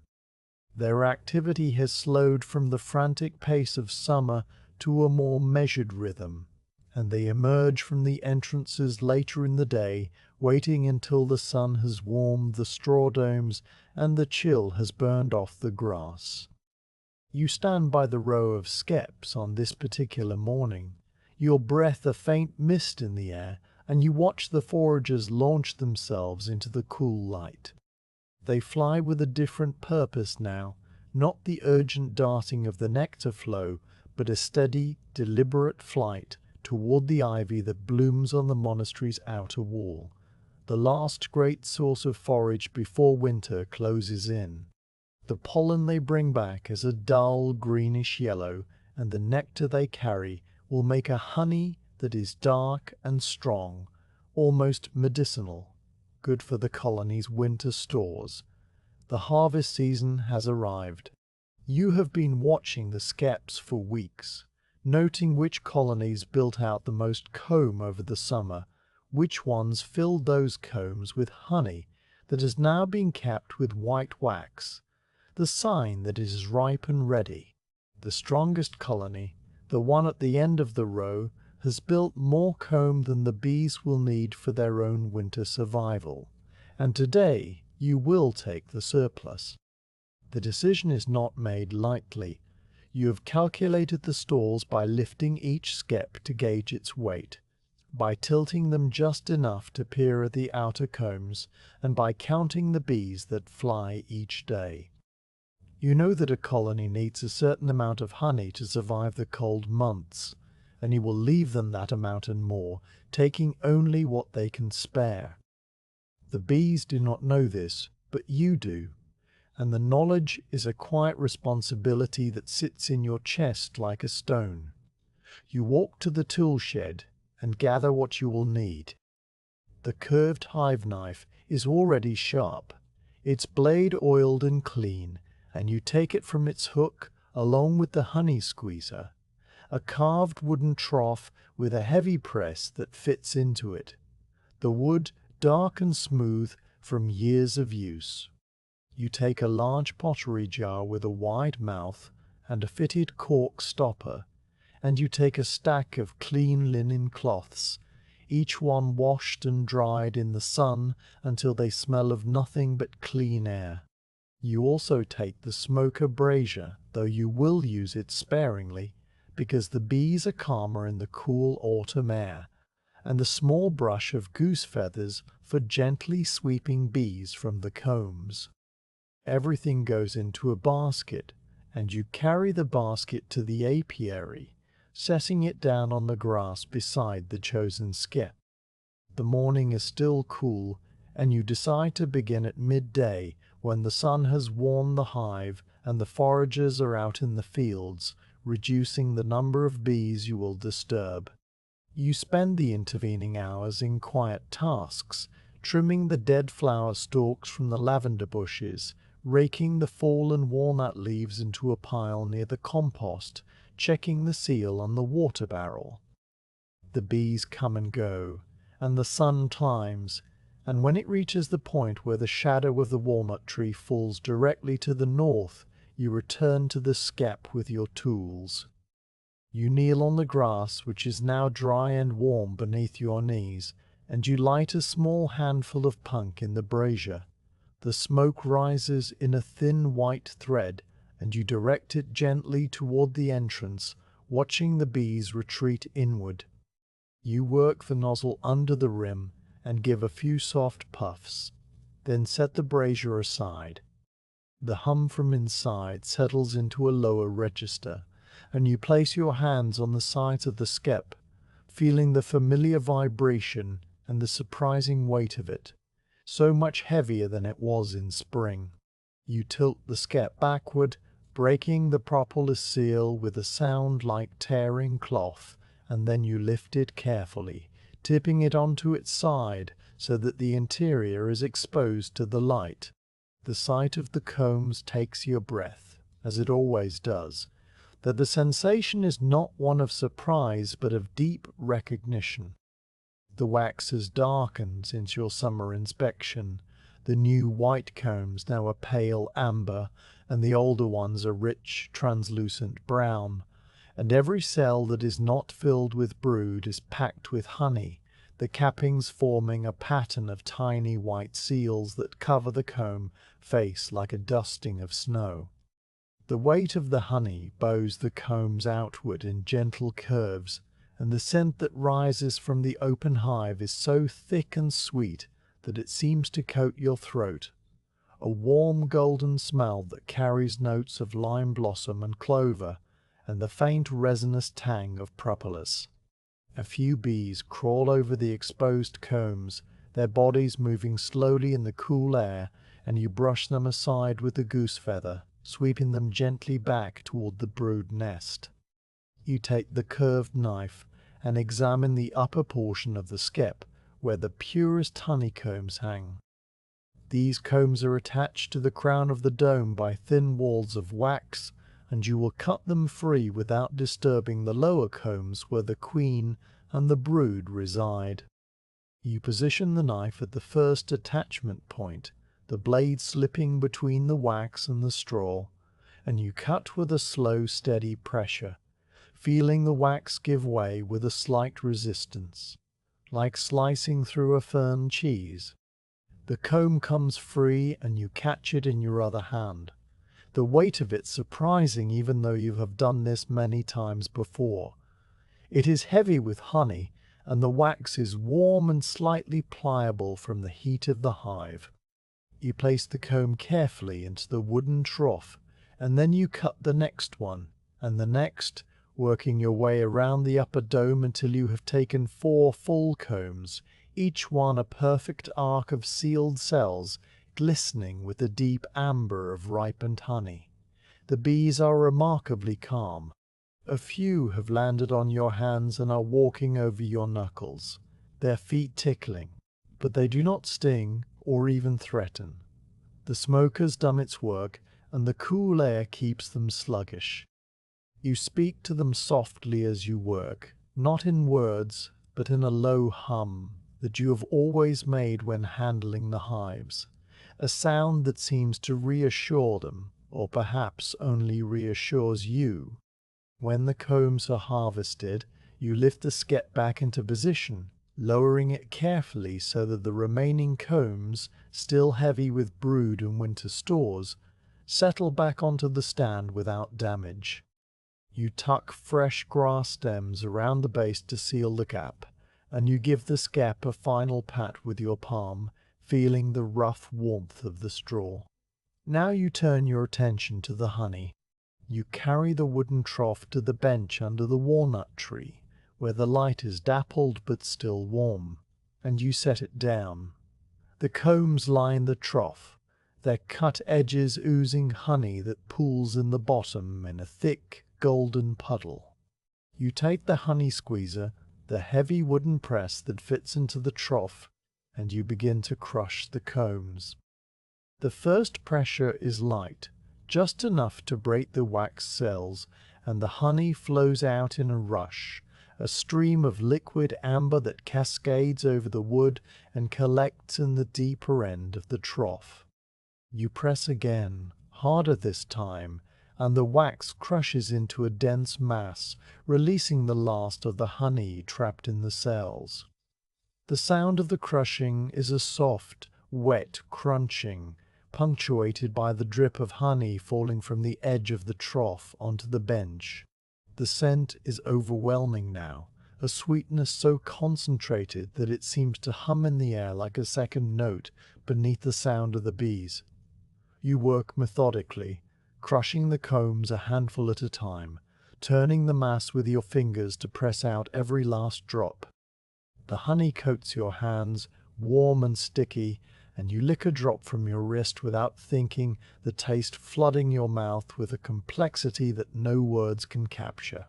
Their activity has slowed from the frantic pace of summer to a more measured rhythm, and they emerge from the entrances later in the day, waiting until the sun has warmed the straw domes and the chill has burned off the grass. You stand by the row of skeps on this particular morning, your breath a faint mist in the air, and you watch the foragers launch themselves into the cool light. They fly with a different purpose now, not the urgent darting of the nectar flow, but a steady, deliberate flight toward the ivy that blooms on the monastery's outer wall, the last great source of forage before winter closes in. The pollen they bring back is a dull greenish yellow, and the nectar they carry will make a honey that is dark and strong, almost medicinal, good for the colony's winter stores. The harvest season has arrived. You have been watching the skeps for weeks, noting which colonies built out the most comb over the summer, which ones filled those combs with honey that has now been capped with white wax, the sign that it is ripe and ready. The strongest colony, the one at the end of the row, has built more comb than the bees will need for their own winter survival, and today you will take the surplus. The decision is not made lightly. You have calculated the stalls by lifting each skep to gauge its weight, by tilting them just enough to peer at the outer combs, and by counting the bees that fly each day. You know that a colony needs a certain amount of honey to survive the cold months, and you will leave them that amount and more, taking only what they can spare. The bees do not know this, but you do, and the knowledge is a quiet responsibility that sits in your chest like a stone. You walk to the tool shed and gather what you will need. The curved hive knife is already sharp, its blade oiled and clean, and you take it from its hook along with the honey squeezer, a carved wooden trough with a heavy press that fits into it, the wood dark and smooth from years of use. You take a large pottery jar with a wide mouth and a fitted cork stopper, and you take a stack of clean linen cloths, each one washed and dried in the sun until they smell of nothing but clean air. You also take the smoker brazier, though you will use it sparingly, because the bees are calmer in the cool autumn air, and the small brush of goose feathers for gently sweeping bees from the combs. Everything goes into a basket, and you carry the basket to the apiary, setting it down on the grass beside the chosen skep. The morning is still cool, and you decide to begin at midday when the sun has warmed the hive and the foragers are out in the fields, reducing the number of bees you will disturb. You spend the intervening hours in quiet tasks, trimming the dead flower stalks from the lavender bushes, raking the fallen walnut leaves into a pile near the compost, checking the seal on the water barrel. The bees come and go, and the sun climbs, and when it reaches the point where the shadow of the walnut tree falls directly to the north, you return to the skep with your tools. You kneel on the grass, which is now dry and warm beneath your knees, and you light a small handful of punk in the brazier. The smoke rises in a thin white thread, and you direct it gently toward the entrance, watching the bees retreat inward. You work the nozzle under the rim and give a few soft puffs, then set the brazier aside. The hum from inside settles into a lower register, and you place your hands on the sides of the skep, feeling the familiar vibration and the surprising weight of it, so much heavier than it was in spring. You tilt the skep backward, breaking the propolis seal with a sound like tearing cloth, and then you lift it carefully, tipping it onto its side so that the interior is exposed to the light. The sight of the combs takes your breath, as it always does, that the sensation is not one of surprise but of deep recognition. The wax has darkened since your summer inspection, the new white combs now a pale amber, and the older ones a rich, translucent brown, and every cell that is not filled with brood is packed with honey, the cappings forming a pattern of tiny white seals that cover the comb face like a dusting of snow. The weight of the honey bows the combs outward in gentle curves, and the scent that rises from the open hive is so thick and sweet that it seems to coat your throat, a warm golden smell that carries notes of lime blossom and clover, and the faint resinous tang of propolis. A few bees crawl over the exposed combs, their bodies moving slowly in the cool air, and you brush them aside with the goose feather, sweeping them gently back toward the brood nest. You take the curved knife and examine the upper portion of the skep, where the purest honeycombs hang. These combs are attached to the crown of the dome by thin walls of wax, and you will cut them free without disturbing the lower combs where the queen and the brood reside. You position the knife at the first attachment point, the blade slipping between the wax and the straw, and you cut with a slow, steady pressure, feeling the wax give way with a slight resistance, like slicing through a fern cheese. The comb comes free and you catch it in your other hand, the weight of it surprising even though you have done this many times before. It is heavy with honey, and the wax is warm and slightly pliable from the heat of the hive. You place the comb carefully into the wooden trough, and then you cut the next one, and the next, working your way around the upper dome until you have taken 4 full combs, each one a perfect arc of sealed cells, glistening with the deep amber of ripened honey. The bees are remarkably calm. A few have landed on your hands and are walking over your knuckles, their feet tickling, but they do not sting or even threaten. The smoke has done its work, and the cool air keeps them sluggish. You speak to them softly as you work, not in words, but in a low hum that you have always made when handling the hives, a sound that seems to reassure them, or perhaps only reassures you. When the combs are harvested, you lift the skep back into position, lowering it carefully so that the remaining combs, still heavy with brood and winter stores, settle back onto the stand without damage. You tuck fresh grass stems around the base to seal the gap, and you give the skep a final pat with your palm, feeling the rough warmth of the straw. Now you turn your attention to the honey. You carry the wooden trough to the bench under the walnut tree, where the light is dappled but still warm, and you set it down. The combs line the trough, their cut edges oozing honey that pools in the bottom in a thick, golden puddle. You take the honey squeezer, the heavy wooden press that fits into the trough, and you begin to crush the combs. The first pressure is light, just enough to break the wax cells, and the honey flows out in a rush, a stream of liquid amber that cascades over the wood and collects in the deeper end of the trough. You press again, harder this time, and the wax crushes into a dense mass, releasing the last of the honey trapped in the cells. The sound of the crushing is a soft, wet crunching, punctuated by the drip of honey falling from the edge of the trough onto the bench. The scent is overwhelming now, a sweetness so concentrated that it seems to hum in the air like a second note beneath the sound of the bees. You work methodically, crushing the combs a handful at a time, turning the mass with your fingers to press out every last drop. The honey coats your hands, warm and sticky, and you lick a drop from your wrist without thinking, the taste flooding your mouth with a complexity that no words can capture.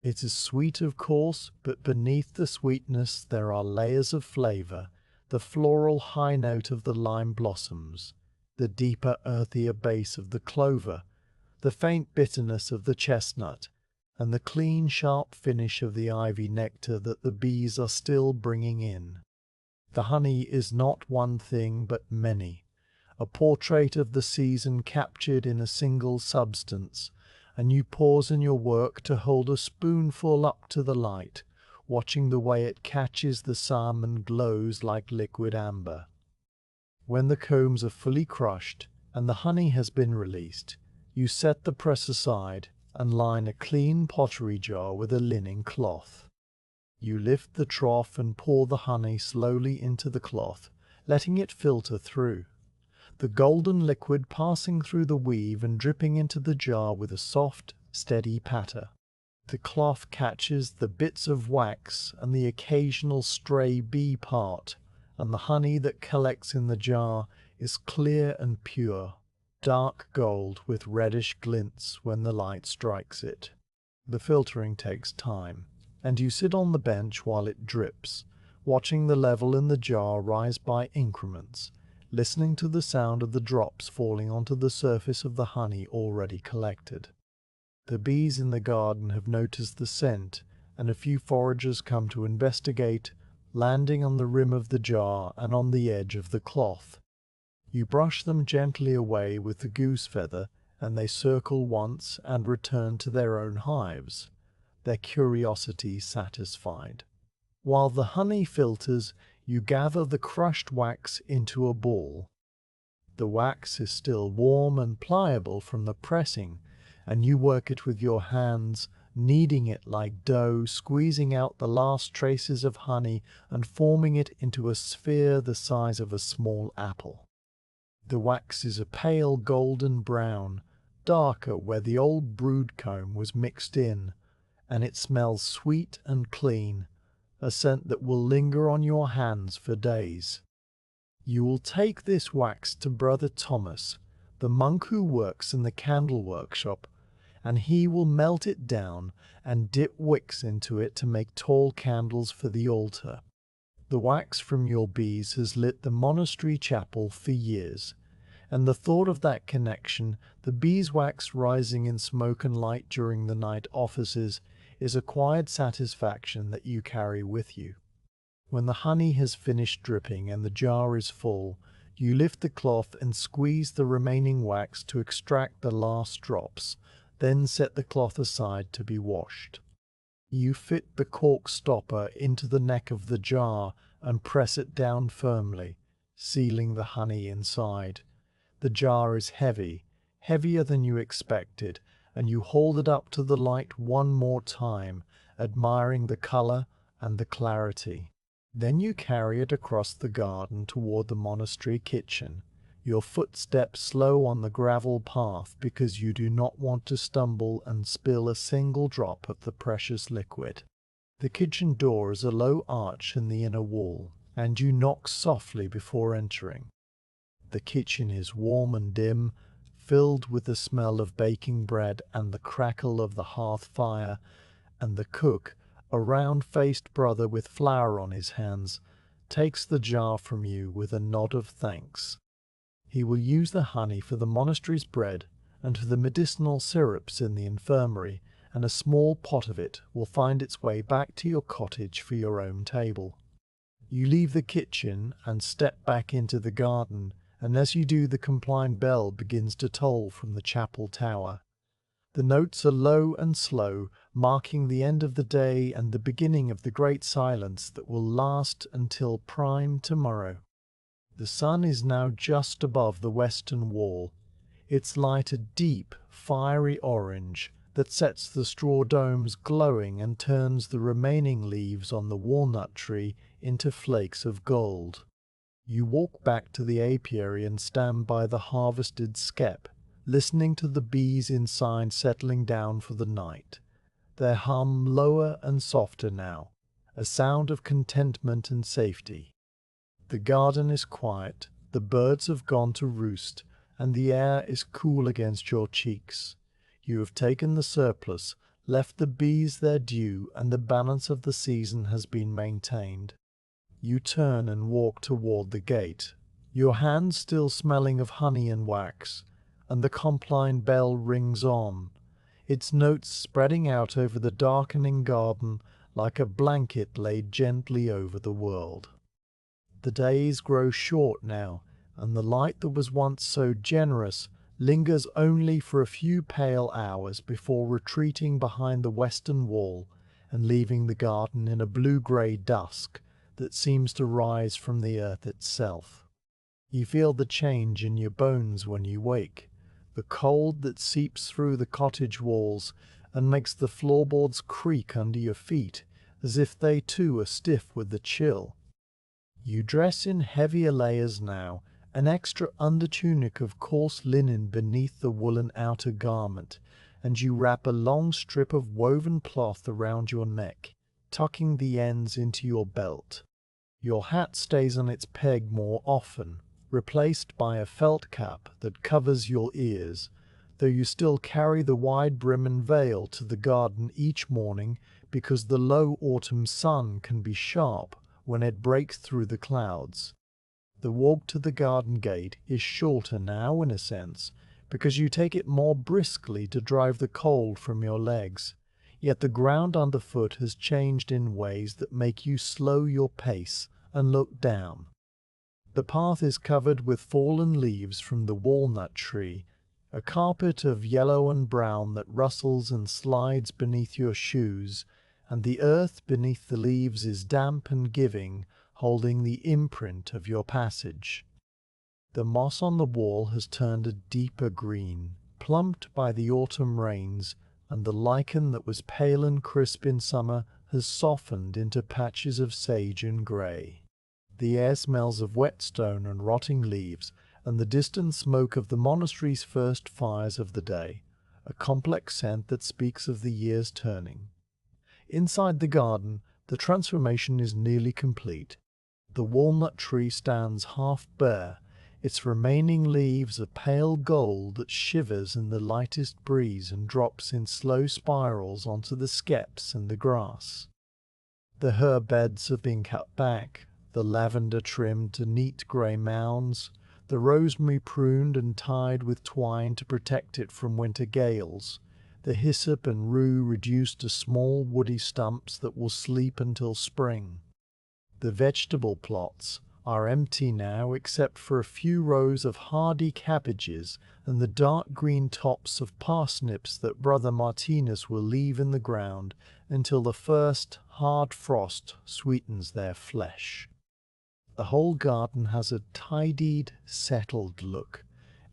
It is sweet, of course, but beneath the sweetness there are layers of flavor, the floral high note of the lime blossoms, the deeper, earthier base of the clover, the faint bitterness of the chestnut, and the clean, sharp finish of the ivy nectar that the bees are still bringing in. The honey is not one thing but many, a portrait of the season captured in a single substance, and you pause in your work to hold a spoonful up to the light, watching the way it catches the sun and glows like liquid amber. When the combs are fully crushed and the honey has been released, you set the press aside and line a clean pottery jar with a linen cloth. You lift the trough and pour the honey slowly into the cloth, letting it filter through, the golden liquid passing through the weave and dripping into the jar with a soft, steady patter. The cloth catches the bits of wax and the occasional stray bee part, and the honey that collects in the jar is clear and pure, dark gold with reddish glints when the light strikes it. The filtering takes time, and you sit on the bench while it drips, watching the level in the jar rise by increments, listening to the sound of the drops falling onto the surface of the honey already collected. The bees in the garden have noticed the scent, and a few foragers come to investigate, landing on the rim of the jar and on the edge of the cloth. You brush them gently away with the goose feather, and they circle once and return to their own hives, their curiosity satisfied. While the honey filters, you gather the crushed wax into a ball. The wax is still warm and pliable from the pressing, and you work it with your hands, kneading it like dough, squeezing out the last traces of honey and forming it into a sphere the size of a small apple. The wax is a pale golden brown, darker where the old brood comb was mixed in, and it smells sweet and clean, a scent that will linger on your hands for days. You will take this wax to Brother Thomas, the monk who works in the candle workshop, and he will melt it down and dip wicks into it to make tall candles for the altar. The wax from your bees has lit the monastery chapel for years, and the thought of that connection, the beeswax rising in smoke and light during the night offices, is a quiet satisfaction that you carry with you. When the honey has finished dripping and the jar is full, you lift the cloth and squeeze the remaining wax to extract the last drops, then set the cloth aside to be washed. You fit the cork stopper into the neck of the jar and press it down firmly, sealing the honey inside. The jar is heavy, heavier than you expected, and you hold it up to the light one more time, admiring the color and the clarity. Then you carry it across the garden toward the monastery kitchen, your footsteps slow on the gravel path because you do not want to stumble and spill a single drop of the precious liquid. The kitchen door is a low arch in the inner wall, and you knock softly before entering. The kitchen is warm and dim, filled with the smell of baking bread and the crackle of the hearth fire, and the cook, a round-faced brother with flour on his hands, takes the jar from you with a nod of thanks. He will use the honey for the monastery's bread and for the medicinal syrups in the infirmary, and a small pot of it will find its way back to your cottage for your own table. You leave the kitchen and step back into the garden, and as you do, the compline bell begins to toll from the chapel tower. The notes are low and slow, marking the end of the day and the beginning of the great silence that will last until prime tomorrow. The sun is now just above the western wall, its light a deep, fiery orange that sets the straw domes glowing and turns the remaining leaves on the walnut tree into flakes of gold. You walk back to the apiary and stand by the harvested skep, listening to the bees inside settling down for the night. their hum lower and softer now, a sound of contentment and safety. The garden is quiet, the birds have gone to roost, and the air is cool against your cheeks. You have taken the surplus, left the bees their due, and the balance of the season has been maintained. You turn and walk toward the gate, your hands still smelling of honey and wax, and the compline bell rings on, its notes spreading out over the darkening garden like a blanket laid gently over the world. The days grow short now, and the light that was once so generous lingers only for a few pale hours before retreating behind the western wall and leaving the garden in a blue-grey dusk that seems to rise from the earth itself. You feel the change in your bones when you wake, the cold that seeps through the cottage walls and makes the floorboards creak under your feet as if they too are stiff with the chill. You dress in heavier layers now, an extra undertunic of coarse linen beneath the woolen outer garment, and you wrap a long strip of woven cloth around your neck, tucking the ends into your belt. Your hat stays on its peg more often, replaced by a felt cap that covers your ears, though you still carry the wide brim and veil to the garden each morning because the low autumn sun can be sharp when it breaks through the clouds. The walk to the garden gate is shorter now in a sense, because you take it more briskly to drive the cold from your legs, yet the ground underfoot has changed in ways that make you slow your pace and look down. The path is covered with fallen leaves from the walnut tree, a carpet of yellow and brown that rustles and slides beneath your shoes, and the earth beneath the leaves is damp and giving, holding the imprint of your passage. The moss on the wall has turned a deeper green, plumped by the autumn rains, and the lichen that was pale and crisp in summer has softened into patches of sage and grey. The air smells of whetstone and rotting leaves, and the distant smoke of the monastery's first fires of the day, a complex scent that speaks of the year's turning. Inside the garden, the transformation is nearly complete. The walnut tree stands half bare, its remaining leaves a pale gold that shivers in the lightest breeze and drops in slow spirals onto the skeps and the grass. The herb beds have been cut back, the lavender trimmed to neat grey mounds, the rosemary pruned and tied with twine to protect it from winter gales, the hyssop and rue reduced to small woody stumps that will sleep until spring. The vegetable plots are empty now except for a few rows of hardy cabbages and the dark green tops of parsnips that Brother Martinus will leave in the ground until the first hard frost sweetens their flesh. The whole garden has a tidied, settled look,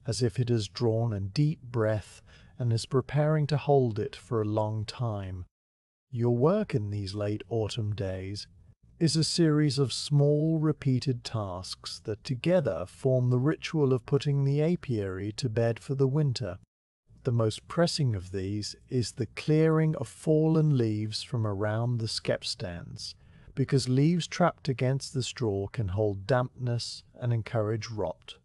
as if it has drawn a deep breath and is preparing to hold it for a long time. Your work in these late autumn days is a series of small repeated tasks that together form the ritual of putting the apiary to bed for the winter. The most pressing of these is the clearing of fallen leaves from around the skep stands, because leaves trapped against the straw can hold dampness and encourage rot.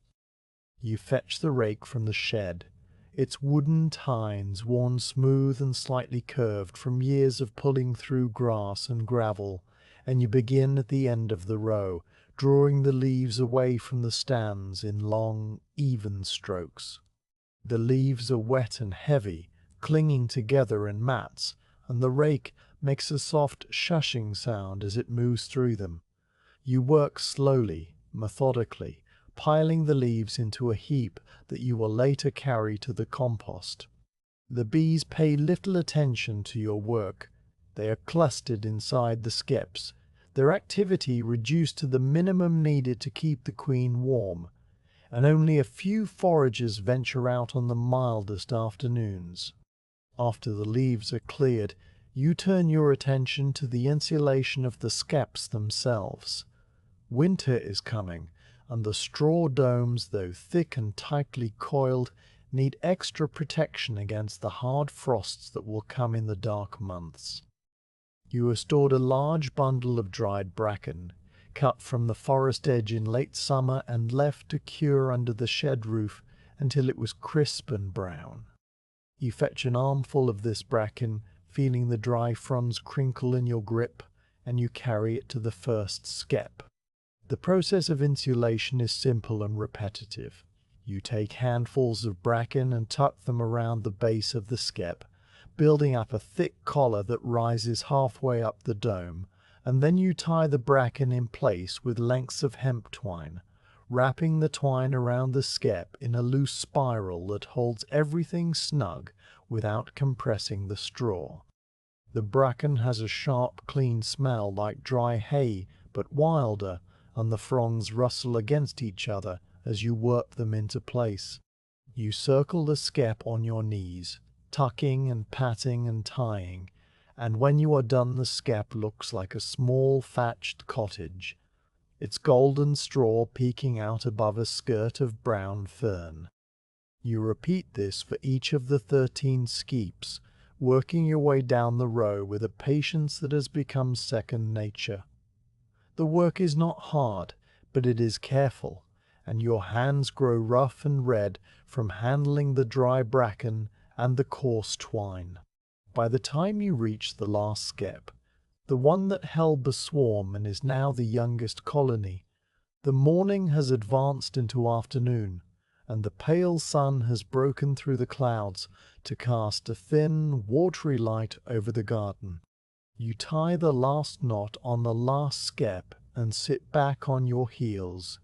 You fetch the rake from the shed, its wooden tines worn smooth and slightly curved from years of pulling through grass and gravel, and you begin at the end of the row, drawing the leaves away from the stands in long, even strokes. The leaves are wet and heavy, clinging together in mats, and the rake makes a soft shushing sound as it moves through them. You work slowly, methodically, piling the leaves into a heap that you will later carry to the compost. The bees pay little attention to your work. They are clustered inside the skeps, their activity reduced to the minimum needed to keep the queen warm, and only a few foragers venture out on the mildest afternoons. After the leaves are cleared, you turn your attention to the insulation of the skeps themselves. Winter is coming, and the straw domes, though thick and tightly coiled, need extra protection against the hard frosts that will come in the dark months. You have stored a large bundle of dried bracken, cut from the forest edge in late summer and left to cure under the shed roof until it was crisp and brown. You fetch an armful of this bracken, feeling the dry fronds crinkle in your grip, and you carry it to the first skep. The process of insulation is simple and repetitive. You take handfuls of bracken and tuck them around the base of the skep, building up a thick collar that rises halfway up the dome, and then you tie the bracken in place with lengths of hemp twine, wrapping the twine around the skep in a loose spiral that holds everything snug without compressing the straw. The bracken has a sharp, clean smell like dry hay, but wilder, and the fronds rustle against each other as you work them into place. You circle the skep on your knees, tucking and patting and tying, and when you are done the skep looks like a small thatched cottage, its golden straw peeking out above a skirt of brown fern. You repeat this for each of the 13 skeps, working your way down the row with a patience that has become second nature. The work is not hard, but it is careful, and your hands grow rough and red from handling the dry bracken and the coarse twine. By the time you reach the last skep, the one that held the swarm and is now the youngest colony, the morning has advanced into afternoon, and the pale sun has broken through the clouds to cast a thin, watery light over the garden. You tie the last knot on the last skep and sit back on your heels,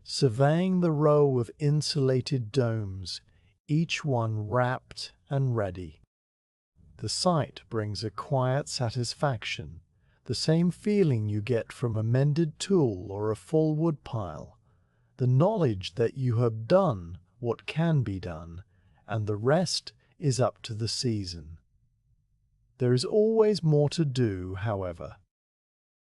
surveying the row of insulated domes, each one wrapped and ready. The sight brings a quiet satisfaction, the same feeling you get from a mended tool or a full wood pile, the knowledge that you have done what can be done, and the rest is up to the season. There is always more to do, however.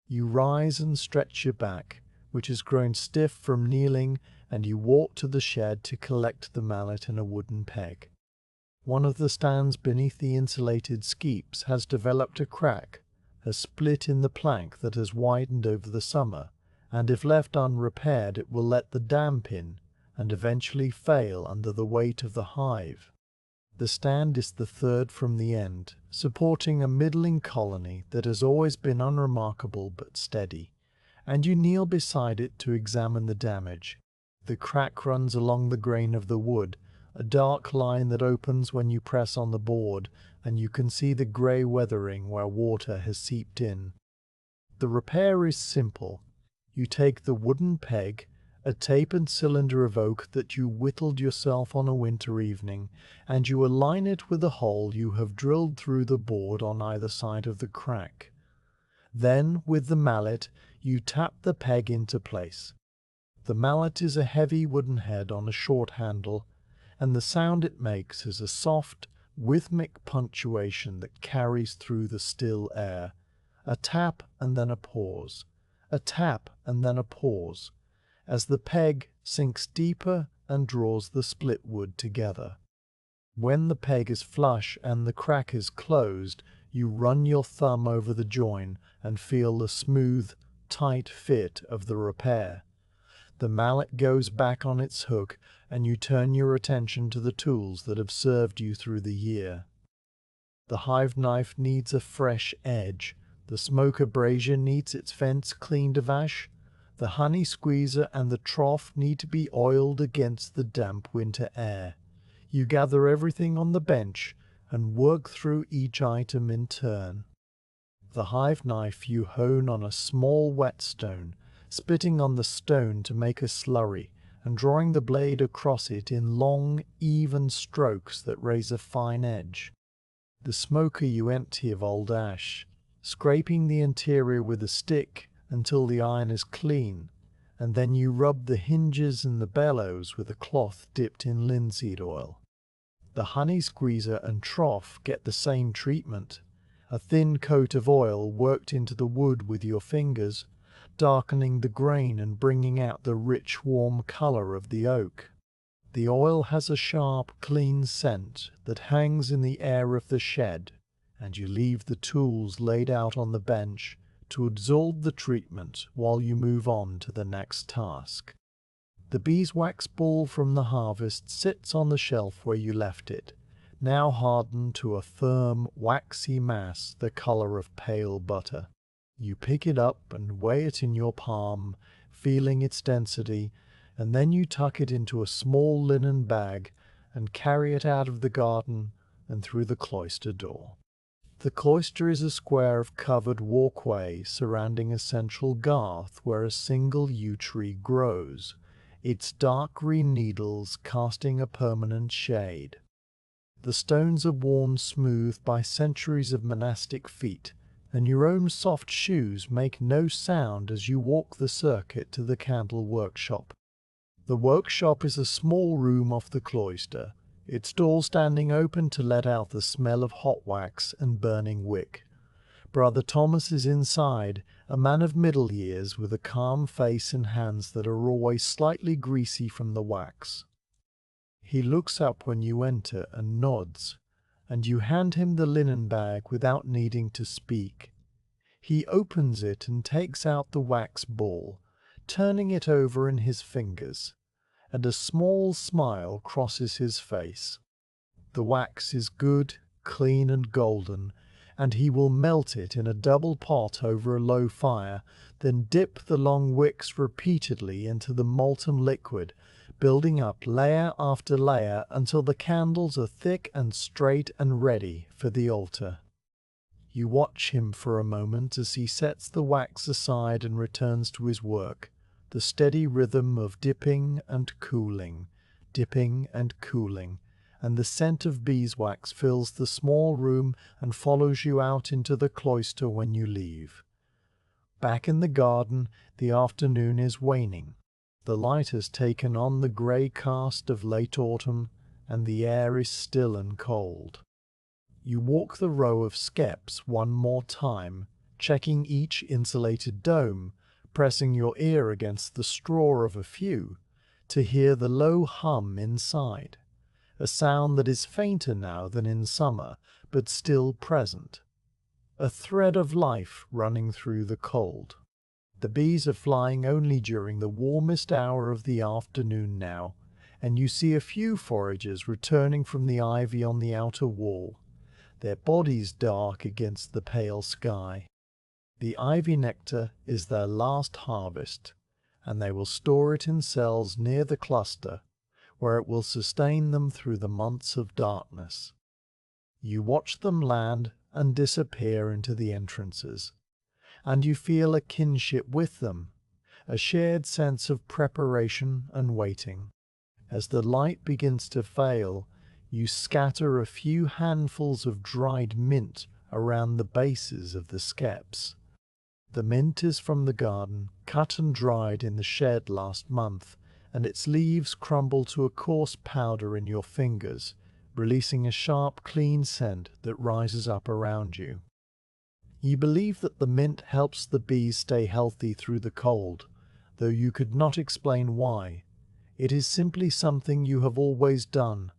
You rise and stretch your back, which has grown stiff from kneeling, and you walk to the shed to collect the mallet in a wooden peg. One of the stands beneath the insulated skeps has developed a crack, a split in the plank that has widened over the summer, and if left unrepaired it will let the damp in, and eventually fail under the weight of the hive. The stand is the third from the end, supporting a middling colony that has always been unremarkable but steady, and you kneel beside it to examine the damage. The crack runs along the grain of the wood, a dark line that opens when you press on the board, and you can see the grey weathering where water has seeped in. The repair is simple. You take the wooden peg, a tapered cylinder of oak that you whittled yourself on a winter evening, and you align it with a hole you have drilled through the board on either side of the crack. Then, with the mallet, you tap the peg into place. The mallet is a heavy wooden head on a short handle, and the sound it makes is a soft, rhythmic punctuation that carries through the still air. A tap and then a pause, a tap and then a pause, as the peg sinks deeper and draws the split wood together. When the peg is flush and the crack is closed, you run your thumb over the join and feel the smooth, tight fit of the repair. The mallet goes back on its hook, and you turn your attention to the tools that have served you through the year. The hive knife needs a fresh edge, the smoker brazier needs its fence cleaned of ash, the honey squeezer and the trough need to be oiled against the damp winter air. You gather everything on the bench and work through each item in turn. The hive knife you hone on a small whetstone, spitting on the stone to make a slurry, and drawing the blade across it in long, even strokes that raise a fine edge. The smoker you empty of old ash, scraping the interior with a stick until the iron is clean, and then you rub the hinges and the bellows with a cloth dipped in linseed oil. The honey squeezer and trough get the same treatment, a thin coat of oil worked into the wood with your fingers, darkening the grain and bringing out the rich, warm color of the oak. The oil has a sharp, clean scent that hangs in the air of the shed, and you leave the tools laid out on the bench to absorb the treatment while you move on to the next task. The beeswax ball from the harvest sits on the shelf where you left it, now hardened to a firm, waxy mass the color of pale butter. You pick it up and weigh it in your palm, feeling its density, and then you tuck it into a small linen bag and carry it out of the garden and through the cloister door. The cloister is a square of covered walkway surrounding a central garth where a single yew tree grows, its dark green needles casting a permanent shade. The stones are worn smooth by centuries of monastic feet, and your own soft shoes make no sound as you walk the circuit to the candle workshop. The workshop is a small room off the cloister, its door standing open to let out the smell of hot wax and burning wick. Brother Thomas is inside, a man of middle years with a calm face and hands that are always slightly greasy from the wax. He looks up when you enter and nods, and you hand him the linen bag without needing to speak. He opens it and takes out the wax ball, turning it over in his fingers, and a small smile crosses his face. The wax is good, clean and golden, and he will melt it in a double pot over a low fire, then dip the long wicks repeatedly into the molten liquid, building up layer after layer until the candles are thick and straight and ready for the altar. You watch him for a moment as he sets the wax aside and returns to his work, the steady rhythm of dipping and cooling, and the scent of beeswax fills the small room and follows you out into the cloister when you leave. Back in the garden, the afternoon is waning. The light has taken on the grey cast of late autumn, and the air is still and cold. You walk the row of skeps one more time, checking each insulated dome, pressing your ear against the straw of a few, to hear the low hum inside, a sound that is fainter now than in summer, but still present, a thread of life running through the cold. The bees are flying only during the warmest hour of the afternoon now, and you see a few foragers returning from the ivy on the outer wall, their bodies dark against the pale sky. The ivy nectar is their last harvest, and they will store it in cells near the cluster, where it will sustain them through the months of darkness. You watch them land and disappear into the entrances, and you feel a kinship with them, a shared sense of preparation and waiting. As the light begins to fail, you scatter a few handfuls of dried mint around the bases of the skeps. The mint is from the garden, cut and dried in the shed last month, and its leaves crumble to a coarse powder in your fingers, releasing a sharp, clean scent that rises up around you. You believe that the mint helps the bees stay healthy through the cold, though you could not explain why. It is simply something you have always done,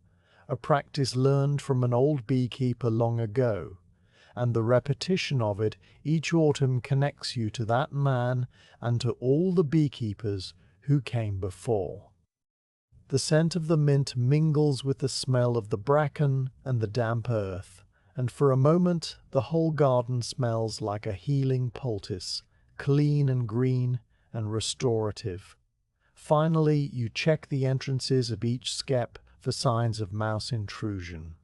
a practice learned from an old beekeeper long ago, and the repetition of it each autumn connects you to that man and to all the beekeepers who came before. The scent of the mint mingles with the smell of the bracken and the damp earth, and for a moment the whole garden smells like a healing poultice, clean and green and restorative. Finally, you check the entrances of each skep for signs of mouse intrusion.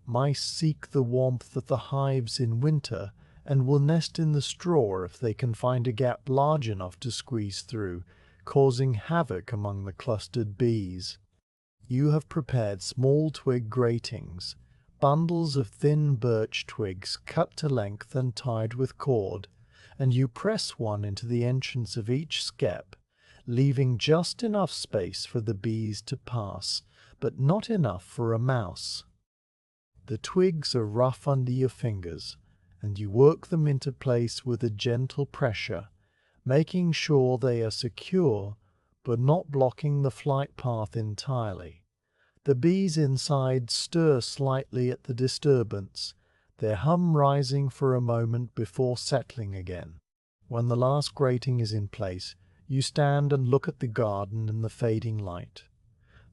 Mice seek the warmth of the hives in winter and will nest in the straw if they can find a gap large enough to squeeze through, causing havoc among the clustered bees. You have prepared small twig gratings, bundles of thin birch twigs cut to length and tied with cord, and you press one into the entrance of each skep, leaving just enough space for the bees to pass, but not enough for a mouse. The twigs are rough under your fingers, and you work them into place with a gentle pressure, making sure they are secure but not blocking the flight path entirely. The bees inside stir slightly at the disturbance, their hum rising for a moment before settling again. When the last grating is in place, you stand and look at the garden in the fading light.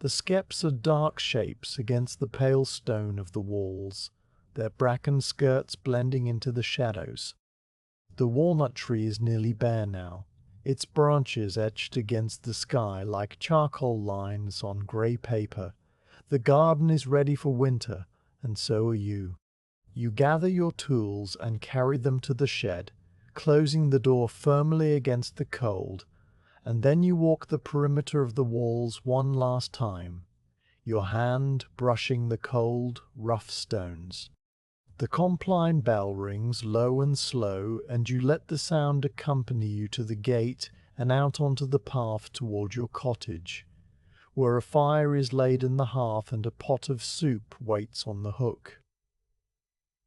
The skeps are dark shapes against the pale stone of the walls, their bracken skirts blending into the shadows. The walnut tree is nearly bare now, its branches etched against the sky like charcoal lines on grey paper. The garden is ready for winter, and so are you. You gather your tools and carry them to the shed, closing the door firmly against the cold, and then you walk the perimeter of the walls one last time, your hand brushing the cold, rough stones. The compline bell rings low and slow, and you let the sound accompany you to the gate and out onto the path toward your cottage, where a fire is laid in the hearth and a pot of soup waits on the hook.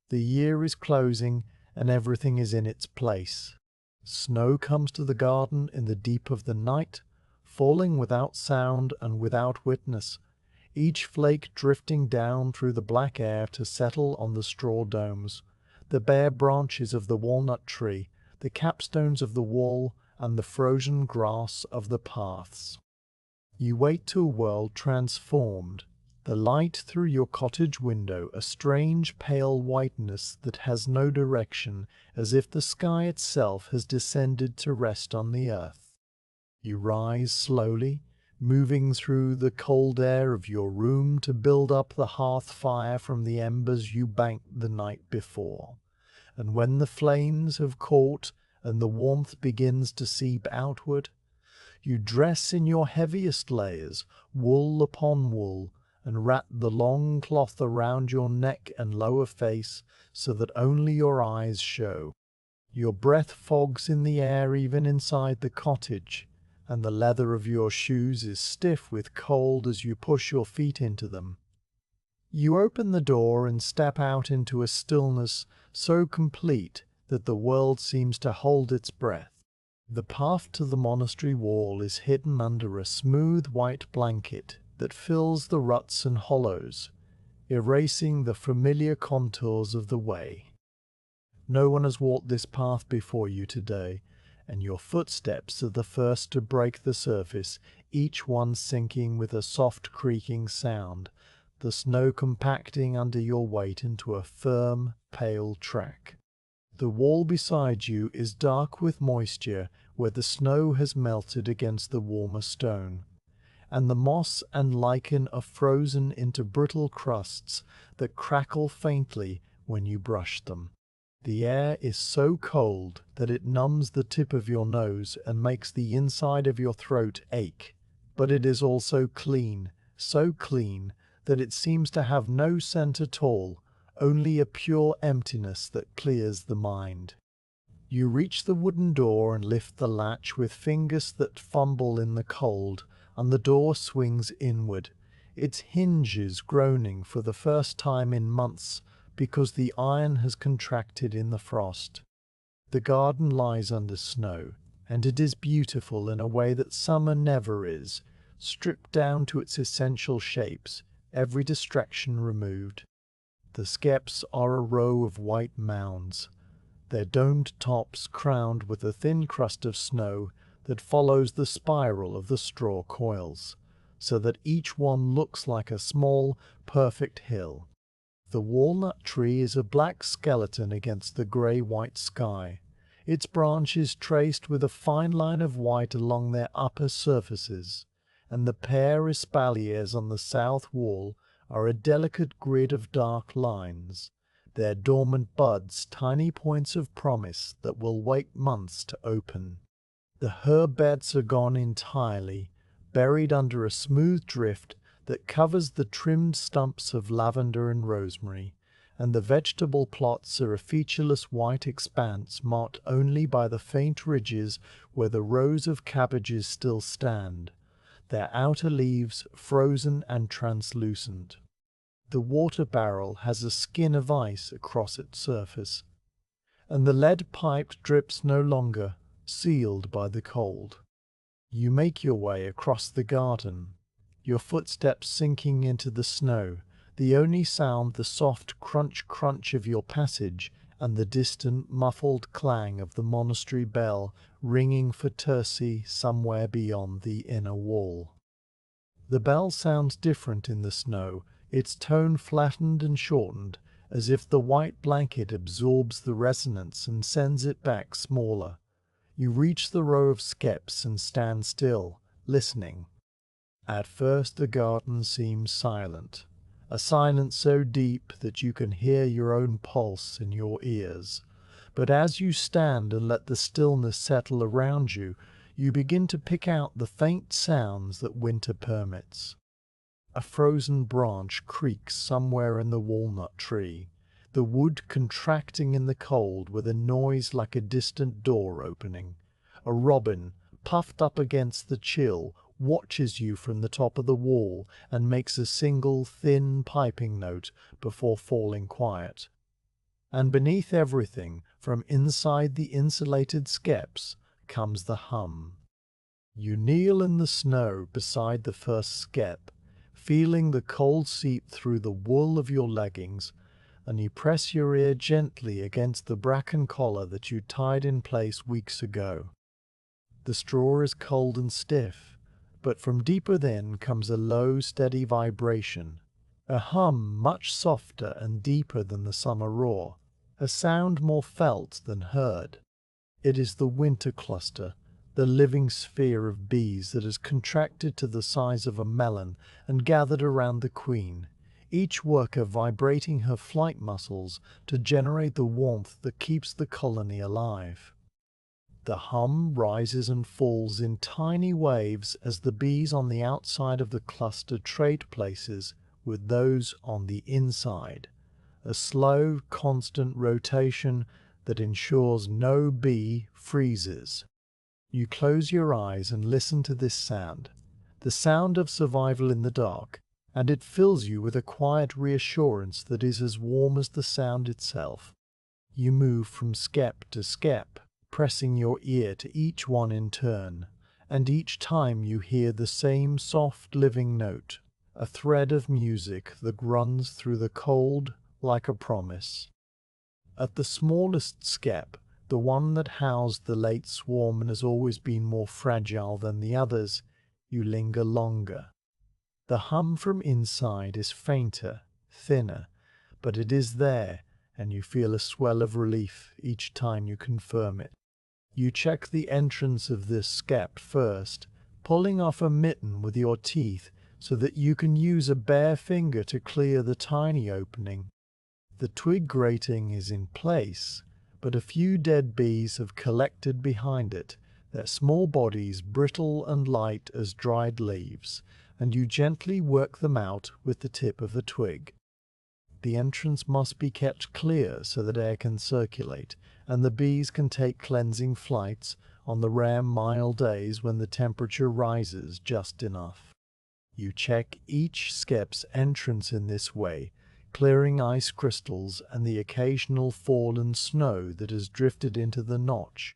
The year is closing, and everything is in its place. Snow comes to the garden in the deep of the night, falling without sound and without witness, each flake drifting down through the black air to settle on the straw domes, the bare branches of the walnut tree, the capstones of the wall, and the frozen grass of the paths. You wait to a world transformed, the light through your cottage window a strange pale whiteness that has no direction, as if the sky itself has descended to rest on the earth. You rise slowly, moving through the cold air of your room to build up the hearth fire from the embers you banked the night before. And when the flames have caught and the warmth begins to seep outward, you dress in your heaviest layers, wool upon wool, and wrap the long cloth around your neck and lower face so that only your eyes show. Your breath fogs in the air even inside the cottage, and the leather of your shoes is stiff with cold as you push your feet into them. You open the door and step out into a stillness so complete that the world seems to hold its breath. The path to the monastery wall is hidden under a smooth white blanket that fills the ruts and hollows, erasing the familiar contours of the way. No one has walked this path before you today, and your footsteps are the first to break the surface, each one sinking with a soft creaking sound, the snow compacting under your weight into a firm, pale track. The wall beside you is dark with moisture where the snow has melted against the warmer stone, and the moss and lichen are frozen into brittle crusts that crackle faintly when you brush them. The air is so cold that it numbs the tip of your nose and makes the inside of your throat ache, but it is also clean, so clean that it seems to have no scent at all, only a pure emptiness that clears the mind. You reach the wooden door and lift the latch with fingers that fumble in the cold, and the door swings inward, its hinges groaning for the first time in months because the iron has contracted in the frost. The garden lies under snow, and it is beautiful in a way that summer never is, stripped down to its essential shapes, every distraction removed. The skeps are a row of white mounds, their domed tops crowned with a thin crust of snow that follows the spiral of the straw coils, so that each one looks like a small, perfect hill. The walnut tree is a black skeleton against the grey-white sky, its branches traced with a fine line of white along their upper surfaces, and the pear espaliers on the south wall are a delicate grid of dark lines, their dormant buds tiny points of promise that will wait months to open. The herb beds are gone entirely, buried under a smooth drift that covers the trimmed stumps of lavender and rosemary, and the vegetable plots are a featureless white expanse marked only by the faint ridges where the rows of cabbages still stand, their outer leaves frozen and translucent. The water barrel has a skin of ice across its surface, and the lead pipe drips no longer, sealed by the cold. You make your way across the garden, your footsteps sinking into the snow, the only sound the soft crunch-crunch of your passage and the distant muffled clang of the monastery bell ringing for Terci somewhere beyond the inner wall. The bell sounds different in the snow, its tone flattened and shortened, as if the white blanket absorbs the resonance and sends it back smaller. You reach the row of skeps and stand still, listening. At first the garden seems silent, a silence so deep that you can hear your own pulse in your ears. But as you stand and let the stillness settle around you, you begin to pick out the faint sounds that winter permits. A frozen branch creaks somewhere in the walnut tree, the wood contracting in the cold with a noise like a distant door opening. A robin, puffed up against the chill, watches you from the top of the wall and makes a single thin piping note before falling quiet. And beneath everything, from inside the insulated skeps, comes the hum. You kneel in the snow beside the first skep, feeling the cold seep through the wool of your leggings, and you press your ear gently against the bracken collar that you tied in place weeks ago. The straw is cold and stiff, but from deep within comes a low, steady vibration, a hum much softer and deeper than the summer roar, a sound more felt than heard. It is the winter cluster, the living sphere of bees that has contracted to the size of a melon and gathered around the queen, each worker vibrating her flight muscles to generate the warmth that keeps the colony alive. The hum rises and falls in tiny waves as the bees on the outside of the cluster trade places with those on the inside, a slow, constant rotation that ensures no bee freezes. You close your eyes and listen to this sound, the sound of survival in the dark, and it fills you with a quiet reassurance that is as warm as the sound itself. You move from skep to skep, pressing your ear to each one in turn, and each time you hear the same soft living note, a thread of music that runs through the cold like a promise. At the smallest skep, the one that housed the late swarm and has always been more fragile than the others, you linger longer. The hum from inside is fainter, thinner, but it is there, and you feel a swell of relief each time you confirm it. You check the entrance of this skep first, pulling off a mitten with your teeth so that you can use a bare finger to clear the tiny opening. The twig grating is in place, but a few dead bees have collected behind it, their small bodies brittle and light as dried leaves, and you gently work them out with the tip of the twig. The entrance must be kept clear so that air can circulate, and the bees can take cleansing flights on the rare mild days when the temperature rises just enough. You check each skep's entrance in this way, clearing ice crystals and the occasional fallen snow that has drifted into the notch,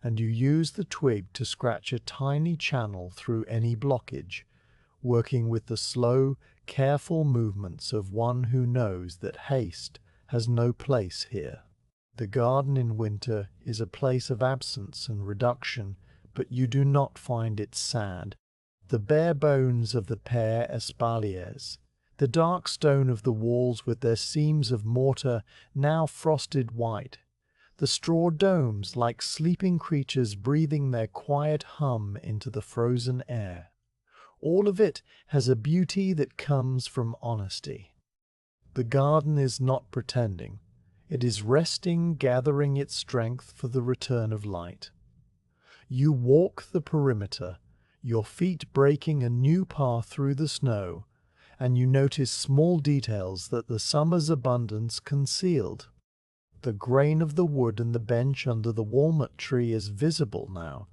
and you use the twig to scratch a tiny channel through any blockage, working with the slow, careful movements of one who knows that haste has no place here. The garden in winter is a place of absence and reduction, but you do not find it sad. The bare bones of the pear espaliers, the dark stone of the walls with their seams of mortar now frosted white, the straw domes like sleeping creatures breathing their quiet hum into the frozen air. All of it has a beauty that comes from honesty. The garden is not pretending. It is resting, gathering its strength for the return of light. You walk the perimeter, your feet breaking a new path through the snow, and you notice small details that the summer's abundance concealed. The grain of the wood and the bench under the walnut tree is visible now,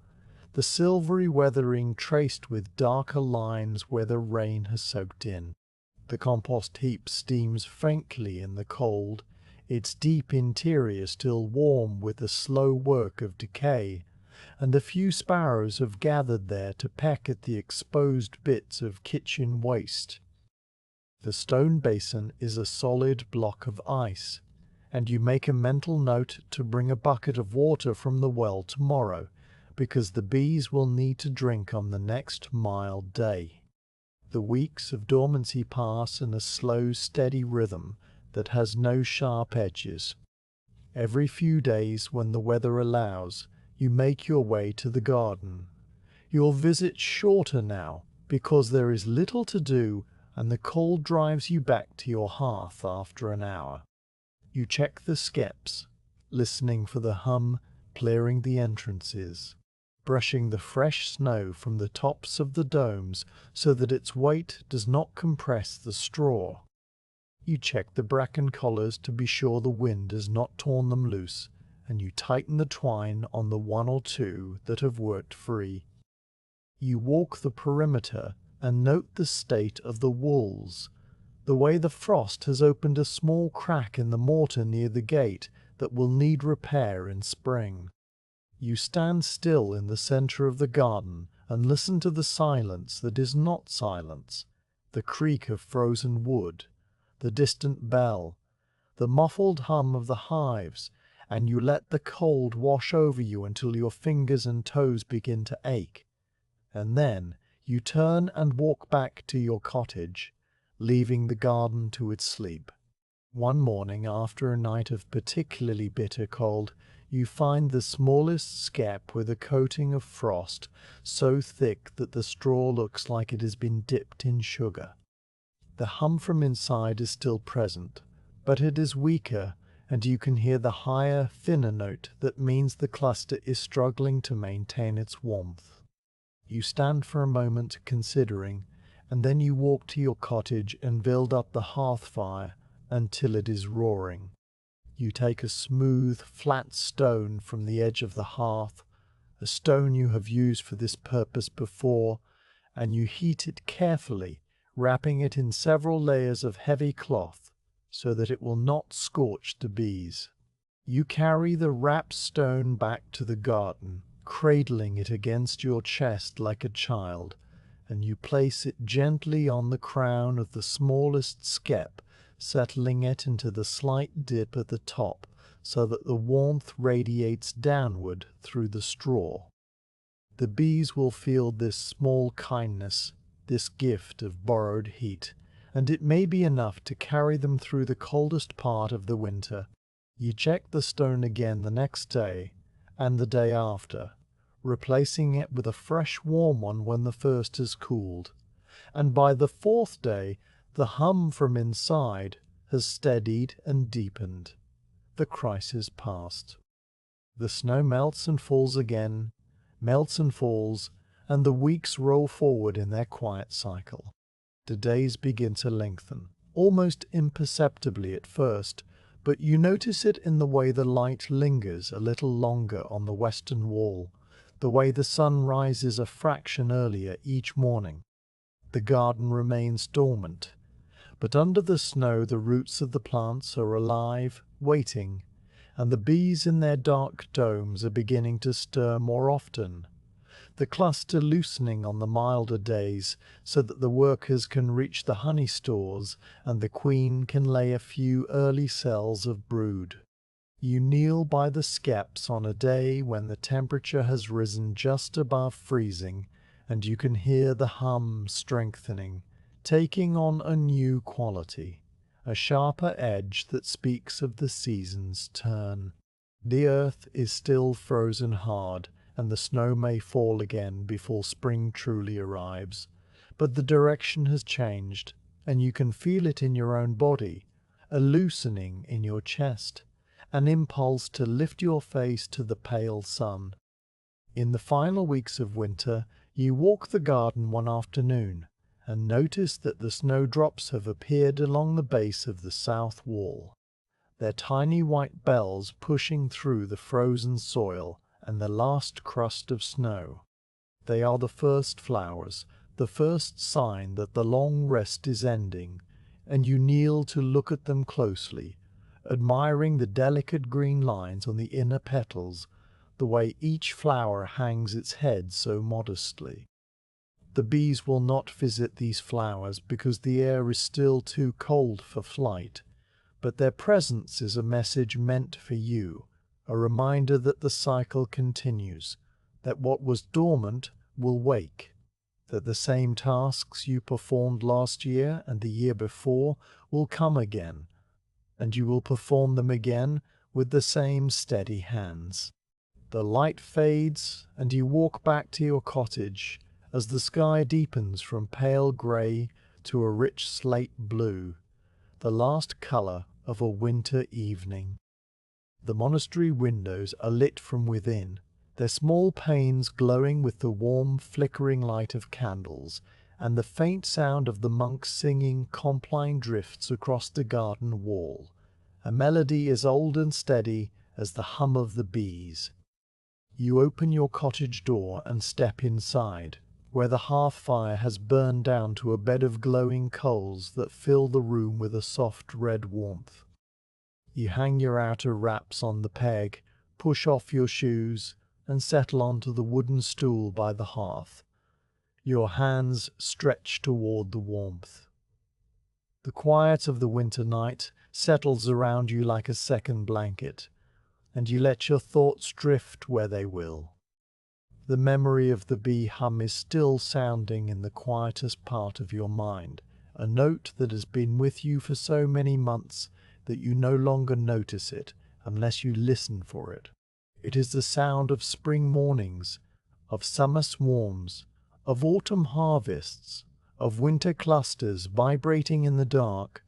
the silvery weathering traced with darker lines where the rain has soaked in. The compost heap steams faintly in the cold, its deep interior still warm with the slow work of decay, and a few sparrows have gathered there to peck at the exposed bits of kitchen waste. The stone basin is a solid block of ice, and you make a mental note to bring a bucket of water from the well tomorrow, because the bees will need to drink on the next mild day. The weeks of dormancy pass in a slow, steady rhythm that has no sharp edges. Every few days, when the weather allows, you make your way to the garden. Your visit's shorter now, because there is little to do and the cold drives you back to your hearth after an hour. You check the Skeps, listening for the hum, clearing the entrances, brushing the fresh snow from the tops of the domes so that its weight does not compress the straw. You check the bracken collars to be sure the wind has not torn them loose, and you tighten the twine on the one or two that have worked free. You walk the perimeter and note the state of the walls, the way the frost has opened a small crack in the mortar near the gate that will need repair in spring. You stand still in the center of the garden and listen to the silence that is not silence, the creak of frozen wood, the distant bell, the muffled hum of the hives, and you let the cold wash over you until your fingers and toes begin to ache. And then you turn and walk back to your cottage, leaving the garden to its sleep. One morning, after a night of particularly bitter cold, you find the smallest skep with a coating of frost so thick that the straw looks like it has been dipped in sugar. The hum from inside is still present, but it is weaker, and you can hear the higher, thinner note that means the cluster is struggling to maintain its warmth. You stand for a moment considering, and then you walk to your cottage and build up the hearth fire until it is roaring. You take a smooth, flat stone from the edge of the hearth, a stone you have used for this purpose before, and you heat it carefully, wrapping it in several layers of heavy cloth so that it will not scorch the bees. You carry the wrapped stone back to the garden, cradling it against your chest like a child, and you place it gently on the crown of the smallest skep, settling it into the slight dip at the top so that the warmth radiates downward through the straw. The bees will feel this small kindness, this gift of borrowed heat, and it may be enough to carry them through the coldest part of the winter. You check the stone again the next day, and the day after, replacing it with a fresh warm one when the first has cooled, and by the fourth day the hum from inside has steadied and deepened. The crisis passed. The snow melts and falls again, melts and falls, and the weeks roll forward in their quiet cycle. The days begin to lengthen, almost imperceptibly at first, but you notice it in the way the light lingers a little longer on the western wall, the way the sun rises a fraction earlier each morning. The garden remains dormant, but under the snow the roots of the plants are alive, waiting, and the bees in their dark domes are beginning to stir more often, the cluster loosening on the milder days so that the workers can reach the honey stores and the queen can lay a few early cells of brood. You kneel by the Skeps on a day when the temperature has risen just above freezing, and you can hear the hum strengthening, taking on a new quality, a sharper edge that speaks of the season's turn. The earth is still frozen hard, and the snow may fall again before spring truly arrives, but the direction has changed, and you can feel it in your own body, a loosening in your chest, an impulse to lift your face to the pale sun. In the final weeks of winter, you walk the garden one afternoon, and notice that the snowdrops have appeared along the base of the south wall, their tiny white bells pushing through the frozen soil and the last crust of snow. They are the first flowers, the first sign that the long rest is ending, and you kneel to look at them closely, admiring the delicate green lines on the inner petals, the way each flower hangs its head so modestly. The bees will not visit these flowers because the air is still too cold for flight, but their presence is a message meant for you, a reminder that the cycle continues, that what was dormant will wake, that the same tasks you performed last year and the year before will come again, and you will perform them again with the same steady hands. The light fades, and you walk back to your cottage as the sky deepens from pale grey to a rich slate blue, the last colour of a winter evening. The monastery windows are lit from within, their small panes glowing with the warm, flickering light of candles, and the faint sound of the monks singing Compline drifts across the garden wall, a melody as old and steady as the hum of the bees. You open your cottage door and step inside, where the hearth fire has burned down to a bed of glowing coals that fill the room with a soft red warmth. You hang your outer wraps on the peg, push off your shoes, and settle onto the wooden stool by the hearth, your hands stretched toward the warmth. The quiet of the winter night settles around you like a second blanket, and you let your thoughts drift where they will. The memory of the bee hum is still sounding in the quietest part of your mind, a note that has been with you for so many months that you no longer notice it unless you listen for it. It is the sound of spring mornings, of summer swarms, of autumn harvests, of winter clusters vibrating in the dark,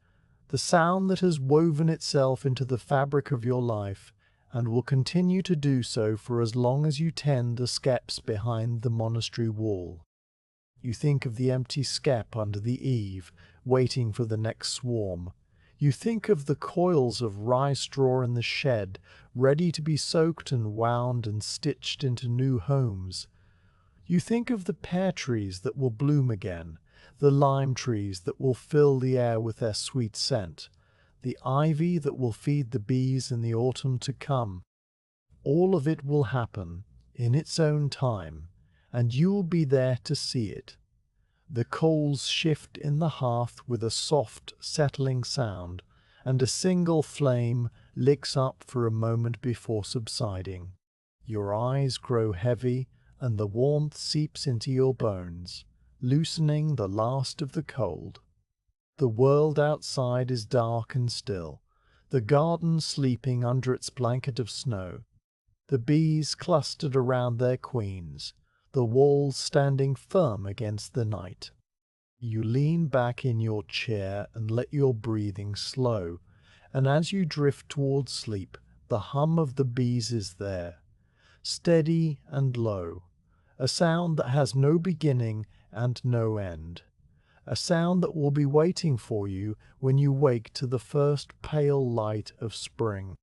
the sound that has woven itself into the fabric of your life and will continue to do so for as long as you tend the skeps behind the monastery wall. You think of the empty skep under the eave, waiting for the next swarm. You think of the coils of rye straw in the shed, ready to be soaked and wound and stitched into new homes. You think of the pear trees that will bloom again, the lime trees that will fill the air with their sweet scent, the ivy that will feed the bees in the autumn to come. All of it will happen in its own time, and you will be there to see it. The coals shift in the hearth with a soft, settling sound, and a single flame licks up for a moment before subsiding. Your eyes grow heavy, and the warmth seeps into your bones, loosening the last of the cold. The world outside is dark and still, the garden sleeping under its blanket of snow, the bees clustered around their queens, the walls standing firm against the night. You lean back in your chair and let your breathing slow, and as you drift towards sleep, the hum of the bees is there, steady and low, a sound that has no beginning and no end, a sound that will be waiting for you when you wake to the first pale light of spring.